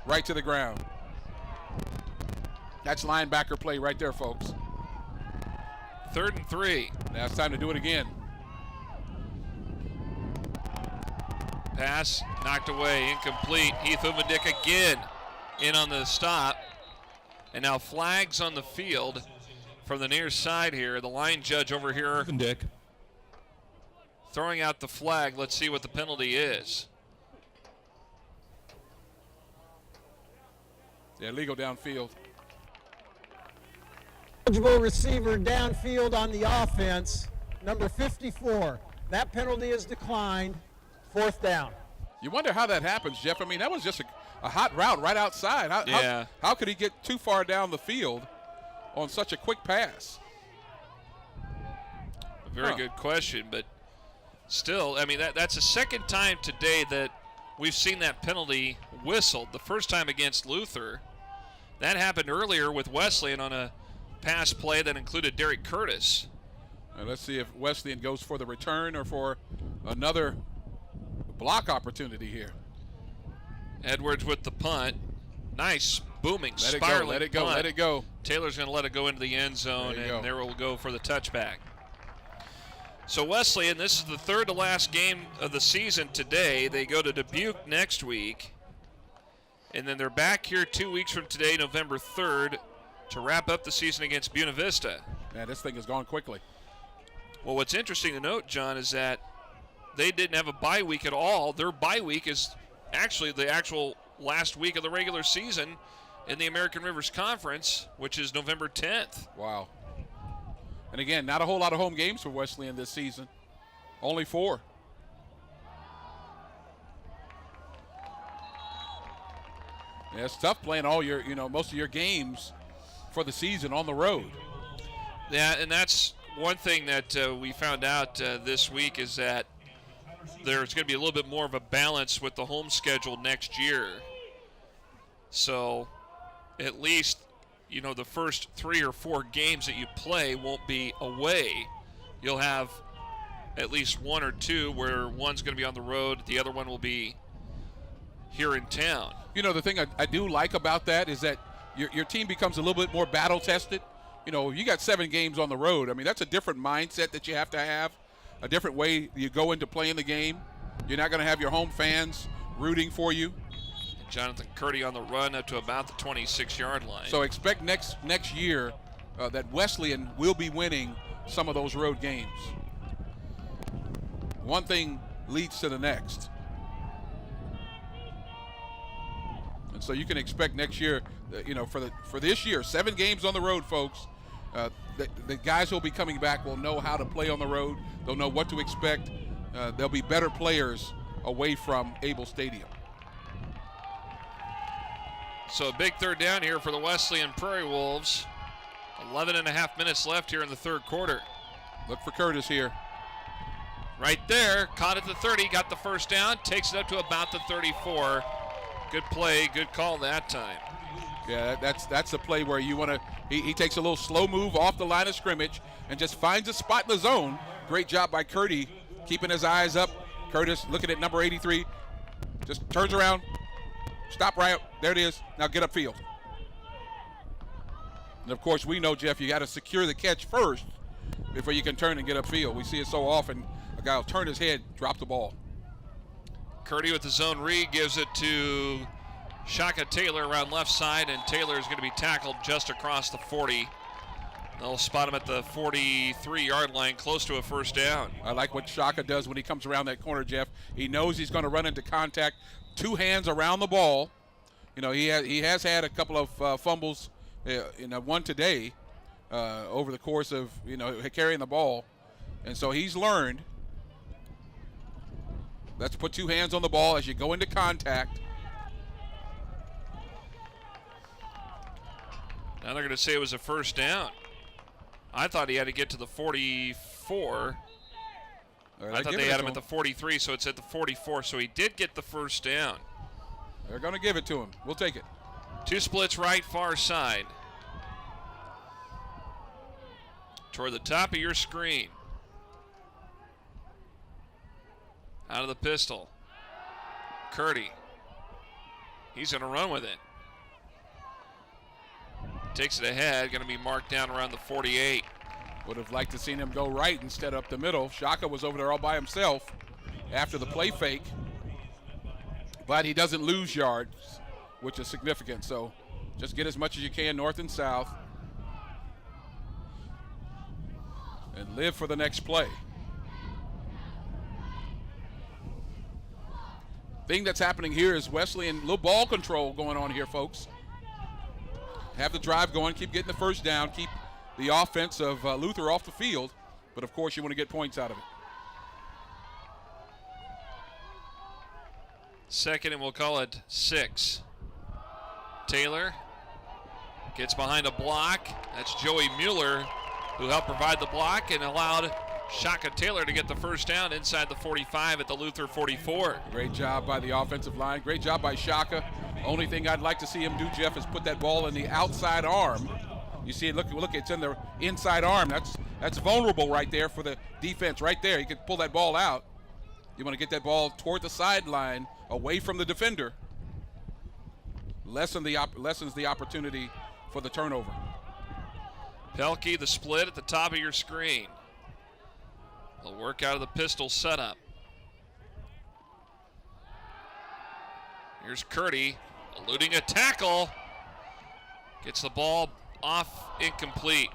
Speaker 8: right to the ground. That's linebacker play right there, folks.
Speaker 2: 3rd and 3.
Speaker 8: Now it's time to do it again.
Speaker 2: Pass knocked away, incomplete. Heath Umendick again in on the stop. And now flags on the field from the near side here. The line judge over here throwing out the flag. Let's see what the penalty is.
Speaker 8: Yeah, legal downfield.
Speaker 9: Eligible receiver downfield on the offense, number 54. That penalty is declined. 4th down.
Speaker 8: You wonder how that happens, Jeff. I mean, that was just a hot route right outside. How could he get too far down the field on such a quick pass?
Speaker 2: A very good question, but still, I mean, that's the second time today that we've seen that penalty whistled. The first time against Luther. That happened earlier with Wesleyan on a pass play that included Derek Curtis.
Speaker 8: Now let's see if Wesleyan goes for the return or for another block opportunity here.
Speaker 2: Edwards with the punt. Nice, booming,
Speaker 8: let
Speaker 2: spiraling
Speaker 8: Let it go,
Speaker 2: punt.
Speaker 8: let it go.
Speaker 2: Taylor's going to let it go into the end zone, and there will go for the touchback. So Wesleyan, this is the 3rd to last game of the season today. They go to Dubuque next week, and then they're back here 2 weeks from today, November 3rd, to wrap up the season against Buena Vista.
Speaker 8: Man, this thing has gone quickly.
Speaker 2: Well, what's interesting to note, John, is that they didn't have a bye week at all. Their bye week is actually the actual last week of the regular season in the American Rivers Conference, which is November 10th.
Speaker 8: Wow. And again, not a whole lot of home games for Wesleyan this season. Only 4. Yeah, it's tough playing all your, most of your games for the season on the road.
Speaker 2: Yeah, and that's one thing that we found out this week is that there's going to be a little bit more of a balance with the home schedule next year. So at least, the first 3 or 4 games that you play won't be away. You'll have at least 1 or 2 where one's going to be on the road, the other one will be here in town.
Speaker 8: The thing I do like about that is that your team becomes a little bit more battle tested. You got 7 games on the road. I mean, that's a different mindset that you have to have, a different way you go into playing the game. You're not going to have your home fans rooting for you.
Speaker 2: Jonathan Curdy on the run up to about the 26-yard line.
Speaker 8: So expect next year that Wesleyan will be winning some of those road games. One thing leads to the next. And so you can expect next year, for this year, 7 games on the road, folks. The guys who will be coming back will know how to play on the road. They'll know what to expect. They'll be better players away from Able Stadium.
Speaker 2: So a big 3rd down here for the Wesleyan Prairie Wolves. 11 and a half minutes left here in the 3rd quarter.
Speaker 8: Look for Curtis here.
Speaker 2: Right there, caught at the 30, got the 1st down, takes it up to about the 34. Good play, good call that time.
Speaker 8: Yeah, that's the play where you want to, he takes a little slow move off the line of scrimmage and just finds a spot in the zone. Great job by Curdy, keeping his eyes up. Curtis looking at number 83, just turns around, stop right, there it is, now get upfield. And of course we know, Jeff, you got to secure the catch first before you can turn and get upfield. We see it so often, a guy will turn his head, drop the ball.
Speaker 2: Curdy with the zone read gives it to Shaka Taylor around left side, and Taylor is going to be tackled just across the 40 They'll spot him at the 43-yard line, close to a first down.
Speaker 8: I like what Shaka does when he comes around that corner, Jeff. He knows he's going to run into contact. 2 hands around the ball. You know, he has had a couple of fumbles, one today over the course of, carrying the ball. And so he's learned. Let's put 2 hands on the ball as you go into contact.
Speaker 2: Now they're going to say it was a first down. I thought he had to get to the 44. I thought they had him at the 43, so it's at the 44. So he did get the first down.
Speaker 8: They're going to give it to him. We'll take it.
Speaker 2: 2 splits right, far side. Toward the top of your screen. Out of the pistol. Curdy. He's going to run with it. Takes it ahead, going to be marked down around the 48.
Speaker 8: Would have liked to seen him go right instead up the middle. Shaka was over there all by himself after the play fake. But he doesn't lose yards, which is significant. So just get as much as you can north and south. And live for the next play. Thing that's happening here is Wesleyan, little ball control going on here, folks. Have the drive going, keep getting the first down, keep the offense of Luther off the field, but of course you want to get points out of it.
Speaker 2: Second, and we'll call it 6. Taylor gets behind a block. That's Joey Mueller, who helped provide the block and allowed Shaka Taylor to get the first down inside the 45 at the Luther 44.
Speaker 8: Great job by the offensive line. Great job by Shaka. Only thing I'd like to see him do, Jeff, is put that ball in the outside arm. You see it, look, it's in the inside arm. That's vulnerable right there for the defense right there. You could pull that ball out. You want to get that ball toward the sideline, away from the defender. Lessens the opportunity for the turnover.
Speaker 2: Pelkey, the split at the top of your screen. They'll work out of the pistol setup. Here's Curdy, eluding a tackle. Gets the ball off incomplete.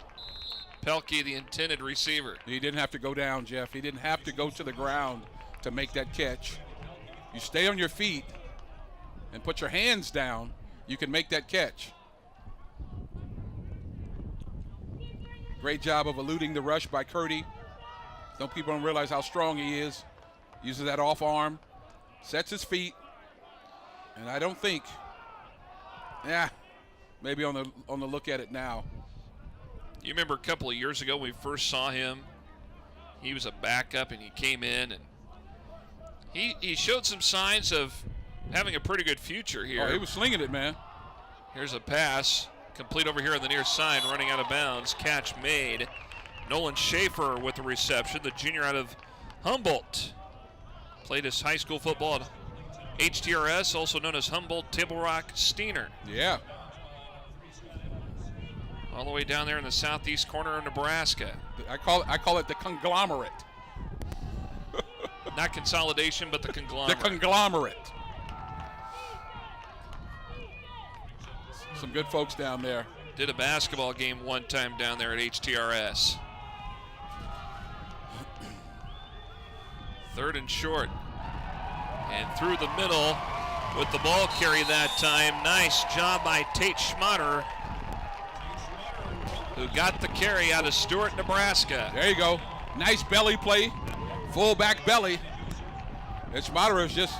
Speaker 2: Pelkey, the intended receiver.
Speaker 8: He didn't have to go down, Jeff. He didn't have to go to the ground to make that catch. You stay on your feet and put your hands down, you can make that catch. Great job of eluding the rush by Curdy. Some people don't realize how strong he is. Uses that off arm, sets his feet, and I don't think, maybe on the look at it now.
Speaker 2: You remember a couple of years ago when we first saw him, he was a backup and he came in and he showed some signs of having a pretty good future here.
Speaker 8: Oh, he was slinging it, man.
Speaker 2: Here's a pass, complete over here on the near side, running out of bounds. Catch made. Nolan Schaefer with the reception, the junior out of Humboldt. Played his high school football at HTRS, also known as Humboldt Table Rock Steiner.
Speaker 8: Yeah.
Speaker 2: All the way down there in the southeast corner of Nebraska.
Speaker 8: I call it the conglomerate.
Speaker 2: Not consolidation, but the conglomerate.
Speaker 8: The conglomerate. Some good folks down there.
Speaker 2: Did a basketball game one time down there at HTRS. 3rd and short. And through the middle with the ball carry that time. Nice job by Tate Schmatter, who got the carry out of Stewart, Nebraska.
Speaker 8: There you go. Nice belly play. Fullback belly. And Schmatter is just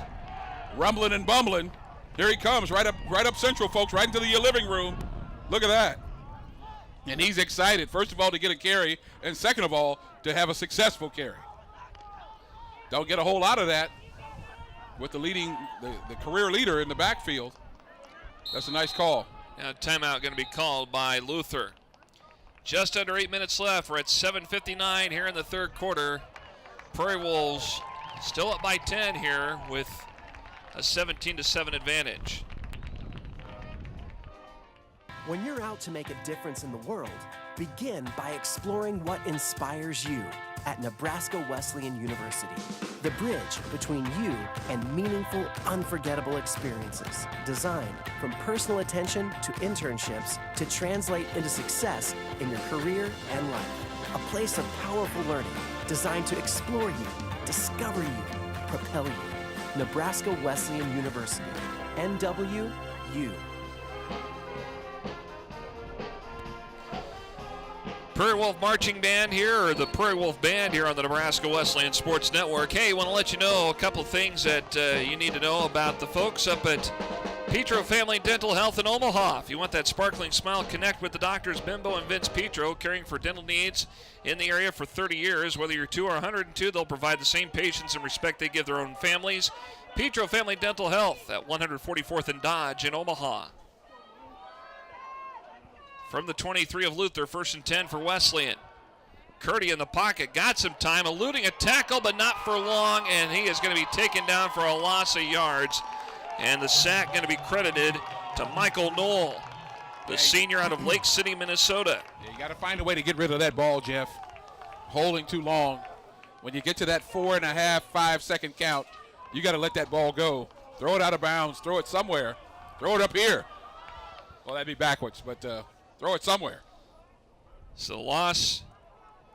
Speaker 8: rumbling and bumbling. Here he comes, right up central, folks, right into your living room. Look at that. And he's excited, first of all, to get a carry, and second of all, to have a successful carry. Don't get a whole lot of that with the career leader in the backfield. That's a nice call.
Speaker 2: Now timeout going to be called by Luther. Just under 8 minutes left. We're at 7:59 here in the third quarter. Prairie Wolves still up by 10 here with a 17-7 advantage.
Speaker 4: When you're out to make a difference in the world, begin by exploring what inspires you at Nebraska Wesleyan University. The bridge between you and meaningful, unforgettable experiences. Designed from personal attention to internships to translate into success in your career and life. A place of powerful learning designed to explore you, discover you, propel you. Nebraska Wesleyan University. NWU.
Speaker 2: Prairie Wolf Marching Band here, or the Prairie Wolf Band here on the Nebraska Wesleyan Sports Network. Hey, I want to let you know a couple of things that you need to know about the folks up at Petro Family Dental Health in Omaha. If you want that sparkling smile, connect with the doctors Bimbo and Vince Petro, caring for dental needs in the area for 30 years. Whether you're 2 or 102, they'll provide the same patience and respect they give their own families. Petro Family Dental Health at 144th and Dodge in Omaha. From the 23 of Luther, 1st and 10 for Wesleyan. Curdy in the pocket, got some time, eluding a tackle, but not for long, and he is going to be taken down for a loss of yards. And the sack going to be credited to Michael Knoll, the senior out of Lake City, Minnesota.
Speaker 8: Yeah, you got to find a way to get rid of that ball, Jeff. Holding too long. When you get to that 4.5, 5 second count, you got to let that ball go. Throw it out of bounds. Throw it somewhere. Throw it up here. Well, that'd be backwards, but throw it somewhere.
Speaker 2: So the loss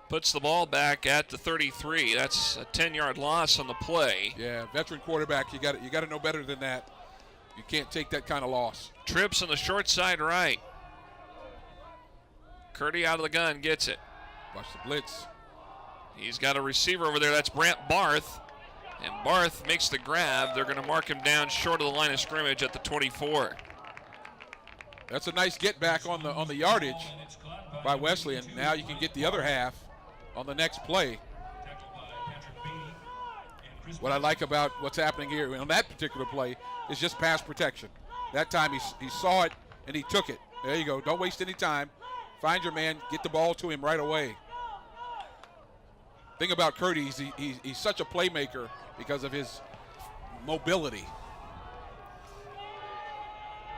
Speaker 2: puts the ball back at the 33. That's a 10-yard loss on the play.
Speaker 8: Yeah, veteran quarterback, you got to know better than that. You can't take that kind of loss.
Speaker 2: Trips on the short side right. Curdy out of the gun, gets it.
Speaker 8: Watch the blitz.
Speaker 2: He's got a receiver over there. That's Brant Barth. And Barth makes the grab. They're going to mark him down short of the line of scrimmage at the 24.
Speaker 8: That's a nice get back on the yardage by Wesleyan. Now you can get the other half on the next play. What I like about what's happening here on that particular play is just pass protection. That time he saw it and he took it. There you go. Don't waste any time. Find your man. Get the ball to him right away. Thing about Curdy, he's such a playmaker because of his mobility.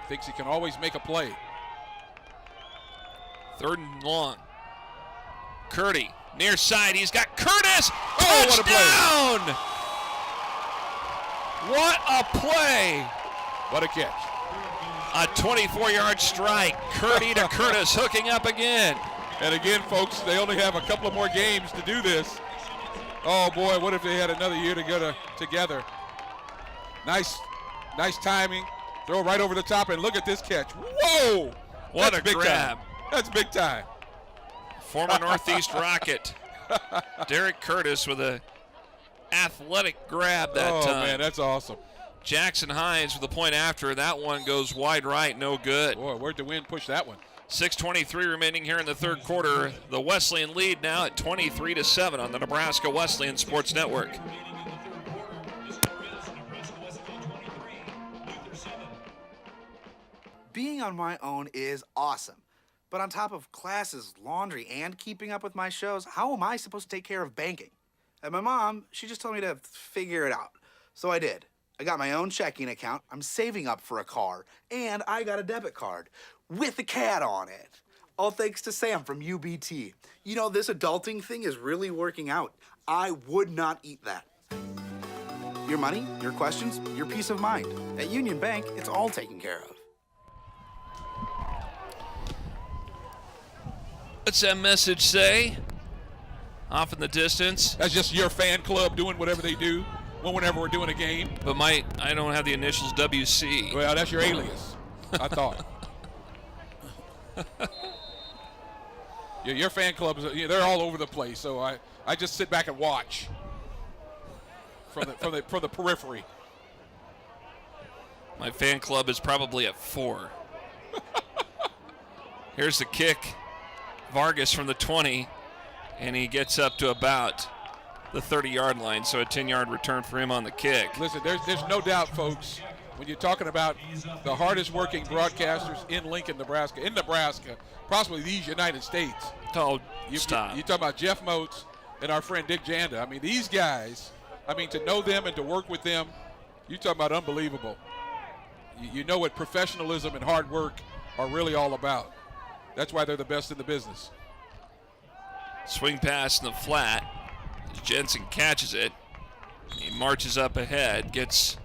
Speaker 8: Thinks he can always make a play.
Speaker 2: 3rd and long. Curdy, near side. He's got Curtis.
Speaker 8: Oh,
Speaker 2: Touchdown! What a play.
Speaker 8: What a catch.
Speaker 2: A 24-yard strike. Curdy to Curtis, hooking up again.
Speaker 8: And again, folks, they only have a couple of more games to do this. Oh, boy, what if they had another year to go together. Nice timing. Throw right over the top, and look at this catch. Whoa!
Speaker 2: What
Speaker 8: That's
Speaker 2: a
Speaker 8: big
Speaker 2: grab.
Speaker 8: Time. That's big time.
Speaker 2: Former Northeast Rocket. Derek Curtis with a athletic grab that time.
Speaker 8: Oh, man, that's awesome.
Speaker 2: Jackson Hines with the point after. That one goes wide right, no good.
Speaker 8: Boy, where'd the wind push that one?
Speaker 2: 6:23 remaining here in the third quarter. The Wesleyan lead now at 23-7 on the Nebraska Wesleyan Sports Network.
Speaker 6: Being on my own is awesome. But on top of classes, laundry, and keeping up with my shows, how am I supposed to take care of banking? And my mom, she just told me to figure it out. So I did. I got my own checking account, I'm saving up for a car, and I got a debit card with a cat on it. All thanks to Sam from UBT. You know, this adulting thing is really working out. I would not eat that. Your money, your questions, your peace of mind. At Union Bank, it's all taken care of.
Speaker 2: What's that message say? Off in the distance.
Speaker 8: That's just your fan club doing whatever they do whenever we're doing a game.
Speaker 2: But I don't have the initials WC.
Speaker 8: Well, that's your alias, I thought. Yeah, your fan clubs, they're all over the place. So I just sit back and watch from the periphery.
Speaker 2: My fan club is probably at 4. Here's the kick. Vargas from the 20, and he gets up to about the 30-yard line, so a 10-yard return for him on the kick.
Speaker 8: Listen, there's no doubt, folks, when you're talking about the hardest-working broadcasters in Lincoln, Nebraska, possibly these United States.
Speaker 2: Oh, stop.
Speaker 8: You talk about Jeff Moats and our friend Dick Janda. I mean, these guys, to know them and to work with them, you talk about unbelievable. You know what professionalism and hard work are really all about. That's why they're the best in the business.
Speaker 2: Swing pass in the flat. Jensen catches it. He marches up ahead, gets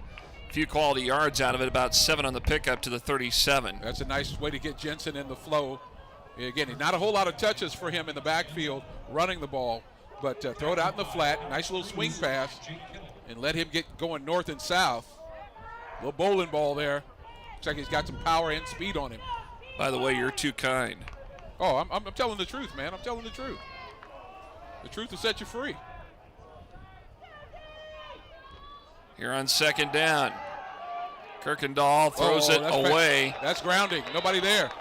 Speaker 2: a few quality yards out of it, about 7 on the pickup to the 37.
Speaker 8: That's a nice way to get Jensen in the flow. Again, not a whole lot of touches for him in the backfield running the ball, but throw it out in the flat, nice little swing pass, and let him get going north and south. Little bowling ball there. Looks like he's got some power and speed on him.
Speaker 2: By the way, you're too kind.
Speaker 8: Oh, I'm telling the truth, man. I'm telling the truth. The truth will set you free.
Speaker 2: Here on second down. Kirkendall throws it away.
Speaker 8: That's grounding. Nobody there.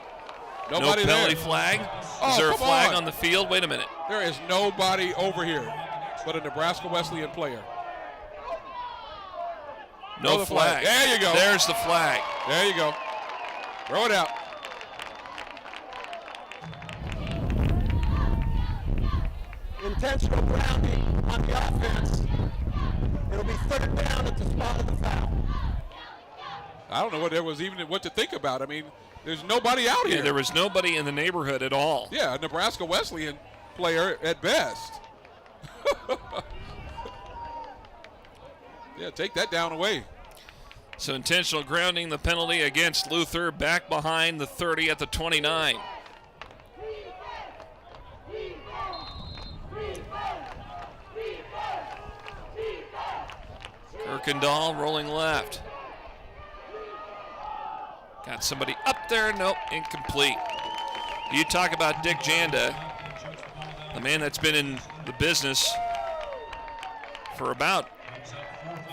Speaker 2: No penalty flag. Is there a flag on the field? Wait a minute.
Speaker 8: There is nobody over here but a Nebraska Wesleyan player.
Speaker 2: No flag.
Speaker 8: There you go.
Speaker 2: There's the flag.
Speaker 8: There you go. Throw it out.
Speaker 9: Intentional grounding on the offense. It'll be third down at the spot of the foul.
Speaker 8: I don't know what to think about. I mean, there's nobody out here.
Speaker 2: Yeah, there was nobody in the neighborhood at all.
Speaker 8: Yeah, a Nebraska Wesleyan player at best. Yeah, take that down away.
Speaker 2: So intentional grounding, the penalty against Luther, back behind the 30 at the 29. Kirkendall rolling left. Got somebody up there. Nope, incomplete. You talk about Dick Janda, the man that's been in the business for about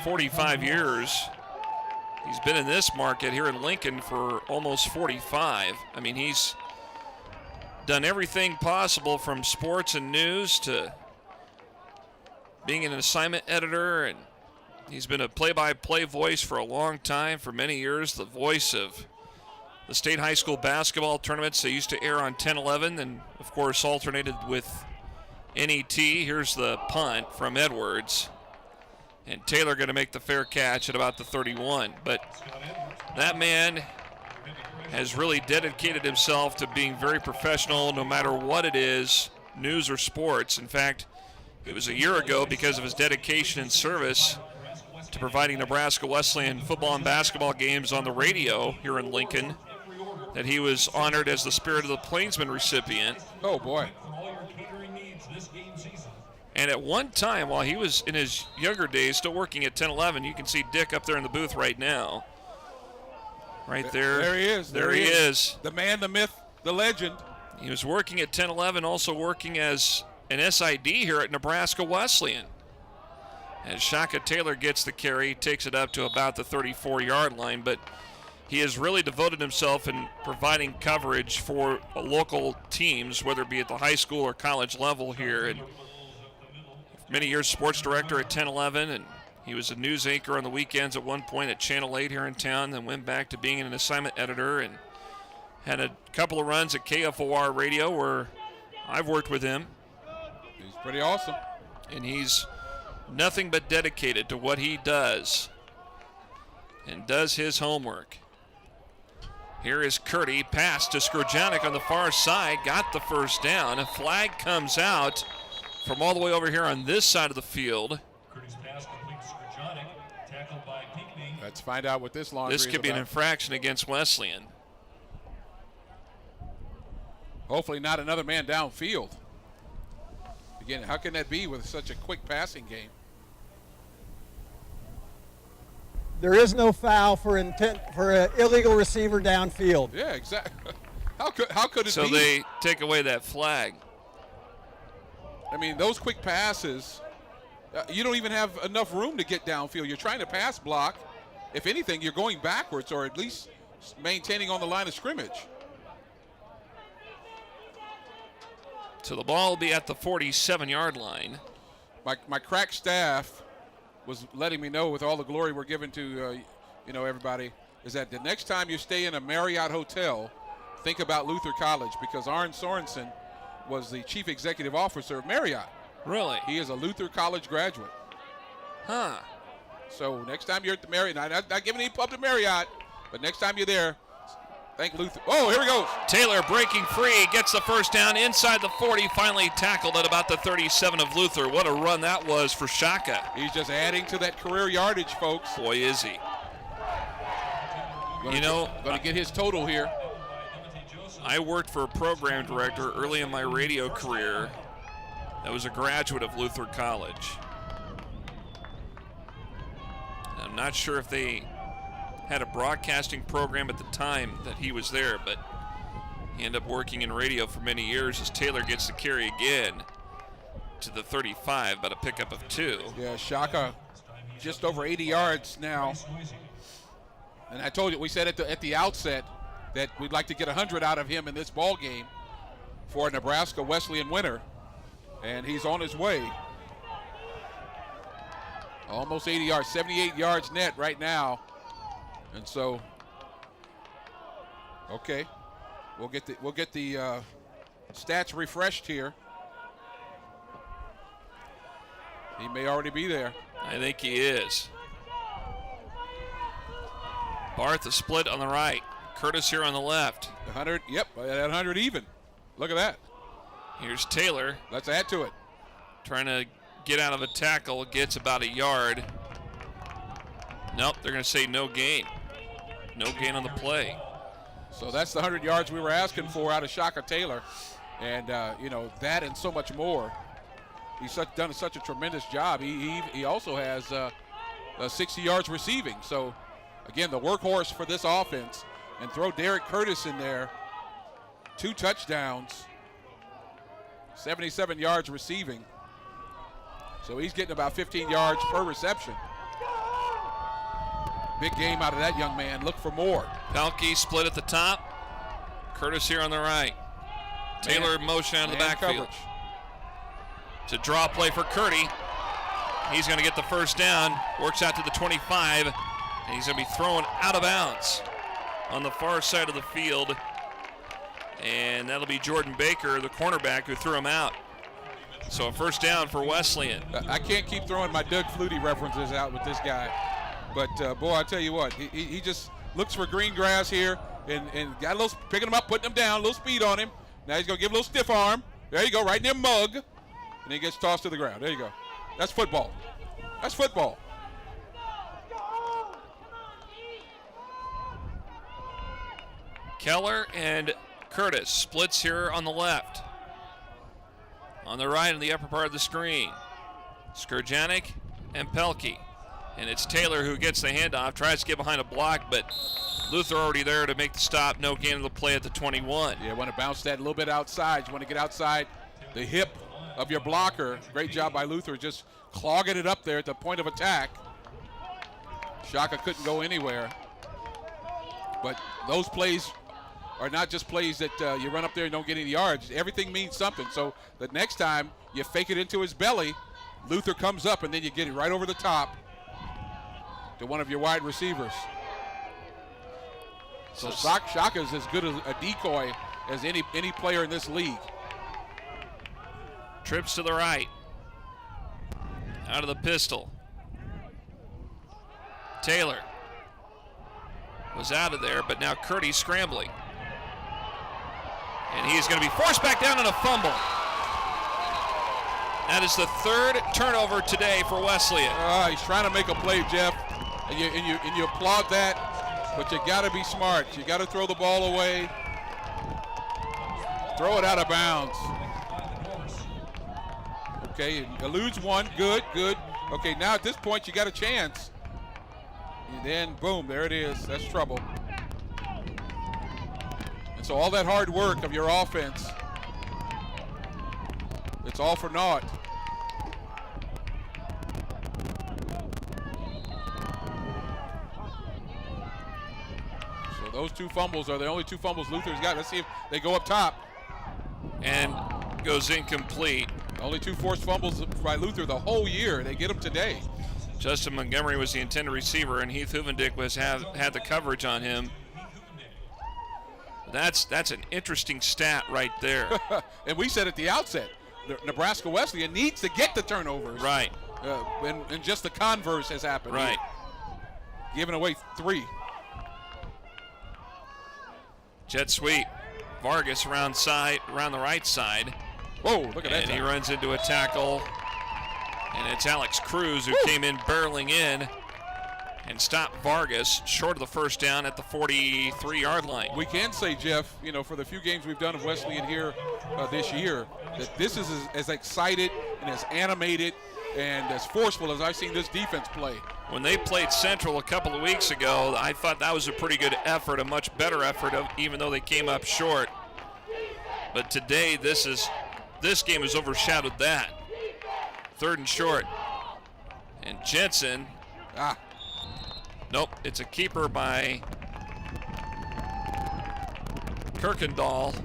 Speaker 2: 45 years. He's been in this market here in Lincoln for almost 45. I mean, he's done everything possible from sports and news to being an assignment editor, and he's been a play-by-play voice for a long time, for many years, the voice of the state high school basketball tournaments. They used to air on 10-11 and, of course, alternated with NET. Here's the punt from Edwards. And Taylor going to make the fair catch at about the 31. But that man has really dedicated himself to being very professional no matter what it is, news or sports. In fact, it was a year ago, because of his dedication and service to providing Nebraska Wesleyan football and basketball games on the radio here in Lincoln, that he was honored as the Spirit of the Plainsman recipient.
Speaker 8: Oh, boy.
Speaker 2: And at one time, while he was in his younger days still working at 10-11, you can see Dick up there in the booth right now. Right there.
Speaker 8: There he is.
Speaker 2: There he is.
Speaker 8: The man, the myth, the legend.
Speaker 2: He was working at 10-11, also working as an SID here at Nebraska Wesleyan. As Shaka Taylor gets the carry, takes it up to about the 34-yard line, but he has really devoted himself in providing coverage for local teams, whether it be at the high school or college level here. And many years sports director at 10-11, and he was a news anchor on the weekends at one point at Channel 8 here in town, then went back to being an assignment editor and had a couple of runs at KFOR radio where I've worked with him.
Speaker 8: He's pretty awesome.
Speaker 2: And he's nothing but dedicated to what he does and does his homework. Here is Curdy, pass to Skrujanic on the far side, got the first down. A flag comes out from all the way over here on this side of the field.
Speaker 8: Let's find out what this laundry is
Speaker 2: This could be
Speaker 8: about.
Speaker 2: an infraction against Wesleyan.
Speaker 8: Hopefully not another man downfield. Again, how can that be with such a quick passing game?
Speaker 9: There is no foul for an illegal receiver downfield.
Speaker 8: Yeah, exactly. How could it be?
Speaker 2: So they take away that flag.
Speaker 8: I mean, those quick passes, you don't even have enough room to get downfield. You're trying to pass block. If anything, you're going backwards or at least maintaining on the line of scrimmage.
Speaker 2: So the ball will be at the 47-yard line.
Speaker 8: My crack staff was letting me know, with all the glory we're giving to everybody, is that the next time you stay in a Marriott hotel, think about Luther College, because Arne Sorensen was the chief executive officer of Marriott.
Speaker 2: Really?
Speaker 8: He is a Luther College graduate.
Speaker 2: Huh.
Speaker 8: So next time you're at the Marriott, not giving any pub to Marriott, but next time you're there, Thank Luther. Oh, here he goes.
Speaker 2: Taylor breaking free, gets the first down inside the 40, finally tackled at about the 37 of Luther. What a run that was for Shaka.
Speaker 8: He's just adding to that career yardage, folks.
Speaker 2: Boy, is he.
Speaker 8: Going to get his total here.
Speaker 2: I worked for a program director early in my radio career that was a graduate of Luther College. I'm not sure if they had a broadcasting program at the time that he was there, but he ended up working in radio for many years as Taylor gets the carry again to the 35, but a pickup of 2.
Speaker 8: Yeah, Shaka just over 80 yards now. And I told you, we said at the outset that we'd like to get 100 out of him in this ball game for a Nebraska Wesleyan winner, and he's on his way. Almost 80 yards, 78 yards net right now. And so, okay, we'll get the stats refreshed here. He may already be there.
Speaker 2: I think he is. Barth a split on the right. Curtis here on the left.
Speaker 8: 100, yep, at 100 even. Look at that.
Speaker 2: Here's Taylor.
Speaker 8: Let's add to it.
Speaker 2: Trying to get out of a tackle, gets about a yard. Nope, they're going to say no gain. No gain on the play.
Speaker 8: So that's the 100 yards we were asking for out of Shaka Taylor. And, that and so much more. He's done such a tremendous job. He also has 60 yards receiving. So, again, the workhorse for this offense. And throw Derek Curtis in there. 2 touchdowns. 77 yards receiving. So he's getting about 15 yards per reception. Big game out of that young man. Look for more.
Speaker 2: Pelkey split at the top. Curtis here on the right. Taylor motion out of the backfield.
Speaker 8: Coverage.
Speaker 2: To draw play for Curdy. He's going to get the first down. Works out to the 25. And he's going to be thrown out of bounds on the far side of the field. And that'll be Jordan Baker, the cornerback, who threw him out. So a first down for Wesleyan.
Speaker 8: I can't keep throwing my Doug Flutie references out with this guy. But, boy, I tell you what, he just looks for green grass here and got a little, picking him up, putting him down, a little speed on him. Now he's going to give a little stiff arm. There you go, right near mug. And he gets tossed to the ground. There you go. That's football. That's football.
Speaker 2: Keller and Curtis splits here on the left. On the right in the upper part of the screen, Skurjanik and Pelkey. And it's Taylor who gets the handoff, tries to get behind a block, but Luther already there to make the stop. No gain of the play at the 21.
Speaker 8: Yeah, want to bounce that a little bit outside. You want to get outside the hip of your blocker. Great job by Luther, just clogging it up there at the point of attack. Shaka couldn't go anywhere. But those plays are not just plays that you run up there and don't get any yards. Everything means something. So the next time you fake it into his belly, Luther comes up and then you get it right over the top to one of your wide receivers. So Shaka is as good a decoy as any player in this league.
Speaker 2: Trips to the right. Out of the pistol. Taylor was out of there, but now Curdy scrambling. And he's going to be forced back down on a fumble. That is the 3rd turnover today for Wesleyan.
Speaker 8: He's trying to make a play, Jeff, and you applaud that, but you got to be smart. You got to throw the ball away. Throw it out of bounds. Okay, eludes one. Good. Okay, now at this point you got a chance. And then boom, there it is. That's trouble. And so all that hard work of your offense, it's all for naught. So those 2 fumbles are the only 2 fumbles Luther's got. Let's see if they go up top.
Speaker 2: And goes incomplete.
Speaker 8: Only 2 forced fumbles by Luther the whole year. They get them today.
Speaker 2: Justin Montgomery was the intended receiver, and Heath Huvendick had the coverage on him. That's an interesting stat right there.
Speaker 8: And we said at the outset, Nebraska Wesleyan needs to get the turnovers.
Speaker 2: Right.
Speaker 8: And just the converse has happened.
Speaker 2: Right.
Speaker 8: Giving away 3.
Speaker 2: Jet sweep. Vargas around the right side.
Speaker 8: Whoa, look at that.
Speaker 2: And he runs into a tackle. And it's Alex Cruz who came in barreling in and stopped Vargas short of the first down at the 43-yard line.
Speaker 8: We can say, Jeff, for the few games we've done of Wesleyan here this year, that this is as excited and as animated and as forceful as I've seen this defense play.
Speaker 2: When they played Central a couple of weeks ago, I thought that was a pretty good effort, a much better effort, even though they came up short. But today, this game has overshadowed that. 3rd and short. And Jensen. Nope, it's a keeper by Kirkendall.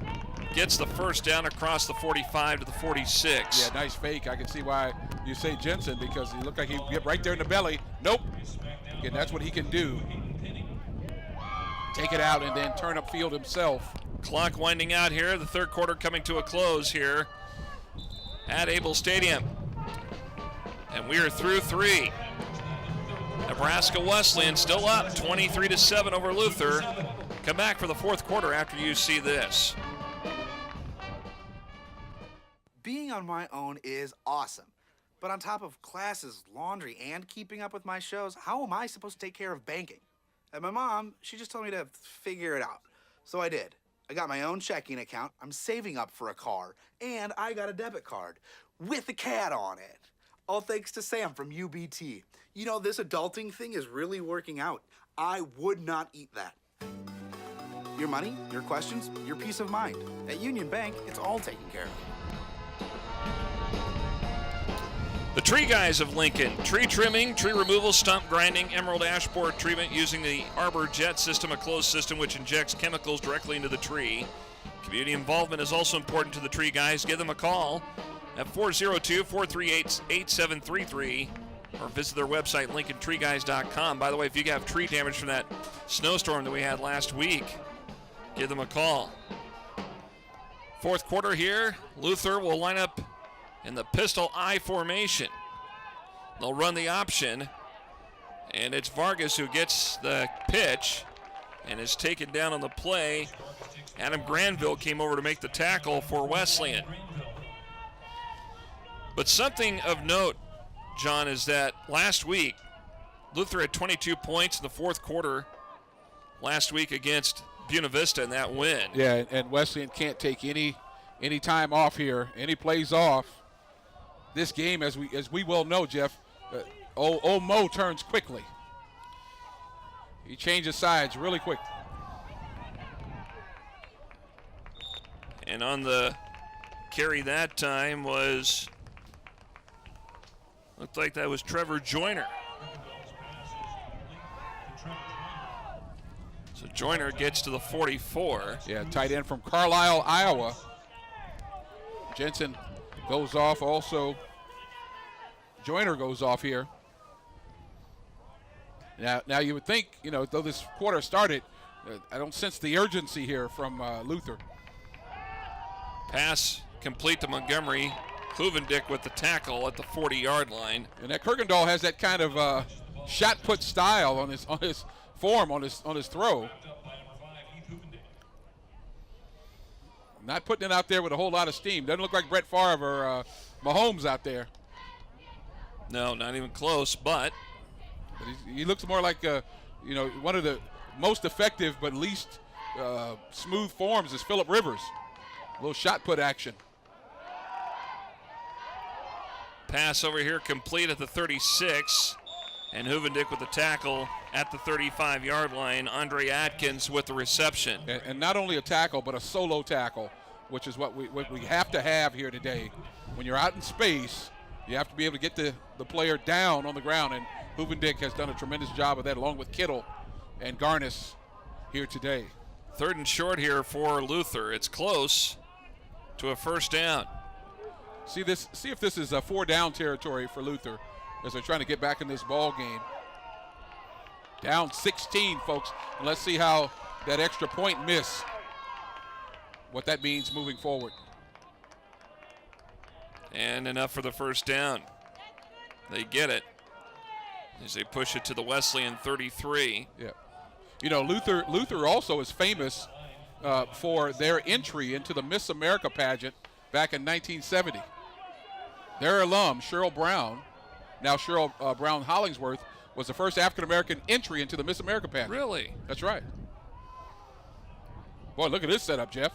Speaker 2: Gets the first down across the 45 to the 46.
Speaker 8: Yeah, nice fake. I can see why you say Jensen, because he looked like he'd get right there in the belly. Nope. And that's what he can do. Take it out and then turn upfield himself.
Speaker 2: Clock winding out here. The 3rd quarter coming to a close here at Able Stadium. And we are through 3. Nebraska Wesleyan still up 23-7 over Luther. Come back for the 4th quarter after you see this.
Speaker 6: Being on my own is awesome. But on top of classes, laundry, and keeping up with my shows, how am I supposed to take care of banking? And my mom, she just told me to figure it out. So I did. I got my own checking account, I'm saving up for a car, and I got a debit card with a cat on it. All thanks to Sam from UBT. This adulting thing is really working out. I would not eat that. Your money, your questions, your peace of mind. At Union Bank, it's all taken care of.
Speaker 2: The Tree Guys of Lincoln. Tree trimming, tree removal, stump grinding, emerald ash borer treatment using the Arbor Jet system, a closed system which injects chemicals directly into the tree. Community involvement is also important to the Tree Guys. Give them a call at 402-438-8733 or visit their website, LincolnTreeGuys.com. By the way, if you have tree damage from that snowstorm that we had last week, give them a call. 4th quarter here, Luther will line up in the pistol I formation. They'll run the option, and it's Vargas who gets the pitch and is taken down on the play. Adam Granville came over to make the tackle for Wesleyan. But something of note, John, is that last week, Luther had 22 points in the 4th quarter last week against Buena Vista in that win.
Speaker 8: Yeah, and Wesleyan can't take any time off here, any plays off. This game, as we well know, Jeff, old Mo turns quickly. He changes sides really quick.
Speaker 2: And on the carry that time looked like that was Trevor Joyner. So Joyner gets to the 44.
Speaker 8: Yeah, tight end from Carlisle, Iowa. Jensen goes off also. Joyner goes off here. Now you would think, though this quarter started, I don't sense the urgency here from Luther.
Speaker 2: Pass complete to Montgomery. Huvendick with the tackle at the 40-yard line.
Speaker 8: And that Kirkendall has that kind of shot put style on his form, on his throw. Not putting it out there with a whole lot of steam. Doesn't look like Brett Favre or Mahomes out there.
Speaker 2: No, not even close, but
Speaker 8: he looks more like one of the most effective but least smooth forms is Phillip Rivers. A little shot put action.
Speaker 2: Pass over here complete at the 36. And Huvendick with the tackle at the 35-yard line. Andre Atkins with the reception.
Speaker 8: And not only a tackle, but a solo tackle, which is what we have to have here today. When you're out in space, you have to be able to get the player down on the ground, and Huvendick has done a tremendous job of that, along with Kittle and Garnis here today.
Speaker 2: 3rd and short here for Luther. It's close to a first down.
Speaker 8: See if this is a 4-down territory for Luther as they're trying to get back in this ball game. Down 16, folks. And let's see how that extra point miss, what that means moving forward.
Speaker 2: And enough for the first down. They get it as they push it to the Wesleyan 33.
Speaker 8: Yeah. Luther also is famous for their entry into the Miss America pageant back in 1970. Their alum, Cheryl Brown, now Cheryl Brown Hollingsworth, was the first African-American entry into the Miss America pageant.
Speaker 2: Really?
Speaker 8: That's right. Boy, look at this setup, Jeff.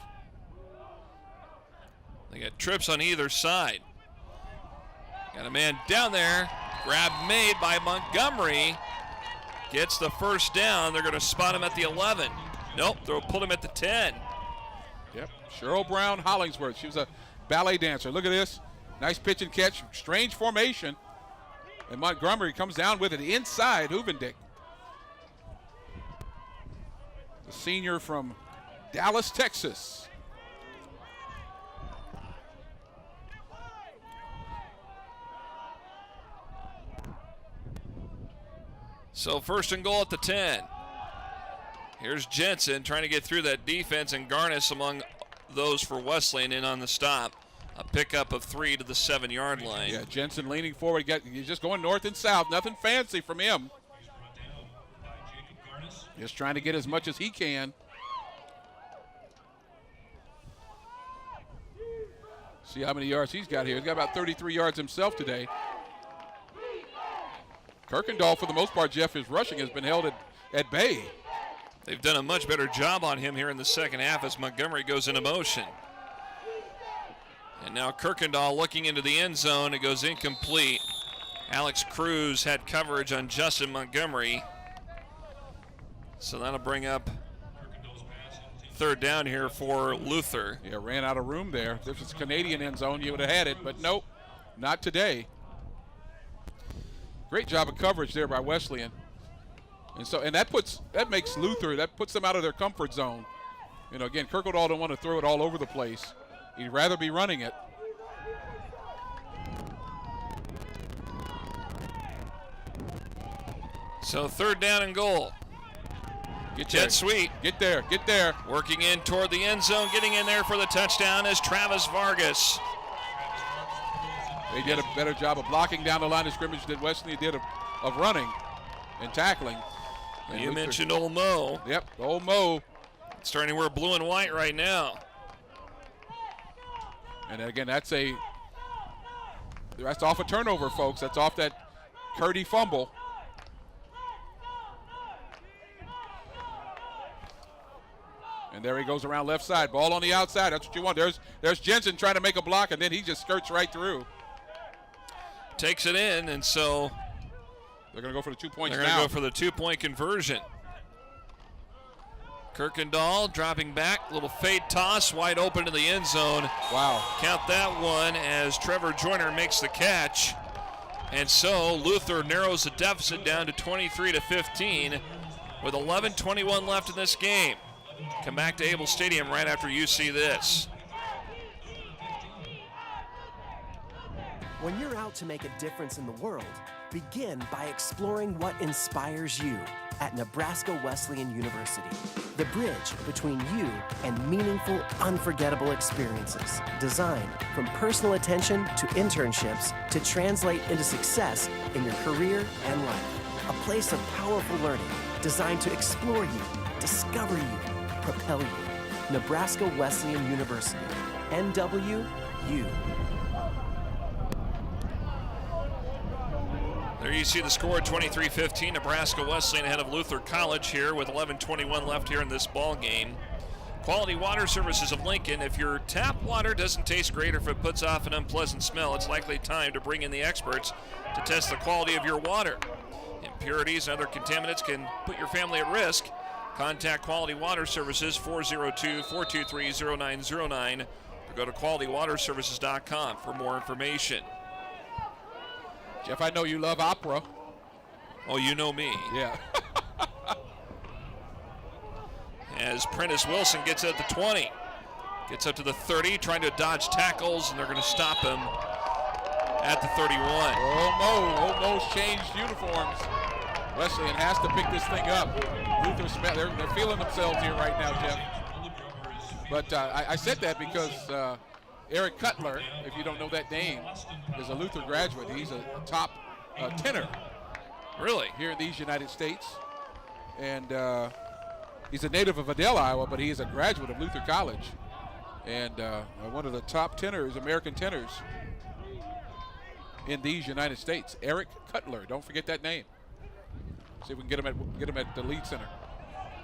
Speaker 2: They got trips on either side. Got a man down there. Grab made by Montgomery. Gets the first down. They're going to spot him at the 11. Nope, they'll put him at the 10.
Speaker 8: Yep, Cheryl Brown Hollingsworth. She was a ballet dancer. Look at this. Nice pitch and catch. Strange formation. And Montgomery comes down with it inside Huvendick. The senior from Dallas, Texas.
Speaker 2: So first and goal at the 10. Here's Jensen trying to get through that defense, and Garnis among those for Wesleyan in on the stop. A pickup of 3 to the 7-yard line.
Speaker 8: Yeah, Jensen leaning forward. He's just going north and south. Nothing fancy from him. Just trying to get as much as he can. See how many yards he's got here. He's got about 33 yards himself today. Kirkendall, for the most part, Jeff, his rushing has been held at bay.
Speaker 2: They've done a much better job on him here in the second half as Montgomery goes into motion. And now Kirkendall looking into the end zone. It goes incomplete. Alex Cruz had coverage on Justin Montgomery. So that'll bring up third down here for Luther.
Speaker 8: Yeah, ran out of room there. If this was Canadian end zone, you would have had it, but nope, not today. Great job of coverage there by Wesleyan. And that makes Luther, that puts them out of their comfort zone. You know, again, Kirkendall don't want to throw it all over the place. He'd rather be running it.
Speaker 2: So third down and goal. Jet sweep.
Speaker 8: Get there, get there.
Speaker 2: Working in toward the end zone, getting in there for the touchdown is Travis Vargas.
Speaker 8: They did a better job of blocking down the line of scrimmage than Wesleyan did of running and tackling. And
Speaker 2: you
Speaker 8: Luther,
Speaker 2: mentioned Old Mo.
Speaker 8: Yep, Old Mo.
Speaker 2: Starting to wear blue and white right now.
Speaker 8: And again, that's off a turnover, folks. That's off that Curdy fumble. And there he goes around left side. Ball on the outside. That's what you want. There's Jensen trying to make a block, and then he just skirts right through.
Speaker 2: Takes it in, and so
Speaker 8: they're going to go for the 2 points now.
Speaker 2: They're going to go for the 2-point conversion. Kirkendall dropping back, little fade toss, wide open to the end zone.
Speaker 8: Wow.
Speaker 2: Count that one as Trevor Joyner makes the catch. And so Luther narrows the deficit down to 23-15 with 11:21 left in this game. Come back to Able Stadium right after you see this.
Speaker 4: When you're out to make a difference in the world, begin by exploring what inspires you at Nebraska Wesleyan University. The bridge between you and meaningful, unforgettable experiences. Designed from personal attention to internships to translate into success in your career and life. A place of powerful learning designed to explore you, discover you, propel you. Nebraska Wesleyan University. NWU.
Speaker 2: There you see the score, 23-15. Nebraska Wesleyan ahead of Luther College here with 11:21 left here in this ball game. Quality Water Services of Lincoln. If your tap water doesn't taste great or if it puts off an unpleasant smell, it's likely time to bring in the experts to test the quality of your water. Impurities and other contaminants can put your family at risk. Contact Quality Water Services, 402-423-0909, or go to qualitywaterservices.com for more information.
Speaker 8: Jeff, I know you love opera.
Speaker 2: Oh, you know me.
Speaker 8: Yeah.
Speaker 2: As Prentice Wilson gets at the 20. Gets up to the 30, trying to dodge tackles, and they're going to stop him at the 31.
Speaker 8: Old Mo's changed uniforms. Wesleyan has to pick this thing up. Luther Smith, they're feeling themselves here right now, Jeff. But I said that because Eric Cutler, if you don't know that name, is a Luther graduate. He's a top tenor.
Speaker 2: Really?
Speaker 8: Here in these United States. And He's a native of Adele, Iowa, but he is a graduate of Luther College. And one of the top tenors, American tenors in these United States. Eric Cutler, don't forget that name. See if we can get him at the lead center.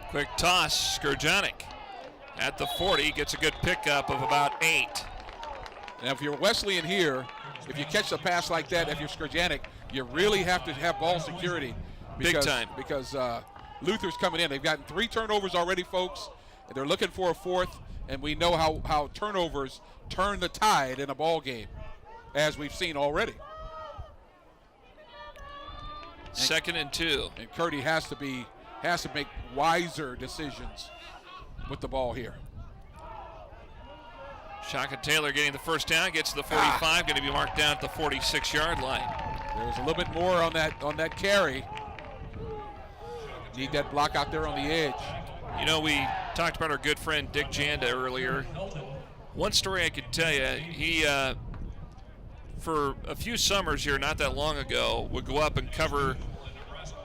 Speaker 2: Quick toss, Skurjanik at the 40, gets a good pickup of about 8.
Speaker 8: Now, if you're Wesleyan here, if you catch a pass like that, if you're Skurjanik, you really have to have ball security.
Speaker 2: Big time.
Speaker 8: Because Luther's coming in. They've gotten 3 turnovers already, folks. And they're looking for a 4th, and we know how turnovers turn the tide in a ball game, as we've seen already.
Speaker 2: 2nd and 2.
Speaker 8: And Curdy has to make wiser decisions with the ball here.
Speaker 2: Shaka Taylor getting the first down, gets to the 45, going to be marked down at the 46-yard line.
Speaker 8: There was a little bit more on that carry. Need that block out there on the edge.
Speaker 2: You know, we talked about our good friend Dick Janda earlier. One story I could tell you, he, for a few summers here, not that long ago, would go up and cover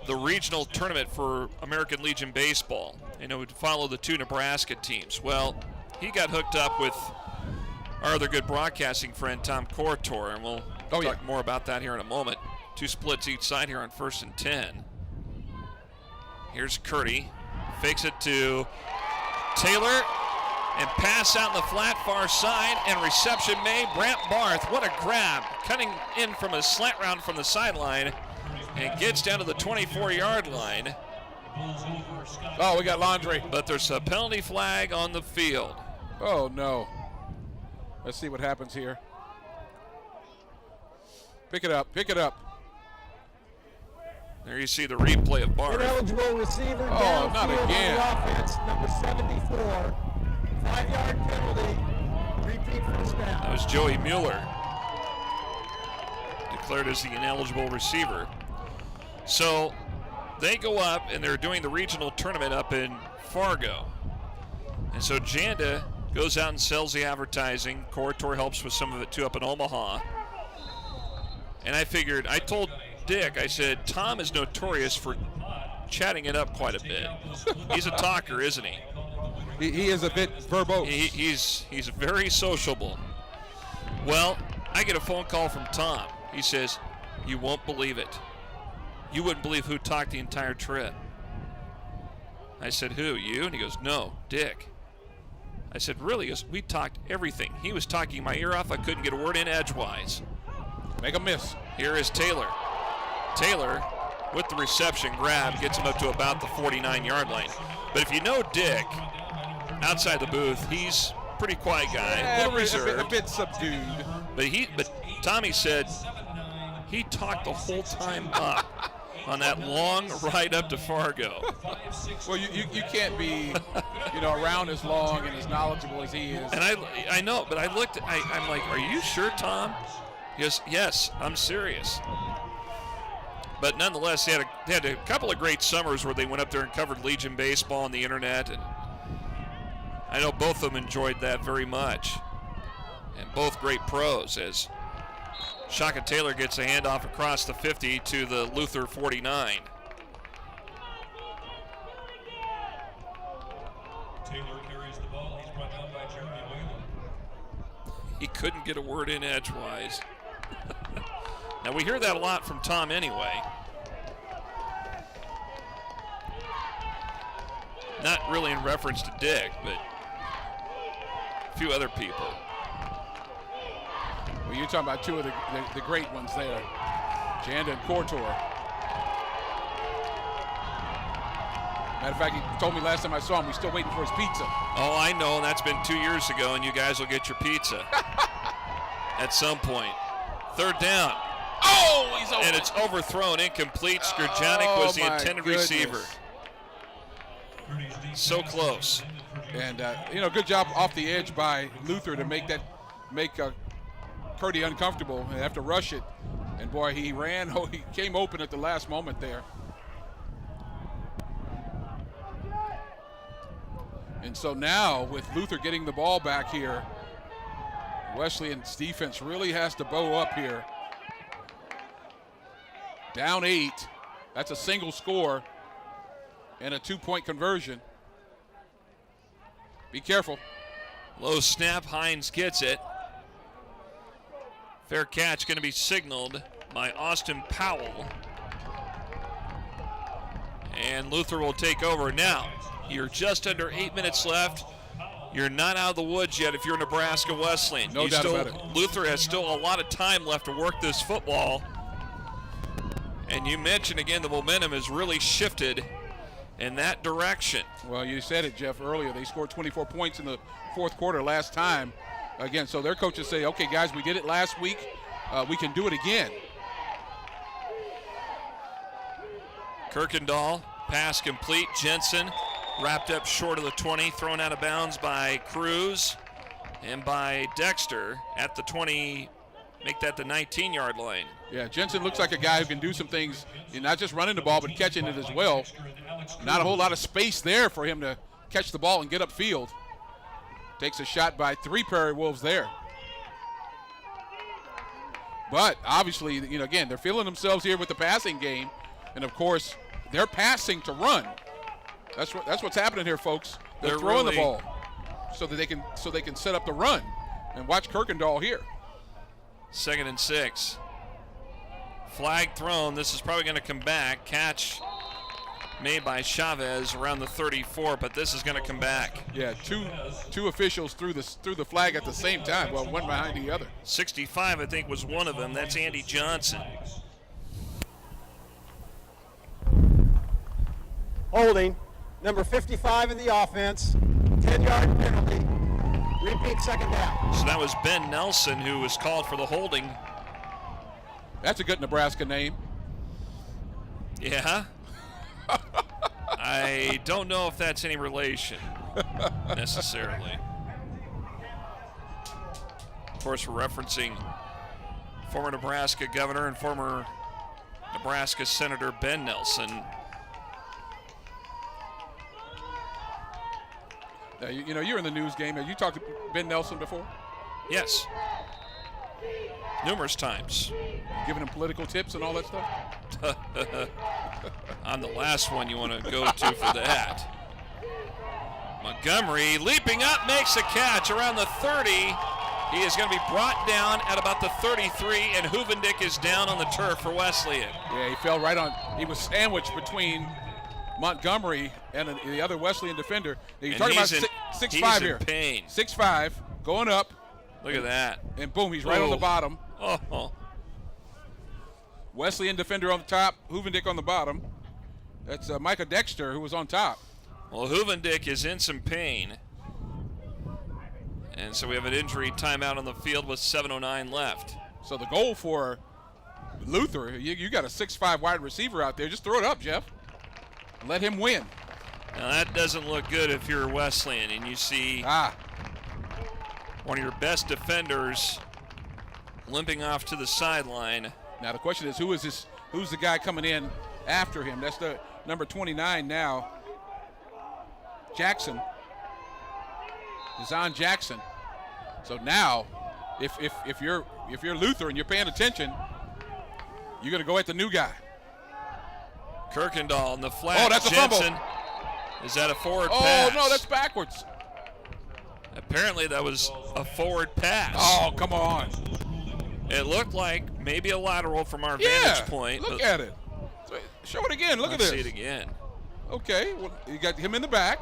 Speaker 2: the regional tournament for American Legion Baseball, and it would follow the 2 Nebraska teams. Well, he got hooked up with our other good broadcasting friend, Tom Cortor, and we'll talk more about that here in a moment. 2 splits each side here on 1st and 10. Here's Curdy, fakes it to Taylor, and pass out in the flat far side, and reception made. Brant Barth, what a grab, cutting in from a slant round from the sideline, and gets down to the 24-yard line.
Speaker 8: Oh, we got laundry.
Speaker 2: But there's a penalty flag on the field.
Speaker 8: Oh, no. Let's see what happens here. Pick it up, pick it up.
Speaker 2: There you see the replay of Barth.
Speaker 9: Ineligible receiver
Speaker 8: not
Speaker 9: downfield
Speaker 8: again.
Speaker 9: on the offense, number 74. 5-yard penalty. Repeat first down.
Speaker 2: That was Joey Mueller, declared as the ineligible receiver. So they go up and they're doing the regional tournament up in Fargo. And so Janda goes out and sells the advertising. Cortor helps with some of it too up in Omaha. And I told Dick, I said, Tom is notorious for chatting it up quite a bit. He's a talker, isn't he?
Speaker 8: He is a bit verbose.
Speaker 2: He's very sociable. Well, I get a phone call from Tom. He says, you won't believe it. You wouldn't believe who talked the entire trip. I said, who, you? And he goes, no, Dick. I said, really? He goes, we talked everything. He was talking my ear off. I couldn't get a word in edgewise.
Speaker 8: Make a miss.
Speaker 2: Here is Taylor. Taylor, with the reception grab, gets him up to about the 49-yard line. But if you know Dick, outside the booth, he's a pretty quiet guy, a little reserved.
Speaker 8: A bit subdued.
Speaker 2: But Tommy said he talked the whole time up on that long ride up to Fargo.
Speaker 8: Well, you can't be, around as long and as knowledgeable as he is.
Speaker 2: And I know, but I'm like, are you sure, Tom? He goes, yes, I'm serious. But nonetheless, they had a couple of great summers where they went up there and covered Legion baseball on the internet, and I know both of them enjoyed that very much. And both great pros, as Shaka Taylor gets a handoff across the 50 to the Luther 49.
Speaker 7: Taylor carries the ball. He's brought down by Jeremy Whalen.
Speaker 2: He couldn't get a word in edgewise. Now, we hear that a lot from Tom anyway. Not really in reference to Dick, but a few other people.
Speaker 8: Well, you're talking about 2 of the great ones there, Janda and Cortor. Matter of fact, he told me last time I saw him, he's still waiting for his pizza.
Speaker 2: Oh, I know. That's been 2 years ago, and you guys will get your pizza at some point. 3rd down.
Speaker 8: Oh, he's over.
Speaker 2: And it's overthrown, incomplete. Skurjanik was the intended receiver. So close.
Speaker 8: And, good job off the edge by Luther to make Curdy uncomfortable and have to rush it. And, boy, he came open at the last moment there. And so now, with Luther getting the ball back here, Wesleyan's defense really has to bow up here. Down 8. That's a single score and a 2-point conversion. Be careful.
Speaker 2: Low snap. Hines gets it. Fair catch going to be signaled by Austin Powell. And Luther will take over. Now, you're just under 8 minutes left. You're not out of the woods yet if you're Nebraska Wesleyan.
Speaker 8: No doubt about it.
Speaker 2: Luther has still a lot of time left to work this football. And you mentioned again the momentum has really shifted in that direction.
Speaker 8: Well, you said it, Jeff, earlier. They scored 24 points in the fourth quarter last time. Again, so their coaches say, okay, guys, we did it last week. We can do it again.
Speaker 2: Kirkendall, pass complete. Jensen wrapped up short of the 20, thrown out of bounds by Cruz and by Dexter at the 20, make that the 19-yard line.
Speaker 8: Yeah, Jensen looks like a guy who can do some things, not just running the ball, but catching it as well. Not a whole lot of space there for him to catch the ball and get upfield. Takes a shot by 3 Prairie Wolves there. But obviously, again, they're feeling themselves here with the passing game. And of course, they're passing to run. That's what's happening here, folks. They're throwing the ball so that they can set up the run. And watch Kirkendall here.
Speaker 2: 2nd and 6. Flag thrown. This is probably going to come back. Catch made by Chavez around the 34, but this is going to come back.
Speaker 8: Yeah, two officials threw the flag at the same time. Well, one behind the other.
Speaker 2: 65, I think, was one of them. That's Andy Johnson.
Speaker 9: Holding. Number 55 in the offense. 10-yard penalty. Repeat second down.
Speaker 2: So that was Ben Nelson who was called for the holding.
Speaker 8: That's a good Nebraska name.
Speaker 2: Yeah. I don't know if that's any relation necessarily. Of course, we're referencing former Nebraska governor and former Nebraska Senator Ben Nelson.
Speaker 8: Now, you're in the news game. Have you talked to Ben Nelson before?
Speaker 2: Yes. Numerous times.
Speaker 8: Giving him political tips and all that stuff?
Speaker 2: I'm the last one you want to go to for that. Montgomery leaping up, makes a catch around the 30. He is going to be brought down at about the 33, and Huvendick is down on the turf for Wesleyan.
Speaker 8: Yeah, he fell right on. He was sandwiched between Montgomery and the other Wesleyan defender. You're talking about 6'5" here.
Speaker 2: Pain.
Speaker 8: 6'5", going up.
Speaker 2: Look at that.
Speaker 8: And boom, he's right on the bottom.
Speaker 2: Oh.
Speaker 8: Wesleyan defender on the top, Huvendick on the bottom. That's Micah Dexter who was on top.
Speaker 2: Well, Huvendick is in some pain. And so we have an injury timeout on the field with 7:09 left.
Speaker 8: So the goal for Luther, you got a 6'5" wide receiver out there. Just throw it up, Jeff. And let him win.
Speaker 2: Now that doesn't look good if you're Wesleyan and you see one of your best defenders limping off to the sideline.
Speaker 8: Now the question is, who's the guy coming in after him? That's the number 29 now. Jackson. Zahn Jackson. So now, if you're Luther and you're paying attention, you're gonna go at the new guy.
Speaker 2: Kirkendall in the flat.
Speaker 8: Oh, that's a
Speaker 2: Jensen.
Speaker 8: fumble.
Speaker 2: Is that a forward pass?
Speaker 8: Oh no, that's backwards.
Speaker 2: Apparently that was a forward pass.
Speaker 8: Oh, come on.
Speaker 2: It looked like maybe a lateral from our vantage point.
Speaker 8: Look at it. Show it again. Look at this.
Speaker 2: Let's see it again.
Speaker 8: Okay, well, you got him in the back.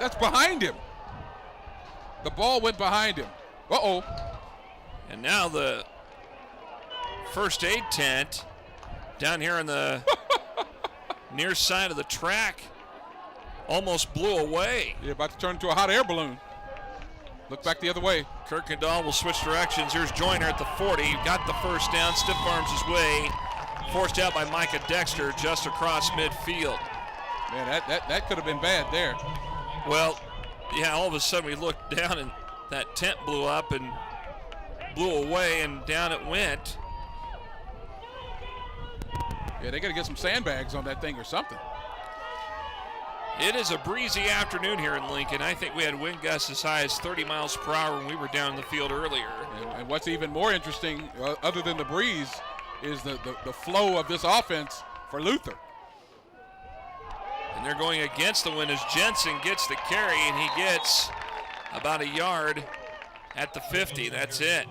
Speaker 8: That's behind him. The ball went behind him. Uh-oh.
Speaker 2: And now the first aid tent down here on the near side of the track almost blew away.
Speaker 8: You're about to turn into a hot air balloon. Look back the other way.
Speaker 2: Kirkendall will switch directions. Here's Joyner at the 40. Got the first down. Stiff arms his way. Forced out by Micah Dexter just across midfield.
Speaker 8: Man, that could have been bad there.
Speaker 2: Well, yeah, all of a sudden we looked down and that tent blew up and blew away, and down it went.
Speaker 8: Yeah, they got to get some sandbags on that thing or something.
Speaker 2: It is a breezy afternoon here in Lincoln. I think we had wind gusts as high as 30 miles per hour when we were down in the field earlier.
Speaker 8: And what's even more interesting, other than the breeze, is the flow of this offense for Luther.
Speaker 2: And they're going against the wind as Jensen gets the carry, and he gets about a yard at the 50. That's it.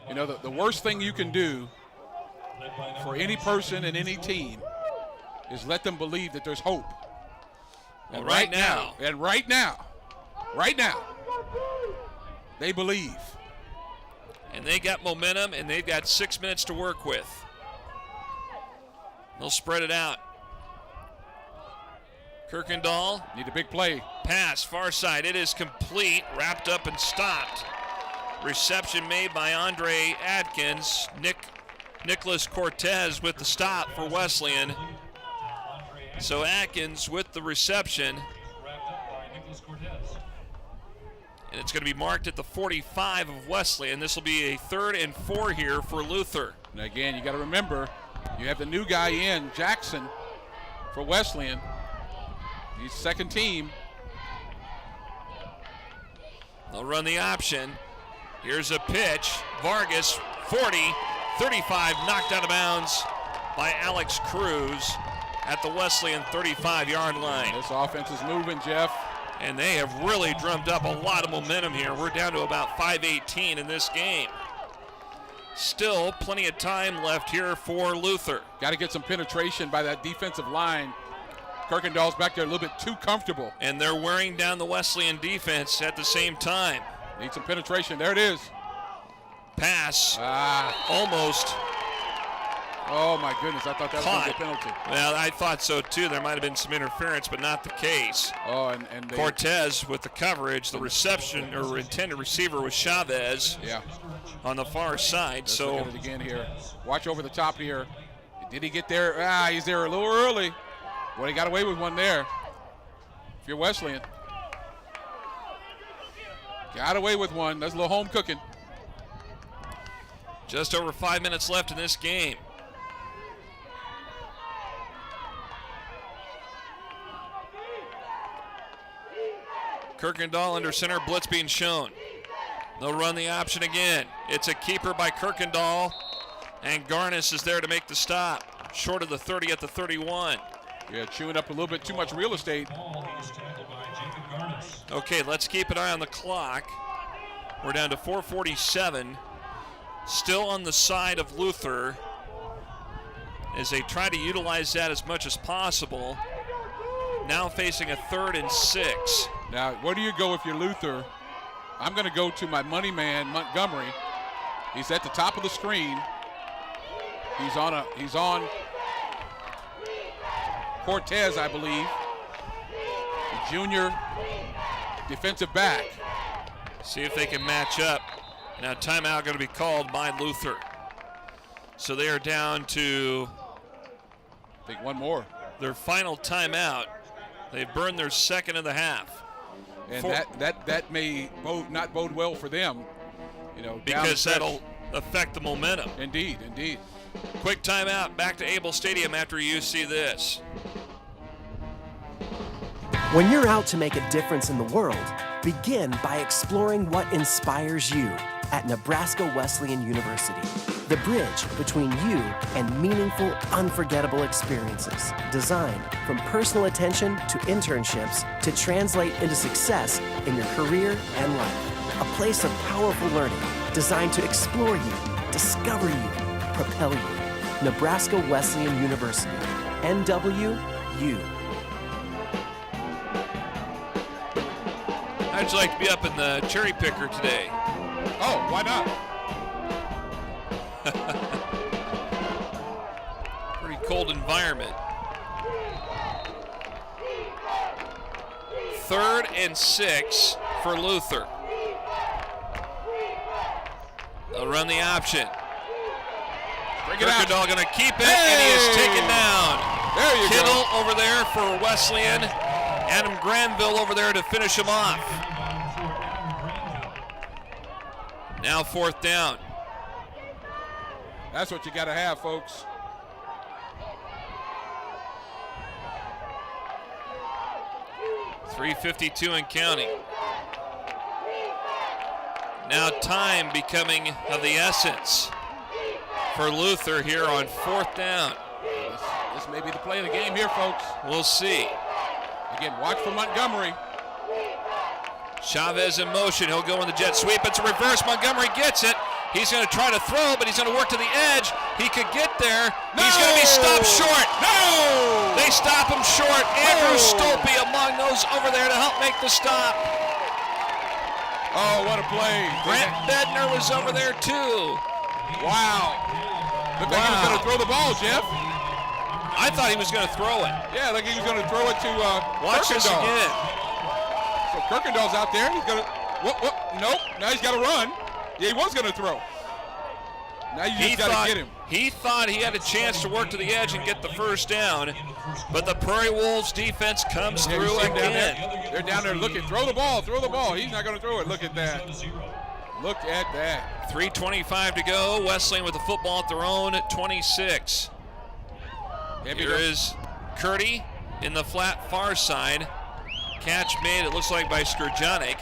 Speaker 8: You know, the worst thing you can do for any person and any team is let them believe that there's hope. And
Speaker 2: right now,
Speaker 8: they believe.
Speaker 2: And they got momentum, and they've got 6 minutes to work with. They'll spread it out. Kirkendall.
Speaker 8: Need a big play.
Speaker 2: Pass, far side. It is complete, wrapped up and stopped. Reception made by Andre Adkins. Nicholas Cortez with the stop for Wesleyan. So Atkins with the reception. And it's going to be marked at the 45 of Wesleyan. This will be a 3rd and 4 here for Luther.
Speaker 8: And again, you got to remember, you have the new guy in, Jackson, for Wesleyan. He's second team.
Speaker 2: They'll run the option. Here's a pitch. Vargas, 40, 35, knocked out of bounds by Alex Cruz at the Wesleyan 35-yard line.
Speaker 8: This offense is moving, Jeff.
Speaker 2: And they have really drummed up a lot of momentum here. We're down to about 5:18 in this game. Still plenty of time left here for Luther.
Speaker 8: Got to get some penetration by that defensive line. Kirkendall's back there a little bit too comfortable.
Speaker 2: And they're wearing down the Wesleyan defense at the same time.
Speaker 8: Need some penetration. There it is.
Speaker 2: Pass. Almost.
Speaker 8: Oh, my goodness. I thought that was going to be a penalty.
Speaker 2: Well, I thought so, too. There might have been some interference, but not the case.
Speaker 8: Oh, and
Speaker 2: Cortez with the coverage. The reception or intended receiver was Chavez on the far side.
Speaker 8: Let's
Speaker 2: so
Speaker 8: look at it again here. Watch over the top here. Did he get there? He's there a little early. Well, he got away with one there. If you're Wesleyan. Got away with one. That's a little home cooking.
Speaker 2: Just over 5 minutes left in this game. Kirkendall under center, blitz being shown. They'll run the option again. It's a keeper by Kirkendall, and Garnis is there to make the stop. Short of the 30 at the 31.
Speaker 8: Yeah, chewing up a little bit too much real estate.
Speaker 2: Okay, let's keep an eye on the clock. We're down to 4:47. Still on the side of Luther as they try to utilize that as much as possible. Now facing a 3rd and 6.
Speaker 8: Now, where do you go if you're Luther? I'm going to go to my money man, Montgomery. He's at the top of the screen. He's on Cortez, I believe. The junior defensive back.
Speaker 2: See if they can match up. Now timeout going to be called by Luther. So they are down to,
Speaker 8: I think, one more.
Speaker 2: Their final timeout. They've burned their second of the half.
Speaker 8: And that may not bode well for them,
Speaker 2: because that'll affect the momentum.
Speaker 8: Indeed.
Speaker 2: Quick timeout. Back to Able Stadium after you see this.
Speaker 4: When you're out to make a difference in the world, begin by exploring what inspires you at Nebraska Wesleyan University. The bridge between you and meaningful, unforgettable experiences, designed from personal attention to internships to translate into success in your career and life. A place of powerful learning designed to explore you, discover you, propel you. Nebraska Wesleyan University, NWU.
Speaker 2: How'd you like to be up in the cherry picker today?
Speaker 8: Oh, why not?
Speaker 2: Pretty cold environment. 3rd and 6 for Luther. They'll run the option. Kirkendall going to keep it, and he is taken down.
Speaker 8: There you
Speaker 2: Kittle
Speaker 8: go.
Speaker 2: over there for Wesleyan. Adam Granville over there to finish him off. Now 4th down.
Speaker 8: That's what you got to have, folks.
Speaker 2: .352 and counting. Now time becoming of the essence for Luther here on 4th down.
Speaker 8: This may be the play of the game here, folks.
Speaker 2: We'll see.
Speaker 8: again, watch for Montgomery.
Speaker 2: Chavez in motion. He'll go in the jet sweep. It's a reverse. Montgomery gets it. He's going to try to throw, but he's going to work to the edge. He could get there.
Speaker 8: No!
Speaker 2: He's going to be stopped short.
Speaker 8: No!
Speaker 2: They stop him short. Andrew Stolpe among those over there to help make the stop.
Speaker 8: Oh, what a play.
Speaker 2: Grant Bednar was over there too.
Speaker 8: Wow. Looked like he was going to throw the ball, Jeff.
Speaker 2: I thought he was going to throw it.
Speaker 8: Yeah, like he was going to throw it to
Speaker 2: Watch this
Speaker 8: Kirkendall.
Speaker 2: again.
Speaker 8: So Kirkendall's out there. He's going to, nope. Now he's got to run. Yeah, he was going to throw. Now you just got to get him.
Speaker 2: He thought he had a chance to work to the edge and get the first down, but the Prairie Wolves defense comes through again.
Speaker 8: They're down there looking. Throw the ball. Throw the ball. He's not going to throw it. Look at that. Look at that.
Speaker 2: 3:25 to go. Wesleyan with the football at their own 26. Here is Curdy in the flat far side. Catch made, it looks like, by Skurjanik,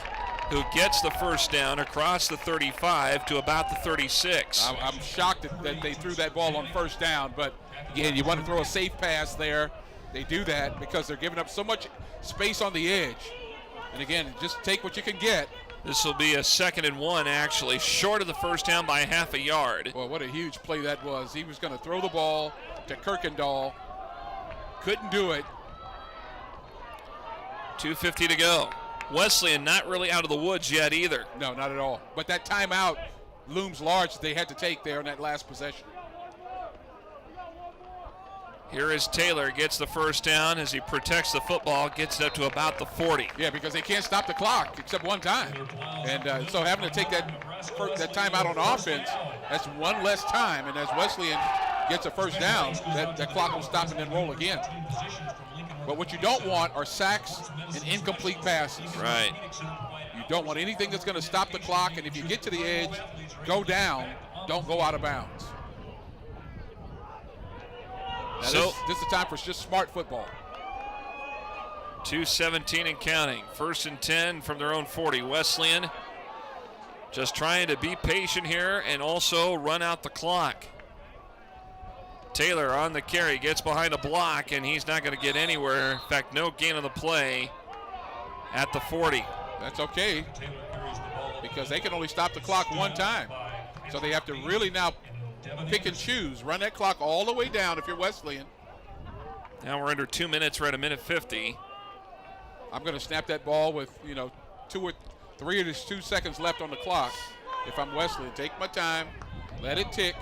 Speaker 2: who gets the first down across the 35 to about the 36.
Speaker 8: I'm shocked that they threw that ball on first down, but again, you want to throw a safe pass there. They do that because they're giving up so much space on the edge. And again, just take what you can get.
Speaker 2: This will be a 2nd and 1, actually, short of the first down by half a yard.
Speaker 8: Well, what a huge play that was. He was going to throw the ball to Kirkendall. Couldn't do it.
Speaker 2: 2:50 to go. Wesleyan not really out of the woods yet either.
Speaker 8: No, not at all. But that timeout looms large that they had to take there in that last possession.
Speaker 2: Here is Taylor, gets the first down as he protects the football, gets it up to about the 40.
Speaker 8: Yeah, because they can't stop the clock except one time. And so having to take that timeout on offense, that's one less time. And as Wesleyan gets a first down, that clock will stop and then roll again. But what you don't want are sacks and incomplete passes.
Speaker 2: Right.
Speaker 8: You don't want anything that's going to stop the clock. And if you get to the edge, go down, don't go out of bounds. Now
Speaker 2: So
Speaker 8: this is the time for just smart football.
Speaker 2: 2:17 and counting. 1st and 10 from their own 40. Wesleyan just trying to be patient here and also run out the clock. Taylor on the carry, gets behind a block, and he's not going to get anywhere. In fact, no gain on the play at the 40.
Speaker 8: That's okay, because they can only stop the clock one time. So they have to really now pick and choose. Run that clock all the way down if you're Wesleyan.
Speaker 2: Now we're under 2 minutes. We're at 1:50.
Speaker 8: I'm going to snap that ball with, 2 or 3 or 2 seconds left on the clock. If I'm Wesleyan, take my time, let it tick.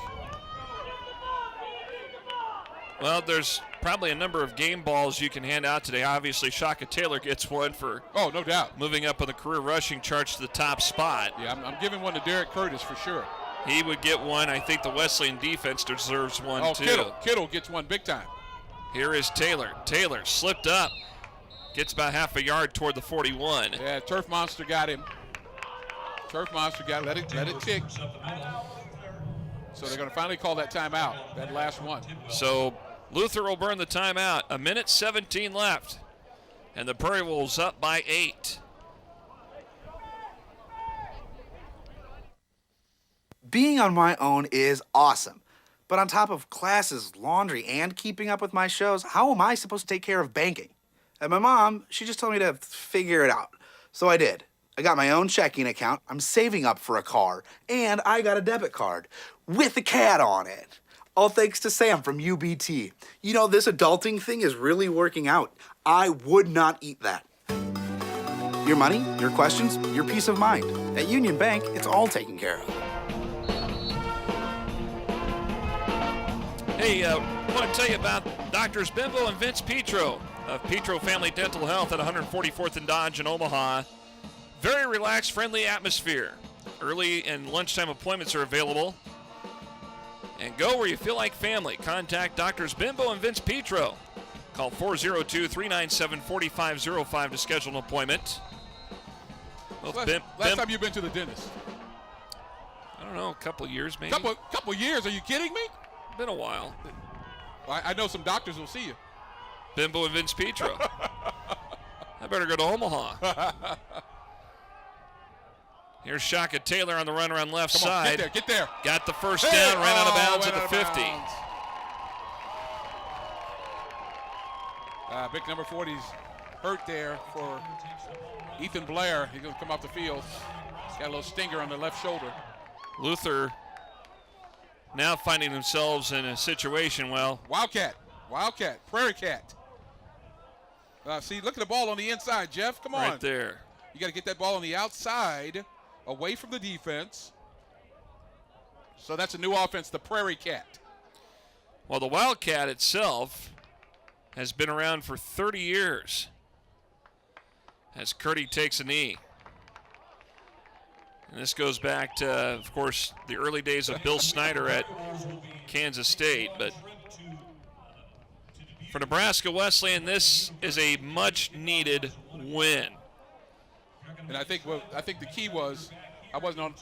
Speaker 2: Well, there's probably a number of game balls you can hand out today. Obviously, Shaka Taylor gets one for
Speaker 8: no doubt
Speaker 2: moving up on the career rushing charts to the top spot.
Speaker 8: Yeah, I'm giving one to Derek Curtis for sure.
Speaker 2: He would get one. I think the Wesleyan defense deserves one too.
Speaker 8: Kittle gets one big time.
Speaker 2: Here is Taylor. Taylor slipped up. Gets about half a yard toward the 41.
Speaker 8: Yeah, Turf Monster got him. Turf Monster got let it tick. So they're going to finally call that timeout, that last one.
Speaker 2: So Luther will burn the timeout. 1:17 left. And the Prairie Wolves up by 8.
Speaker 6: Being on my own is awesome. But on top of classes, laundry, and keeping up with my shows, how am I supposed to take care of banking? And my mom, she just told me to figure it out. So I did. I got my own checking account, I'm saving up for a car, and I got a debit card with a cat on it. All thanks to Sam from UBT. You know, this adulting thing is really working out. I would not eat that. Your money, your questions, your peace of mind. At Union Bank, it's all taken care of.
Speaker 2: Hey, I want to tell you about Doctors Bimbo and Vince Petro of Petro Family Dental Health at 144th and Dodge in Omaha. Very relaxed, friendly atmosphere. Early and lunchtime appointments are available. And go where you feel like family. Contact Doctors Bimbo and Vince Petro. Call 402-397-4505 to schedule an appointment.
Speaker 8: Last time you've been to the dentist?
Speaker 2: I don't know, a couple years maybe.
Speaker 8: Couple years? Are you kidding me?
Speaker 2: Been a while.
Speaker 8: I know some doctors will see you.
Speaker 2: Bimbo and Vince Petro. I better go to Omaha. Here's Shaka Taylor on the run around left side.
Speaker 8: Get there.
Speaker 2: Got the first down, ran out of bounds at the 50.
Speaker 8: Big number 40's hurt there for Ethan Blair. He's going to come off the field. Got a little stinger on the left shoulder.
Speaker 2: Luther now finding themselves in a situation, well.
Speaker 8: Wildcat, Prairie Cat. See, look at the ball on the inside, Jeff. Come on.
Speaker 2: Right there.
Speaker 8: You got to get that ball on the outside, away from the defense. So that's a new offense, the Prairie Cat.
Speaker 2: Well, the Wildcat itself has been around for 30 years as Curdy takes a knee. And this goes back to, of course, the early days of Bill Snyder at Kansas State. But for Nebraska Wesleyan, this is a much-needed win.
Speaker 8: And I think the key was I wasn't on.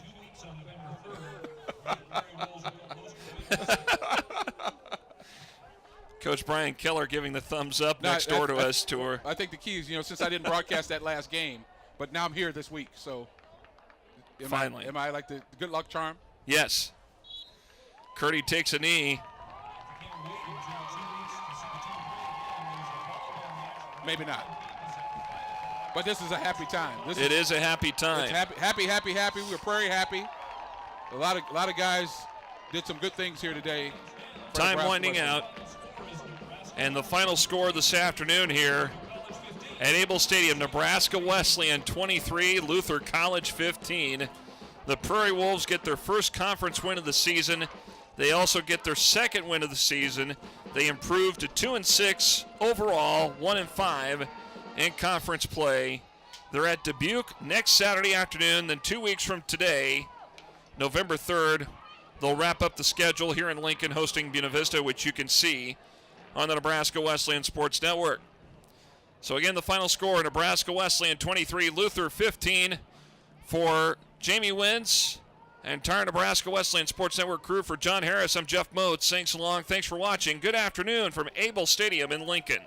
Speaker 2: Coach Brian Keller giving the thumbs up next door to us.
Speaker 8: I think the key is, since I didn't broadcast that last game, but now I'm here this week, so.
Speaker 2: Finally.
Speaker 8: Am I like the good luck charm?
Speaker 2: Yes. Curdy takes a knee.
Speaker 8: Maybe not. But this is a happy time.
Speaker 2: It is a happy time.
Speaker 8: It's happy. We're Prairie happy. A lot of guys did some good things here today.
Speaker 2: Time winding out. And the final score this afternoon here at Able Stadium, Nebraska Wesleyan 23, Luther College 15. The Prairie Wolves get their first conference win of the season. They also get their second win of the season. They improve to 2-6 overall, 1-5 in conference play. They're at Dubuque next Saturday afternoon. Then 2 weeks from today, November 3rd, they'll wrap up the schedule here in Lincoln hosting Buena Vista, which you can see on the Nebraska Wesleyan Sports Network. So again, the final score, Nebraska Wesleyan 23, Luther 15. For Jamie Wins and entire Nebraska Wesleyan Sports Network crew, for John Harris, I'm Jeff Moats. Thanks a lot. Thanks for watching. Good afternoon from Able Stadium in Lincoln.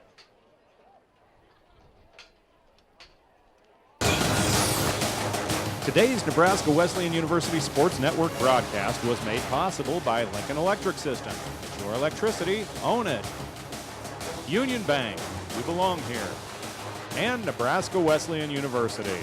Speaker 13: Today's Nebraska Wesleyan University Sports Network broadcast was made possible by Lincoln Electric System. Your electricity, own it. Union Bank, we belong here. And Nebraska Wesleyan University.